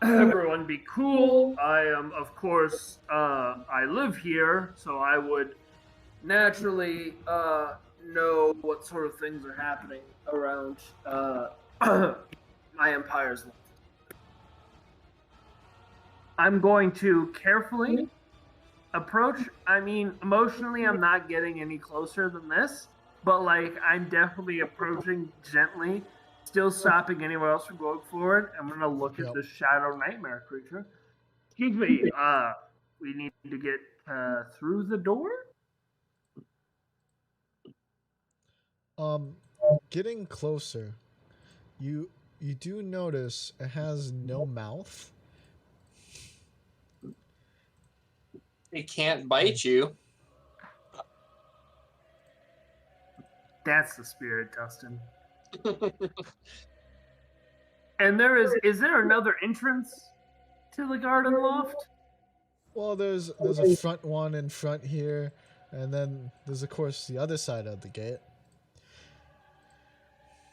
Everyone be cool. I am, of course, I live here, so I would Naturally, know what sort of things are happening around my empire's life. I'm going to carefully approach. I mean, emotionally, I'm not getting any closer than this, but like, I'm definitely approaching gently, still stopping anyone else from going forward. I'm gonna look at the shadow nightmare creature. Excuse me. We need to get through the door. Getting closer, you you do notice it has no mouth. It can't bite you. That's the spirit, Dustin. And is there another entrance to the garden loft? Well, there's a front one in front here, and then there's of course the other side of the gate.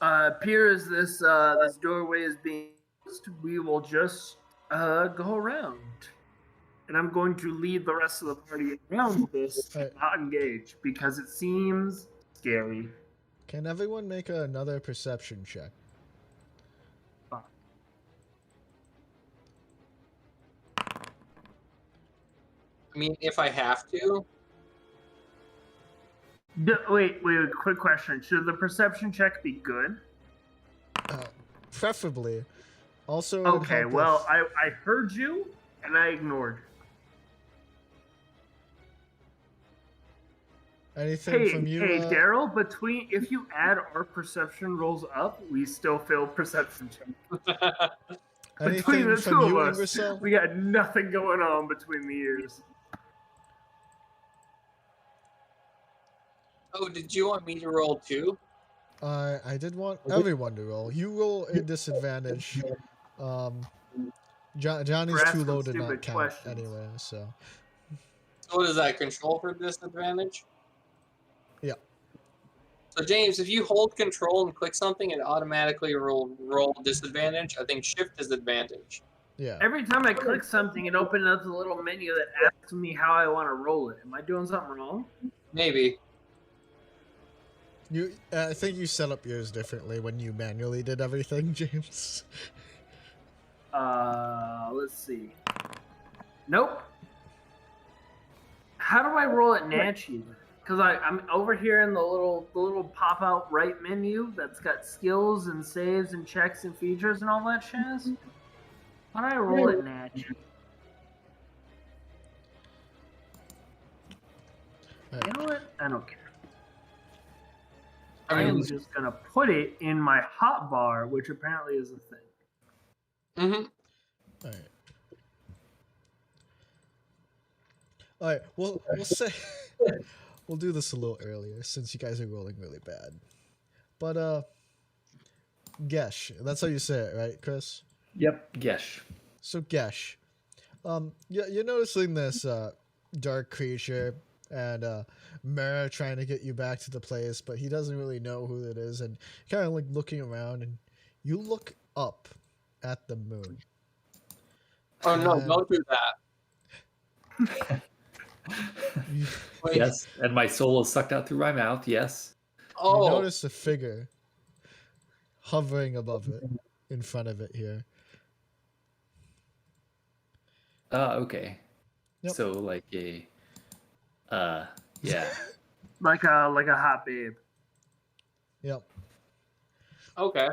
Appears this this doorway is being used, we will just go around. And I'm going to lead the rest of the party around this and not engage because it seems scary. Can everyone make another perception check? I mean, if I have to. Wait, quick question. Should the perception check be good? Preferably. Also, it would Okay, help well, I heard you, and I ignored. anything from you. Hey, Daryl, if you add our perception rolls up, we still fail perception check. Between Anything the from two you, of us, Ingersoll? we got nothing going on between the ears. Oh, did you want me to roll too? I did want everyone to roll. You roll a disadvantage. Johnny's For too asking low to not stupid count questions. anyway, so. So what is that, control for disadvantage? Yeah. So James, if you hold control and click something, it automatically roll disadvantage. I think shift is advantage. Yeah. Every time I click something, it opens up a little menu that asks me how I want to roll it. Am I doing something wrong? Maybe. I think you set up yours differently when you manually did everything, James. Let's see. Nope. How do I roll it naturally? Because I'm over here in the little pop out right menu that's got skills and saves and checks and features and all that jazz. How do I roll it naturally? You know what? I don't care. I am just gonna put it in my hotbar, which apparently is a thing. Mm-hmm. Alright. Alright, we'll say we'll do this a little earlier since you guys are rolling really bad. But Gesh, that's how you say it, right, Chris? Yep, Gesh. So Gesh, you're noticing this dark creature and Mara trying to get you back to the place, but he doesn't really know who it is, and kind of like looking around, and you look up at the moon. Oh no! Don't do that. Yes, and my soul is sucked out through my mouth. Yes. Oh. You notice a figure hovering above it, in front of it here. Okay. Yep. So like a, yeah. Like a hot babe. Yep. Okay.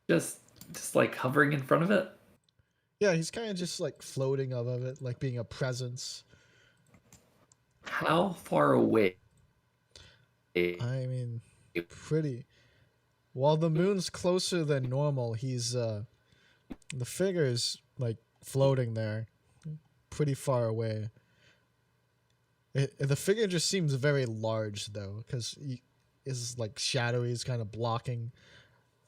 Just like hovering in front of it. Yeah, he's kind of just like floating above it, like being a presence. How far away? I mean, pretty. While the moon's closer than normal, he's the figure's like floating there, pretty far away. The figure just seems very large though, because he is like shadowy. He's kind of blocking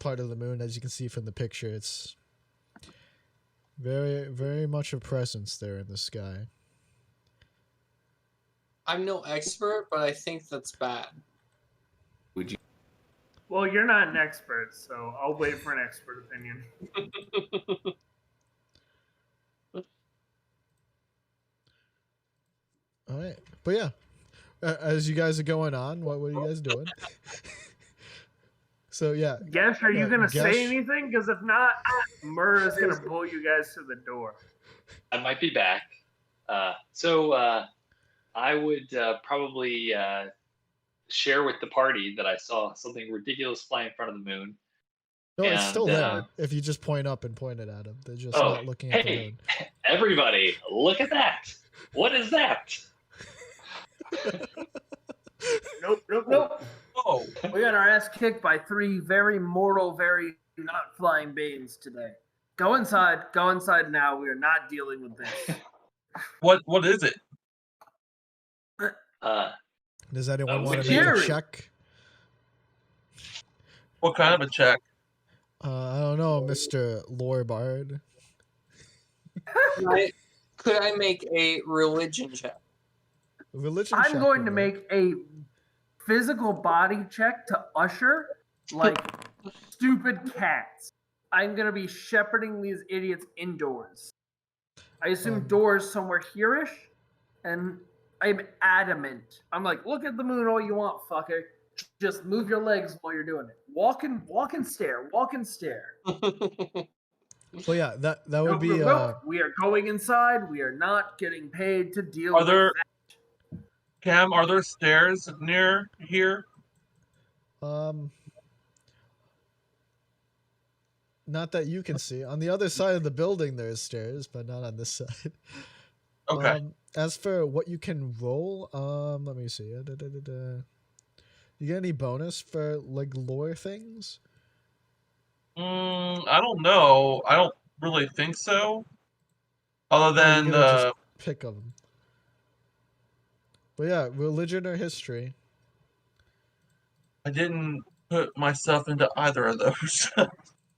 part of the moon, as you can see from the picture. It's very, very much a presence there in the sky. I'm no expert, but I think that's bad. Would you? Well, you're not an expert, so I'll wait for an expert opinion. All right, but yeah, as you guys are going on, what are you guys doing? So yeah, Gesh, are you gonna Gesh? say anything? Because if not, Murr is gonna pull you guys to the door. I might be back. So I would probably share with the party that I saw something ridiculous fly in front of the moon. no, it's still And, there. If you just point up and point it at him, they're just not looking at the hey, moon. everybody, look at that. What is that? Nope. Oh, We got our ass kicked by three very mortal, very Not flying beans today. Go inside. Go inside now. We are not dealing with this. What is it? Does anyone Oh, want to make a Jerry. check? What kind of a check? I don't know, Mr. Lorebard. Could I make a religion check? Religion I'm check going would to work. make a physical body check to usher like stupid cats. I'm going to be shepherding these idiots indoors. I assume doors somewhere here-ish, and I'm adamant. I'm like, look at the moon all you want, fucker. Just move your legs while you're doing it. Walk and stare. Walk and stare. Well, yeah, that would be. Nope. We are going inside. We are not getting paid to deal Are with there- that. Cam, are there stairs near here? Not that you can see. On the other side of the building, there's stairs, but not on this side. Okay. As for what you can roll, let me see. You get any bonus for like lore things? I don't know. I don't really think so. Other Or you're than gonna just pick them. But yeah, religion or history. I didn't put myself into either of those.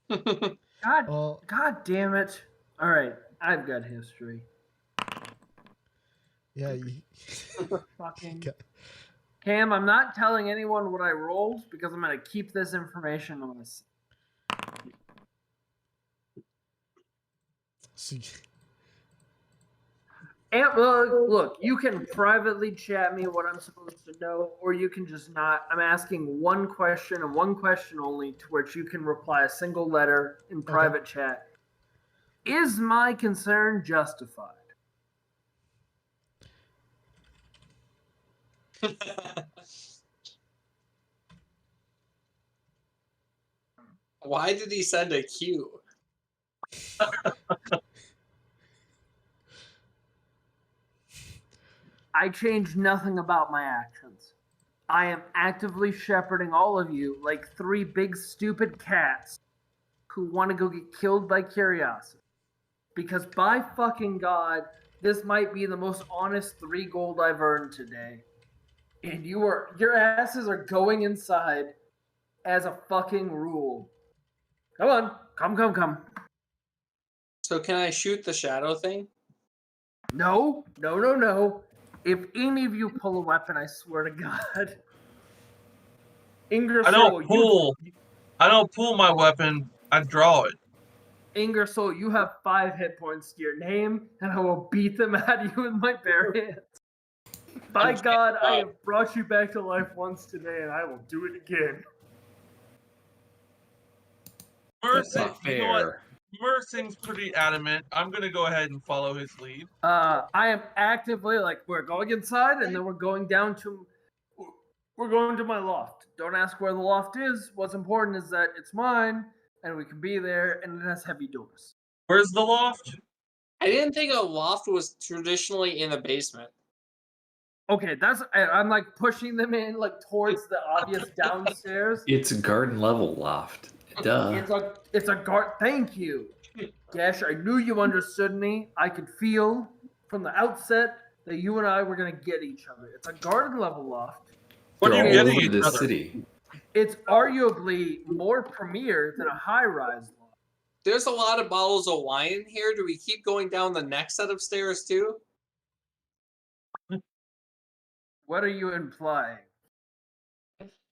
God damn it. All right, I've got history. Yeah. Fucking Okay. Cam, I'm not telling anyone what I rolled because I'm going to keep this information on us. So, And look, you can privately chat me what I'm supposed to know, or you can just not. I'm asking one question and one question only, to which you can reply a single letter in private chat. Is my concern justified? Why did he send a Q? I change nothing about my actions. I am actively shepherding all of you like three big stupid cats who want to go get killed by curiosity. Because by fucking God, this might be the most honest 3 gold I've earned today. And your asses are going inside as a fucking rule. Come on. Come. So can I shoot the shadow thing? No. If any of you pull a weapon, I swear to God. Ingersoll, I don't pull my weapon. I draw it. Ingersoll, you have 5 hit points to your name, and I will beat them out of you with my bare hands. By God, I have brought you back to life once today, and I will do it again. Mercy, Not you know what? fair. Mersing's pretty adamant. I'm gonna go ahead and follow his lead. I am actively we're going inside, and then we're going to my loft. Don't ask where the loft is. What's important is that it's mine, and we can be there, and it has heavy doors. Where's the loft? I didn't think a loft was traditionally in the basement. Okay, I'm pushing them in towards the obvious downstairs. It's a garden level loft. Duh. It's a guard. Thank you, Gash. I knew you understood me. I could feel from the outset that you and I were gonna get each other. It's a garden level loft. What They're are you all getting over each this other? city. It's arguably more premier than a high-rise loft. There's a lot of bottles of wine in here. Do we keep going down the next set of stairs too? What are you implying?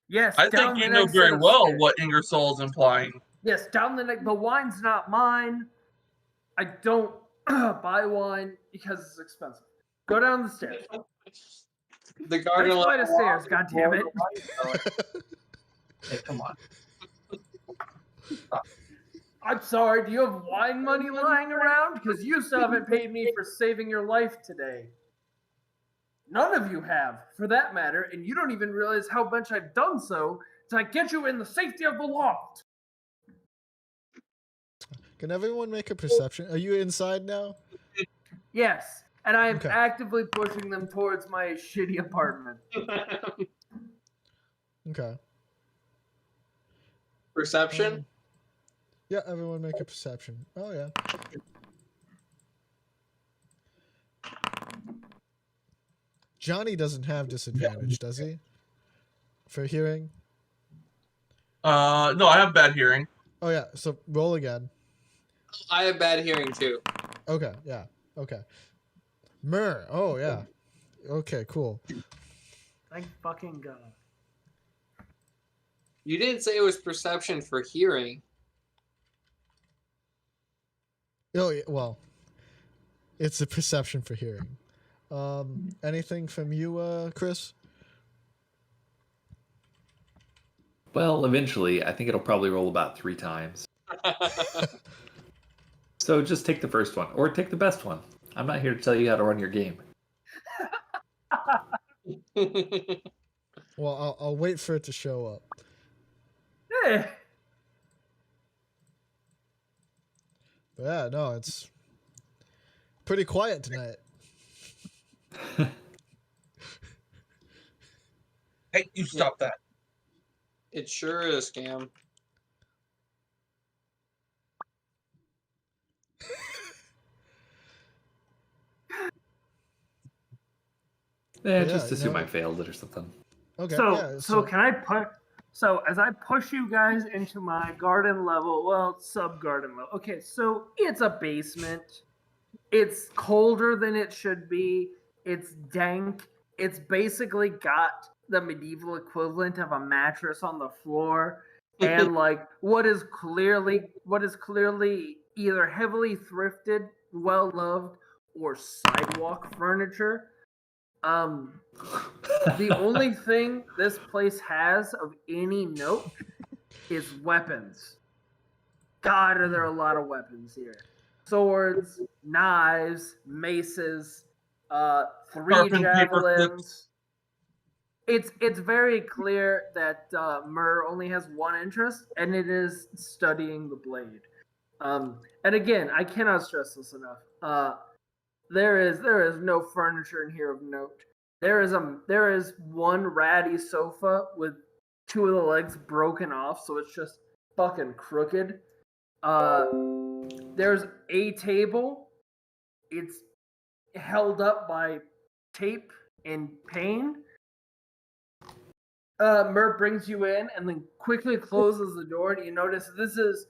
Yes, I down think the you know next set very of well stairs. what Ingersoll is implying. Yes, down the next. The wine's not mine. I don't buy wine because it's expensive. Go down the stairs. The garden Next flight of stairs. loft- God damn it! Hey, come on. I'm sorry. Do you have wine money lying around? Because you still haven't paid me for saving your life today. None of you have, for that matter, and you don't even realize how much I've done so to get you in the safety of the loft. Can everyone make a perception? Are you inside now? Yes, and I am Okay. actively pushing them towards my shitty apartment. Okay. Perception? Yeah, everyone make a perception. Oh, yeah. Johnny doesn't have disadvantage, does he? For hearing? No, I have bad hearing. Oh, yeah. So roll again. I have bad hearing too. Okay, yeah. Okay. Myrrh. Oh, yeah. Okay, cool. Thank fucking God. You didn't say it was perception for hearing. Oh, yeah, well, it's a perception for hearing. Anything from you, Chris? Well, eventually, I think it'll probably roll about 3 times. So just take the first one, or take the best one. I'm not here to tell you how to run your game. Well, I'll wait for it to show up. Eh. But yeah, no, it's pretty quiet tonight. Hey, you stop that. It sure is, Cam. Yeah, Yeah, just assume no. I failed it or something. Okay. So, yeah, so can I put? So as I push you guys into my garden level, well, sub garden level. Okay, so it's a basement. It's colder than it should be. It's dank. It's basically got the medieval equivalent of a mattress on the floor, and like what is clearly either heavily thrifted, well loved, or sidewalk furniture. The only thing this place has of any note is weapons. God, are there a lot of weapons here? Swords, knives, maces, 3 Sharpened paper javelins. It's very clear that Myrrh only has one interest, and it is studying the blade. And again, I cannot stress this enough. There is no furniture in here of note. There is one ratty sofa with 2 of the legs broken off, so it's just fucking crooked. There's a table. It's held up by tape and pain. Myrrh brings you in and then quickly closes the door, and you notice this is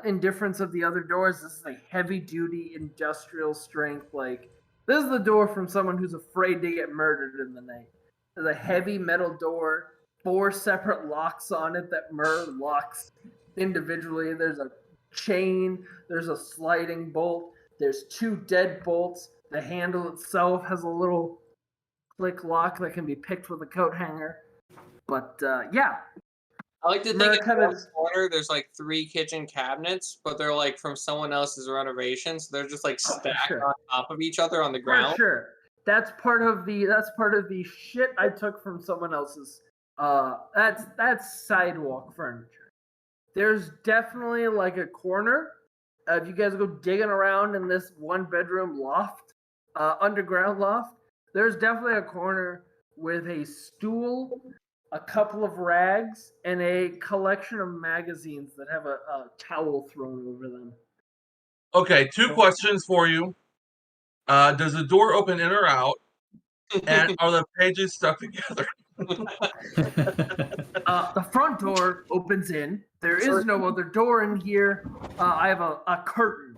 in difference of the other doors, this is a heavy-duty industrial strength. Like, this is the door from someone who's afraid to get murdered in the night. There's a heavy metal door, 4 separate locks on it that Myrrh locks individually. There's a chain, there's a sliding bolt, there's 2 deadbolts. The handle itself has a little click lock that can be picked with a coat hanger. But yeah. I like to think in America one corner there's like 3 kitchen cabinets, but they're like from someone else's renovation, so they're just like stacked sure. on top of each other on the For ground. sure. That's part of the shit I took from someone else's. That's sidewalk furniture. There's definitely like a corner. If you guys go digging around in this 1-bedroom loft, underground loft, there's definitely a corner with a stool, a couple of rags, and a collection of magazines that have a towel thrown over them. Okay, 2 questions for you. Does the door open in or out? And are the pages stuck together? The front door opens in. There is no other door in here. I have a curtain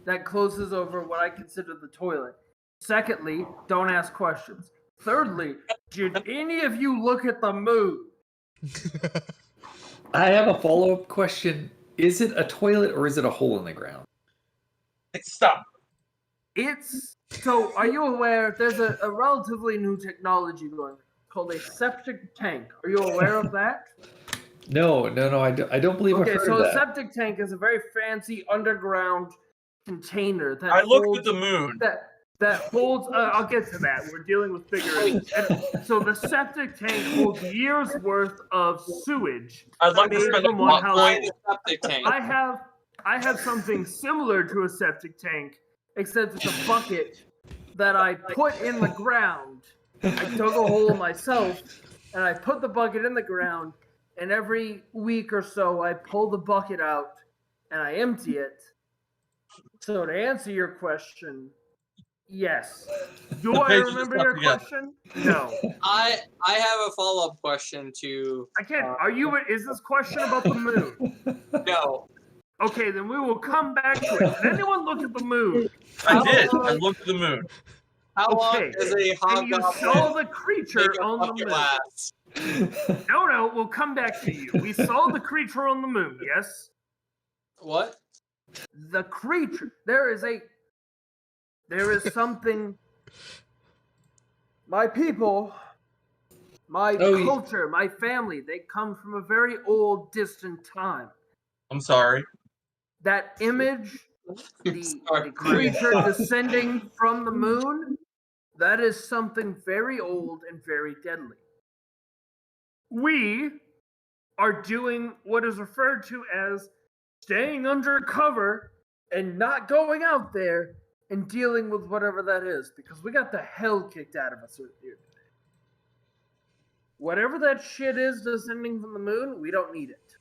that closes over what I consider the toilet. Secondly, don't ask questions. Thirdly, did any of you look at the moon? I have a follow-up question. Is it a toilet or is it a hole in the ground? Stop. So, are you aware there's a relatively new technology going called a septic tank? Are you aware of that? No, I don't believe I've Okay, heard so of a that. septic tank is a very fancy underground container that I looked holds, at the moon. that holds. I'll get to that. We're dealing with figurations. So the septic tank holds years worth of sewage. I'd like to made spend a from one plot house. point. Septic tank. I have something similar to a septic tank, except it's a bucket that I put in the ground. I dug a hole myself, and I put the bucket in the ground, and every week or so I pull the bucket out and I empty it. So to answer your question, yes. Do The I pages remember stuck your together. question? No. I have a follow-up question to I can't. Is this question about the moon? no. Okay, then we will come back to it. Did anyone look at the moon? I did. I looked at the moon. How long Okay. does a And you saw hobgoblin the creature make a on the bucket moon. last? No, we'll come back to you. We saw the creature on the moon, yes? What? The creature. There is something. My people, my culture, my family, they come from a very old, distant time. I'm sorry. That image, the Sorry. creature descending from the moon, that is something very old and very deadly. We are doing what is referred to as staying under cover and not going out there and dealing with whatever that is, because we got the hell kicked out of us here. Whatever that shit is descending from the moon, we don't need it.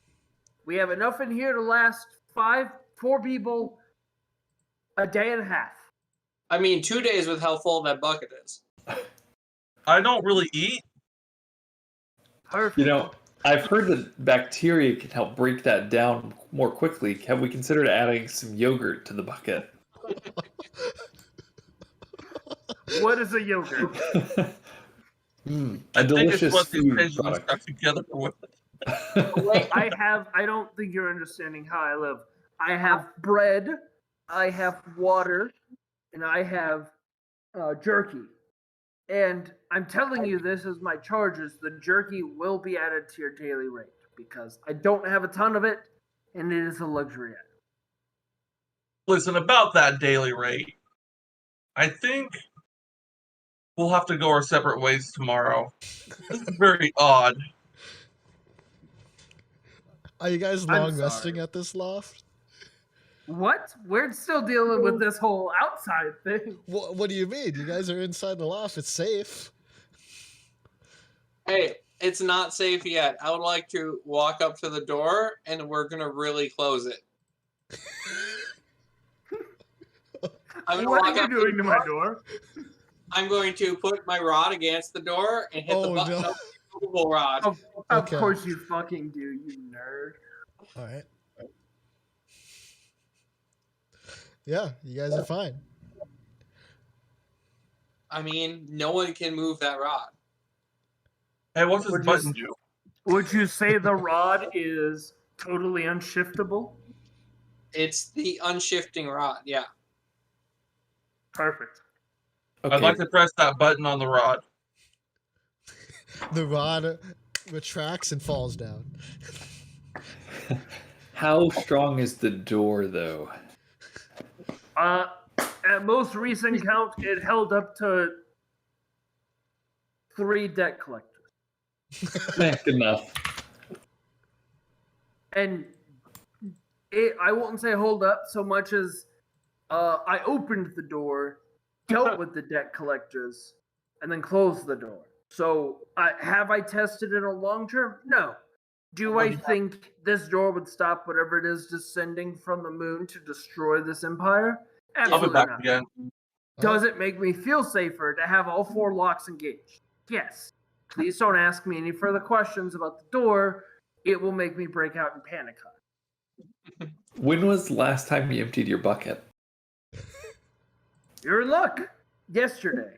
We have enough in here to last 4 people a day and a half. I mean, 2 days with how full that bucket is. I don't really eat. Perfect. You know, I've heard that bacteria can help break that down more quickly. Have we considered adding some yogurt to the bucket? What is a yogurt? A I think it's delicious what these food pages are product. stuck together with. Wait, I don't think you're understanding how I live. I have bread, I have water, and I have jerky. And I'm telling you this as my charges, the jerky will be added to your daily rate because I don't have a ton of it, and it is a luxury item. Listen, about that daily rate, I think we'll have to go our separate ways tomorrow. This is very odd. Are you guys I'm long resting sorry. at this loft? What? We're still dealing with this whole outside thing. What do you mean? You guys are inside the loft. It's safe. Hey, it's not safe yet. I would like to walk up to the door, and we're gonna really close it. I'm gonna What walk are up you doing to my door? I'm going to put my rod against the door and hit the Oh, button no. of the movable rod. Of Okay. course you fucking do, you nerd. All right. Yeah, you guys are fine. I mean, no one can move that rod. Hey, what's this Would you button s- do? Would you say the rod is totally unshiftable? It's the unshifting rod, yeah. Perfect. I'd like to press that button on the rod. The rod retracts and falls down. How strong is the door, though? At most recent count, it held up to 3 debt collectors. Good enough. And I won't say hold up so much as I opened the door, dealt with the debt collectors, and then closed the door. So have I tested it on long term? No. Do I think this door would stop whatever it is descending from the moon to destroy this empire? I'll be Absolutely back not. again. Does it make me feel safer to have all 4 locks engaged? Yes. Please don't ask me any further questions about the door. It will make me break out in panic. When was the last time you emptied your bucket? You're in luck. Yesterday.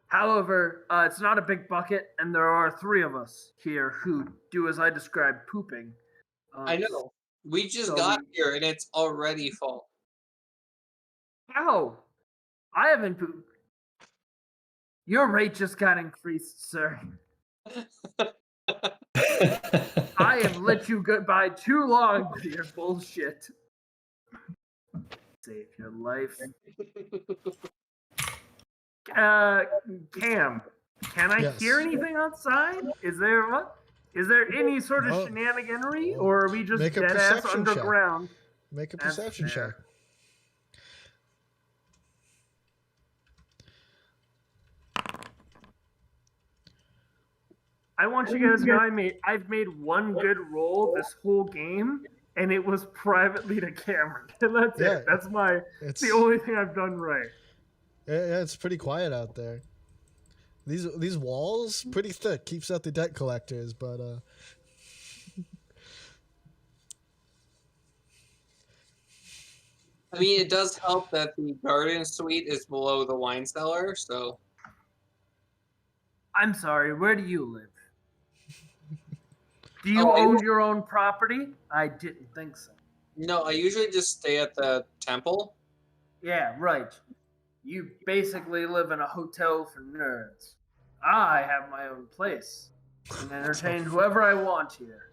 However, it's not a big bucket, and there are 3 of us here who do as I described, pooping. I know. We just so got here, and it's already full. How? I haven't pooped. Your rate just got increased, sir. I have let you get by too long with your bullshit. Save your life. Cam, can I Yes. hear anything outside? Is there what? Is there any sort of No. shenaniganery, or are we just Make a dead ass perception check. underground? Make a That's perception fair. check. I want you guys to know I've made one good roll this whole game, and it was privately to Cameron. And that's Yeah. it. That's the only thing I've done right. Yeah, it's pretty quiet out there. These walls pretty thick, keeps out the debt collectors, but I mean, it does help that the garden suite is below the wine cellar, so. I'm sorry, where do you live? Do you I own don't- your own property? I didn't think so. No, I usually just stay at the temple. Yeah, right. You basically live in a hotel for nerds. I have my own place and entertain whoever I want here.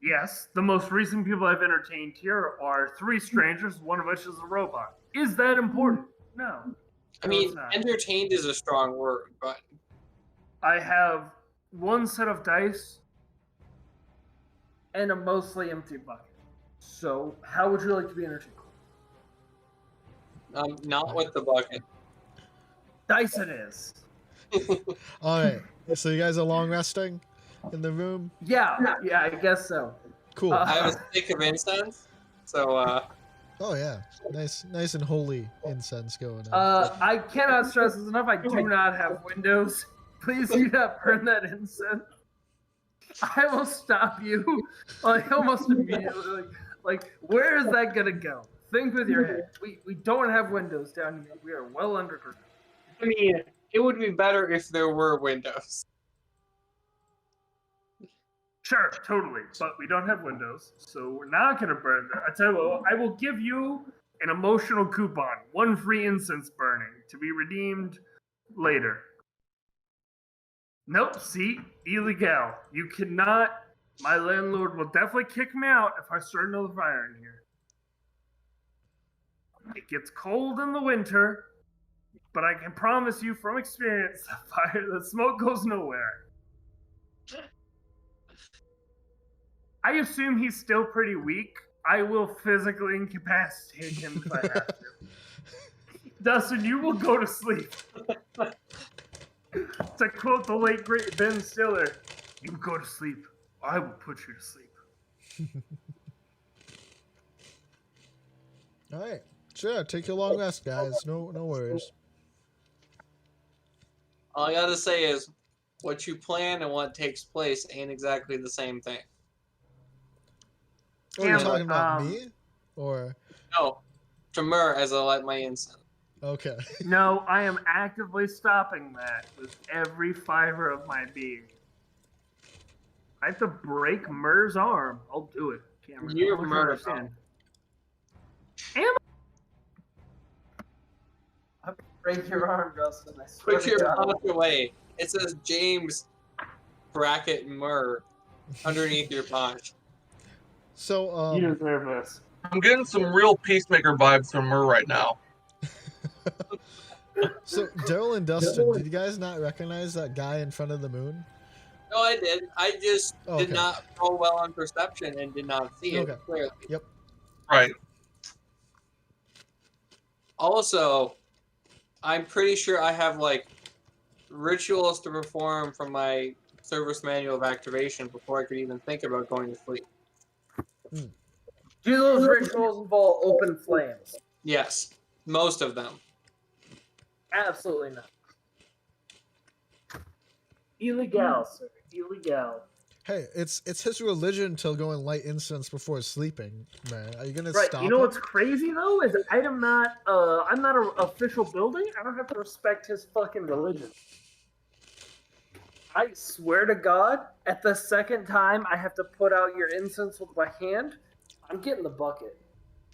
Yes, the most recent people I've entertained here are 3 strangers, one of which is a robot. Is that important? No. I No, mean, it's not. entertained is a strong word, but I have 1 set of dice. And a mostly empty bucket. So, how would you like to be entertained? not with the bucket. Dice it is. all right. So you guys are long resting in the room. Yeah, I guess so. Cool. I have a stick of incense, so Oh yeah, nice and holy incense going on. I cannot stress this enough. I do not have windows. Please do not burn that incense. I will stop you like almost immediately. Like, where is that gonna go? Think with your head. We don't have windows down here. We are well underground. I mean, it would be better if there were windows. Sure, totally. But we don't have windows, so we're not going to burn that. I tell you what, I will give you an emotional coupon. 1 free incense burning to be redeemed later. Nope, see? Illegal. You cannot. My landlord will definitely kick me out if I start another fire in here. It gets cold in the winter, but I can promise you from experience the smoke goes nowhere. I assume he's still pretty weak. I will physically incapacitate him if I have to. Dustin, you will go to sleep. To quote the late great Ben Stiller, you go to sleep. I will put you to sleep. All right, sure. Take your long rest, guys. No worries. All I gotta say is, what you plan and what takes place ain't exactly the same thing. Oh, you're Yeah, talking about um, me, or No, to myrrh as I light my incense. okay? No, I am actively stopping that with every fiber of my being. I have to break Murr's arm. I'll do it, Cameron. You're I don't Murr, understand. Break your arm, Justin. I swear Put to your God. punch away. It says James bracket myrrh underneath your punch. So You deserve this. I'm getting some real Peacemaker vibes from Myrrh right now. so Daryl and Dustin, did you guys not recognize that guy in front of the moon? No, I did. I just Oh, did okay. not roll well on perception and did not see it Okay. clearly. Yep. Right. Also, I'm pretty sure I have like rituals to perform from my service manual of activation before I could even think about going to sleep. Do those rituals involve open flames? Yes, most of them. Absolutely not. Illegal, sir. Illegal. Hey, it's his religion to go and light incense before sleeping, man. Are you gonna Right. stop You know him? what's crazy though is I'm not an official building. I don't have to respect his fucking religion. I swear to God, at the second time I have to put out your incense with my hand, I'm getting the bucket.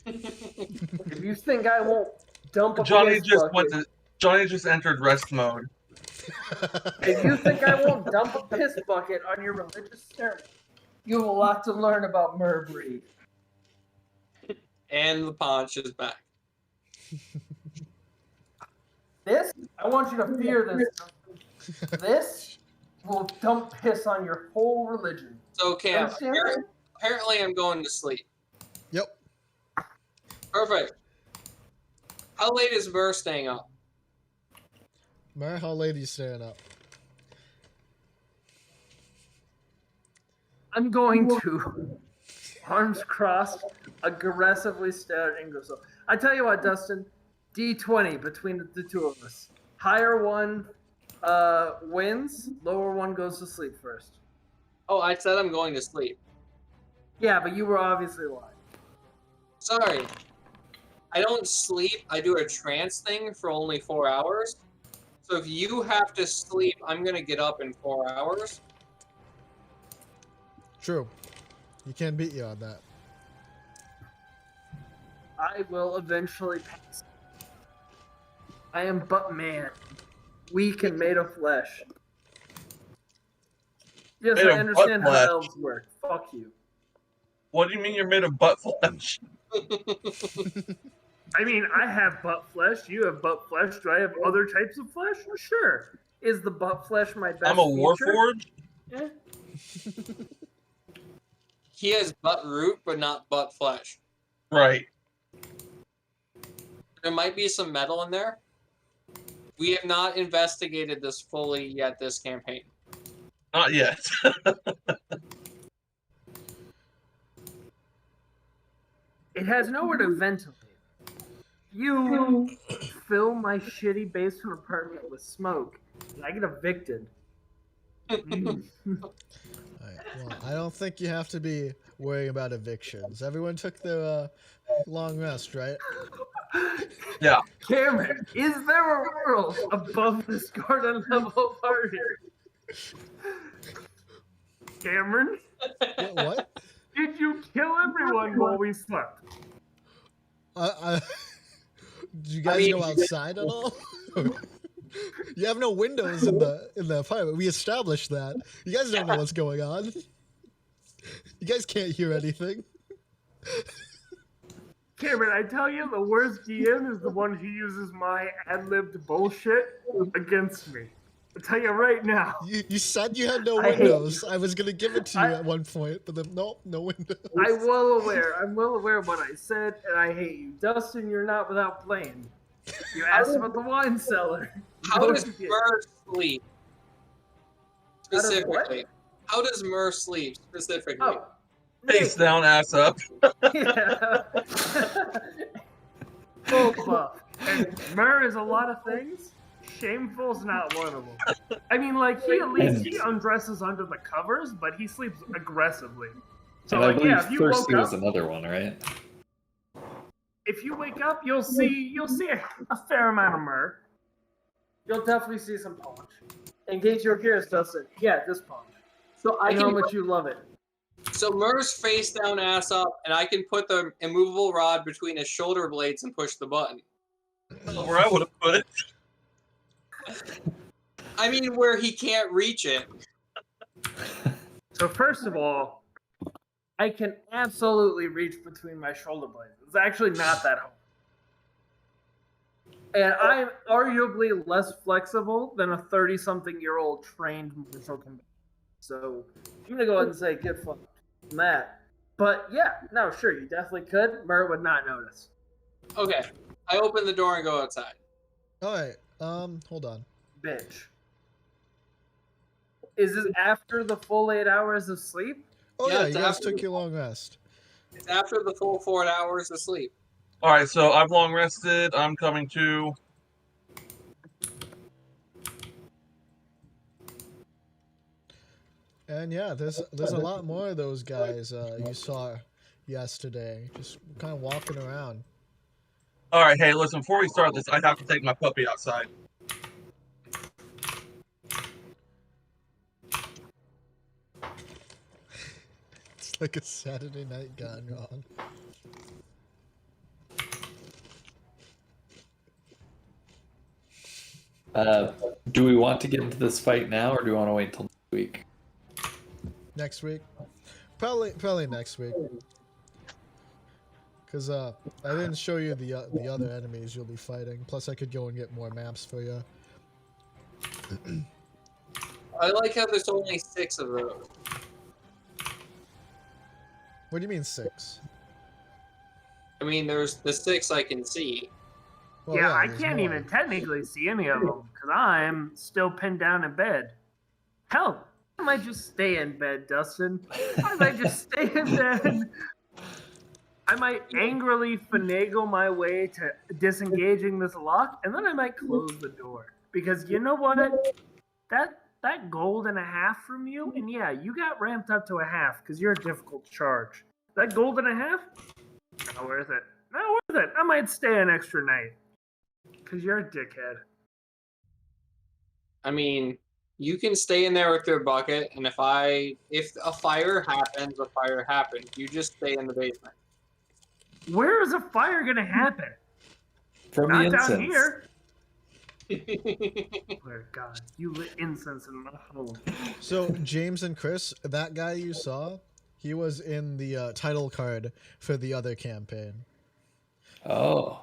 If you think I won't dump a Johnny piss just bucket, Johnny just entered rest mode. if you think I won't dump a piss bucket on your religious ceremony, you have a lot to learn about Myrrh breed. And the paunch is back. This, I want you to fear this. This will dump piss on your whole religion. So, Cam, Understand? apparently I'm going to sleep. Yep. Perfect. How late is Burr staying up? Mar, how late are you staying up? I'm going to, arms crossed, aggressively stare at Ingersoll. I tell you what, Dustin, D20 between the two of us. Higher one wins, lower one goes to sleep first. Oh, I said I'm going to sleep. Yeah, but you were obviously lying. Sorry. I don't sleep. I do a trance thing for only 4 hours. So if you have to sleep, I'm going to get up in 4 hours. True. You can't beat you on that. I will eventually pass. I am but man, weak and made of flesh. Yes, Made I of understand butt how flesh. elves work. Fuck you. What do you mean you're made of butt flesh? I mean, I have butt flesh. You have butt flesh. Do I have other types of flesh? Sure. Is the butt flesh my best I'm a feature? warforged. Yeah. He has butt root, but not butt flesh. Right. There might be some metal in there. We have not investigated this fully yet this campaign. Not yet. It has nowhere to ventilate. You fill my shitty basement apartment with smoke, and I get evicted. Alright, well, I don't think you have to be worrying about evictions. Everyone took their long rest, right? Yeah. Cameron, is there a world above this garden level party? Cameron, What? did you kill everyone while we slept? Did you guys go outside at all? You have no windows in the apartment. We established that. You guys don't know what's going on. You guys can't hear anything. Cameron, I tell you, the worst DM is the one who uses my ad-libbed bullshit against me. I tell you right now. You said you had no I hate windows. I was gonna give it to you at one point, but then nope, no windows. I'm well aware. I'm well aware of what I said, and I hate you. Dustin, you're not without blame. You asked about the wine cellar. How No, does you didn't. Mur sleep? How does what? Specifically. How does Mur sleep specifically? Oh. Face down, ass up. Yeah. Full buff. And Mur is a lot of things. Shameful's not one of them. I mean, like, he undresses under the covers, but he sleeps aggressively. So, And I like, believe yeah, if you thirsty woke was up, another one, right? if you wake up, you'll see a fair amount of Mur. You'll definitely see some punch. In case you're curious, Dustin, yeah, this punch. So I I know how can much you love it. So Mur's face down, ass up, and I can put the immovable rod between his shoulder blades and push the button. Where I would have put it. I mean, where he can't reach it. So, first of all, I can absolutely reach between my shoulder blades. It's actually not that hard. And I'm arguably less flexible than a 30-something-year-old trained martial combatant. So I'm going to go ahead and say get fucked on that. But yeah, no, sure, you definitely could. Mur would not notice. Okay. I open the door and go outside. Alright, hold on. Bitch. Is this after the full 8 hours of sleep? Oh Yeah, yeah, it's you guys after- took your long rest. It's after the full 4 hours of sleep. All right, so I've long rested. I'm coming to. And yeah, there's a lot more of those guys you saw yesterday, just kind of walking around. All right, hey, listen. Before we start this, I have to take my puppy outside. It's like a Saturday night gone wrong. Do we want to get into this fight now, or do we want to wait until next week? Next week, probably next week. Cause I didn't show you the other enemies you'll be fighting. Plus, I could go and get more maps for you. I like how there's only 6 of those. What do you mean 6? I mean, there's the 6 I can see. Well, yeah, I there's can't more. even technically see any of them because I'm still pinned down in bed. Hell, I might just stay in bed, Dustin. I might just stay in bed. I might angrily finagle my way to disengaging this lock, and then I might close the door. Because you know what? That gold and a half from you, and yeah, you got ramped up to a half because you're a difficult charge. That gold and a half? Not worth it. Not worth it. I might stay an extra night. Because you're a dickhead. I mean, you can stay in there with your bucket, and if a fire happens, a fire happens. You just stay in the basement. Where is a fire going to happen? From Not the down incense. here. Oh, God. You lit incense in my home. So, James and Chris, that guy you saw, he was in the title card for the other campaign. Oh.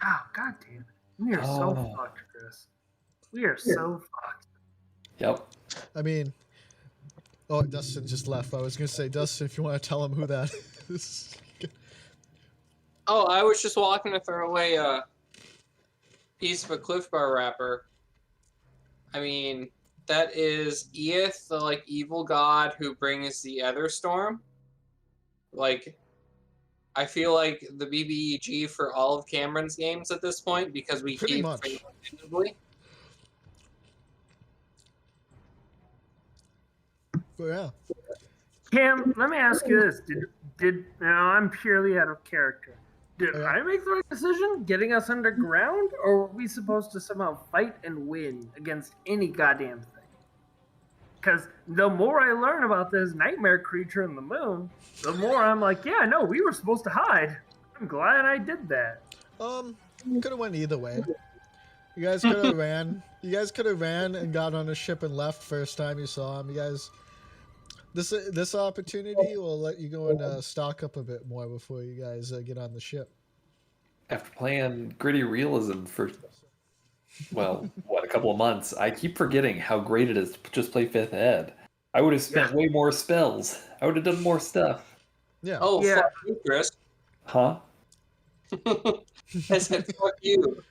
Oh, God damn it. We are so fucked, Chris. We are so fucked. Yep. I mean, oh, Dustin just left. I was going to say, Dustin, if you want to tell him who that is. Oh, I was just walking to throw away a piece of a Cliff Bar wrapper. I mean, that is Eith, the evil god who brings the Etherstorm. I feel like the BBEG for all of Cameron's games at this point because we Pretty keep much. individually. But yeah. Cam, let me ask you this. Did I'm purely out of character. Did I make the right decision getting us underground, or were we supposed to somehow fight and win against any goddamn thing? Because the more I learn about this nightmare creature in the moon, the more I'm like, yeah, no, we were supposed to hide. I'm glad I did that. Could have went either way. You guys could have ran. You guys could have ran and got on a ship and left first time you saw him. You guys, this opportunity will let you go and stock up a bit more before you guys get on the ship. After playing gritty realism for, well, a couple of months, I keep forgetting how great it is to just play 5th Ed. I would have spent way more spells. I would have done more stuff. Yeah. Oh, Yeah. fuck you, Chris. Huh? I said, fuck you.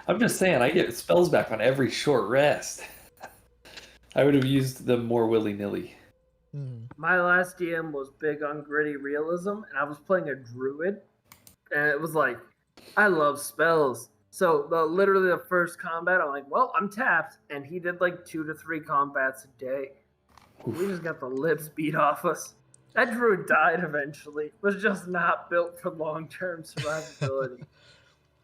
I'm just saying, I get spells back on every short rest. I would have used them more willy-nilly. My last DM was big on gritty realism, and I was playing a druid, and it was like, I love spells. So literally the first combat, I'm like, well, I'm tapped, and he did 2 to 3 combats a day. We just got the lips beat off us. That druid died eventually. Was just not built for long-term survivability.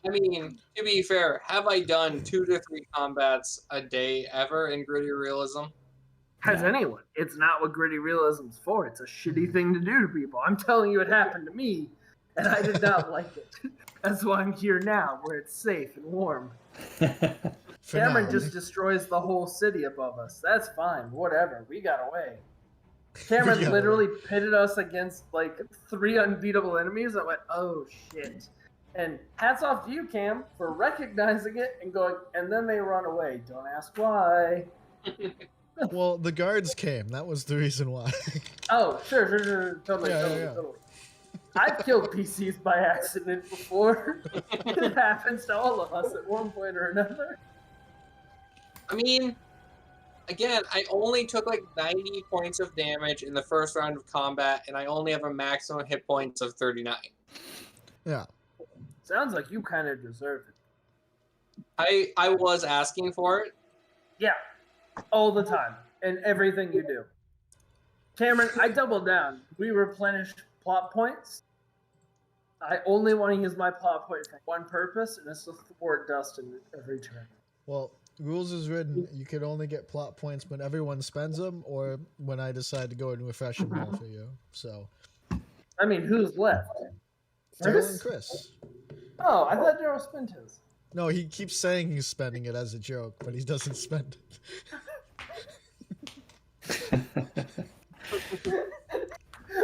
I mean, to be fair, have I done 2 to 3 combats a day ever in gritty realism? Has anyone? It's not what gritty realism's for. It's a shitty thing to do to people. I'm telling you, it happened to me, and I did not like it. That's why I'm here now, where it's safe and warm. Cameron just destroys the whole city above us. That's fine. Whatever. We got away. Cameron literally pitted us against 3 unbeatable enemies. I went, oh shit. And hats off to you, Cam, for recognizing it and going, and then they run away. Don't ask why. Well, the guards came. That was the reason why. Oh, sure. Totally. I've killed PCs by accident before. It happens to all of us at one point or another. I mean, again, I only took 90 points of damage in the first round of combat, and I only have a maximum hit points of 39. Yeah. Sounds like you kind of deserve it. I was asking for it. Yeah, all the time, and everything you do. Cameron, I doubled down. We replenished plot points. I only want to use my plot point for one purpose, and it's to thwart Dustin every turn. Well, rules is written. You can only get plot points when everyone spends them, or when I decide to go and refresh them all for you. So. I mean, who's left? Daryl and Chris. Oh, I thought Daryl spent his. No, he keeps saying he's spending it as a joke, but he doesn't spend it.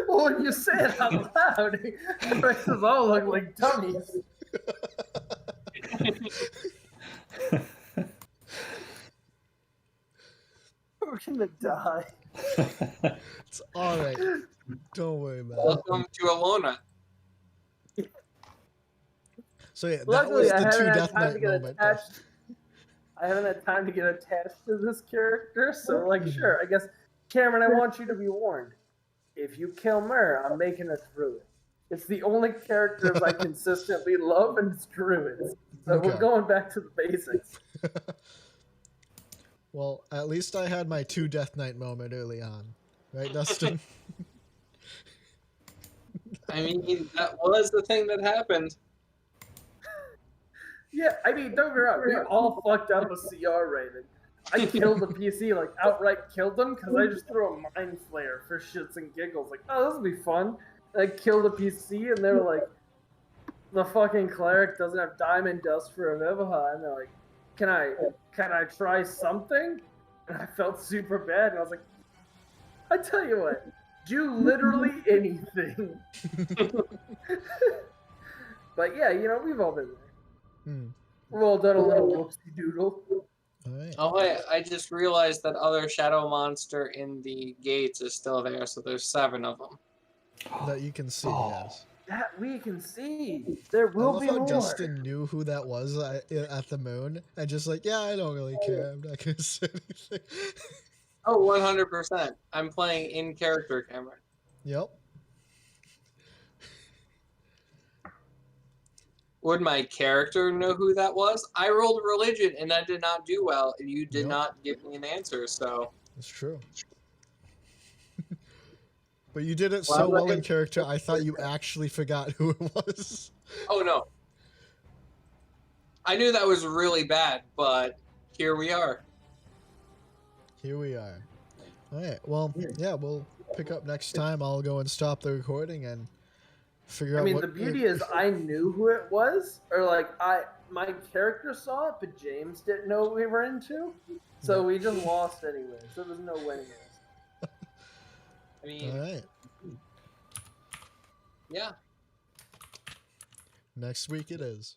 Well, when you say it out loud, it makes us all look like dummies. We're gonna die. It's alright. Don't worry about it. Welcome to Alona. So yeah, that Luckily, was I the haven't 2 had Death time to Knight get moment. attached. I haven't had time to get attached to this character, so like, sure, I guess, Cameron, I want you to be warned. If you kill Mer, I'm making a druid. It's the only characters I consistently love, and it's druids. So Okay. we're going back to the basics. Well, at least I had my 2 Death Knight moment early on. Right, Dustin? I mean, that was the thing that happened. Yeah, I mean, don't get me wrong, we all fucked up a CR rating. I killed a PC, like, outright killed them, because I just threw a Mind Flayer for shits and giggles. Like, oh, this will be fun. And I killed a PC, and they were like, the fucking cleric doesn't have Diamond Dust for a Vivaha, and they're like, can I try something? And I felt super bad, and I was like, I tell you what, do literally anything. But yeah, you know, we've all been there. We've all done a little whoopsie doodle. All right. Oh wait, I just realized that other shadow monster in the gates is still there, so there's 7 of them. That you can see, yes. That we can see. There I will love be how more. Dustin knew who that was at the moon, and just like, yeah, I don't really care. I'm not gonna say anything. Oh, 100%. I'm playing in character, Cameron. Yep. Would my character know who that was? I rolled religion and I did not do well, and you did Yep. not give me an answer, so. That's true. But you did it Well, so I'm well in looking- character, I thought you actually forgot who it was. Oh no. I knew that was really bad, but here we are. Here we are. All right. Well, yeah, we'll pick up next time. I'll go and stop the recording and figure I out mean, what. the beauty is I knew who it was, or like my character saw it, but James didn't know what we were into, so we just lost anyway. So there's no winning this. I mean, All right. yeah. Next week it is.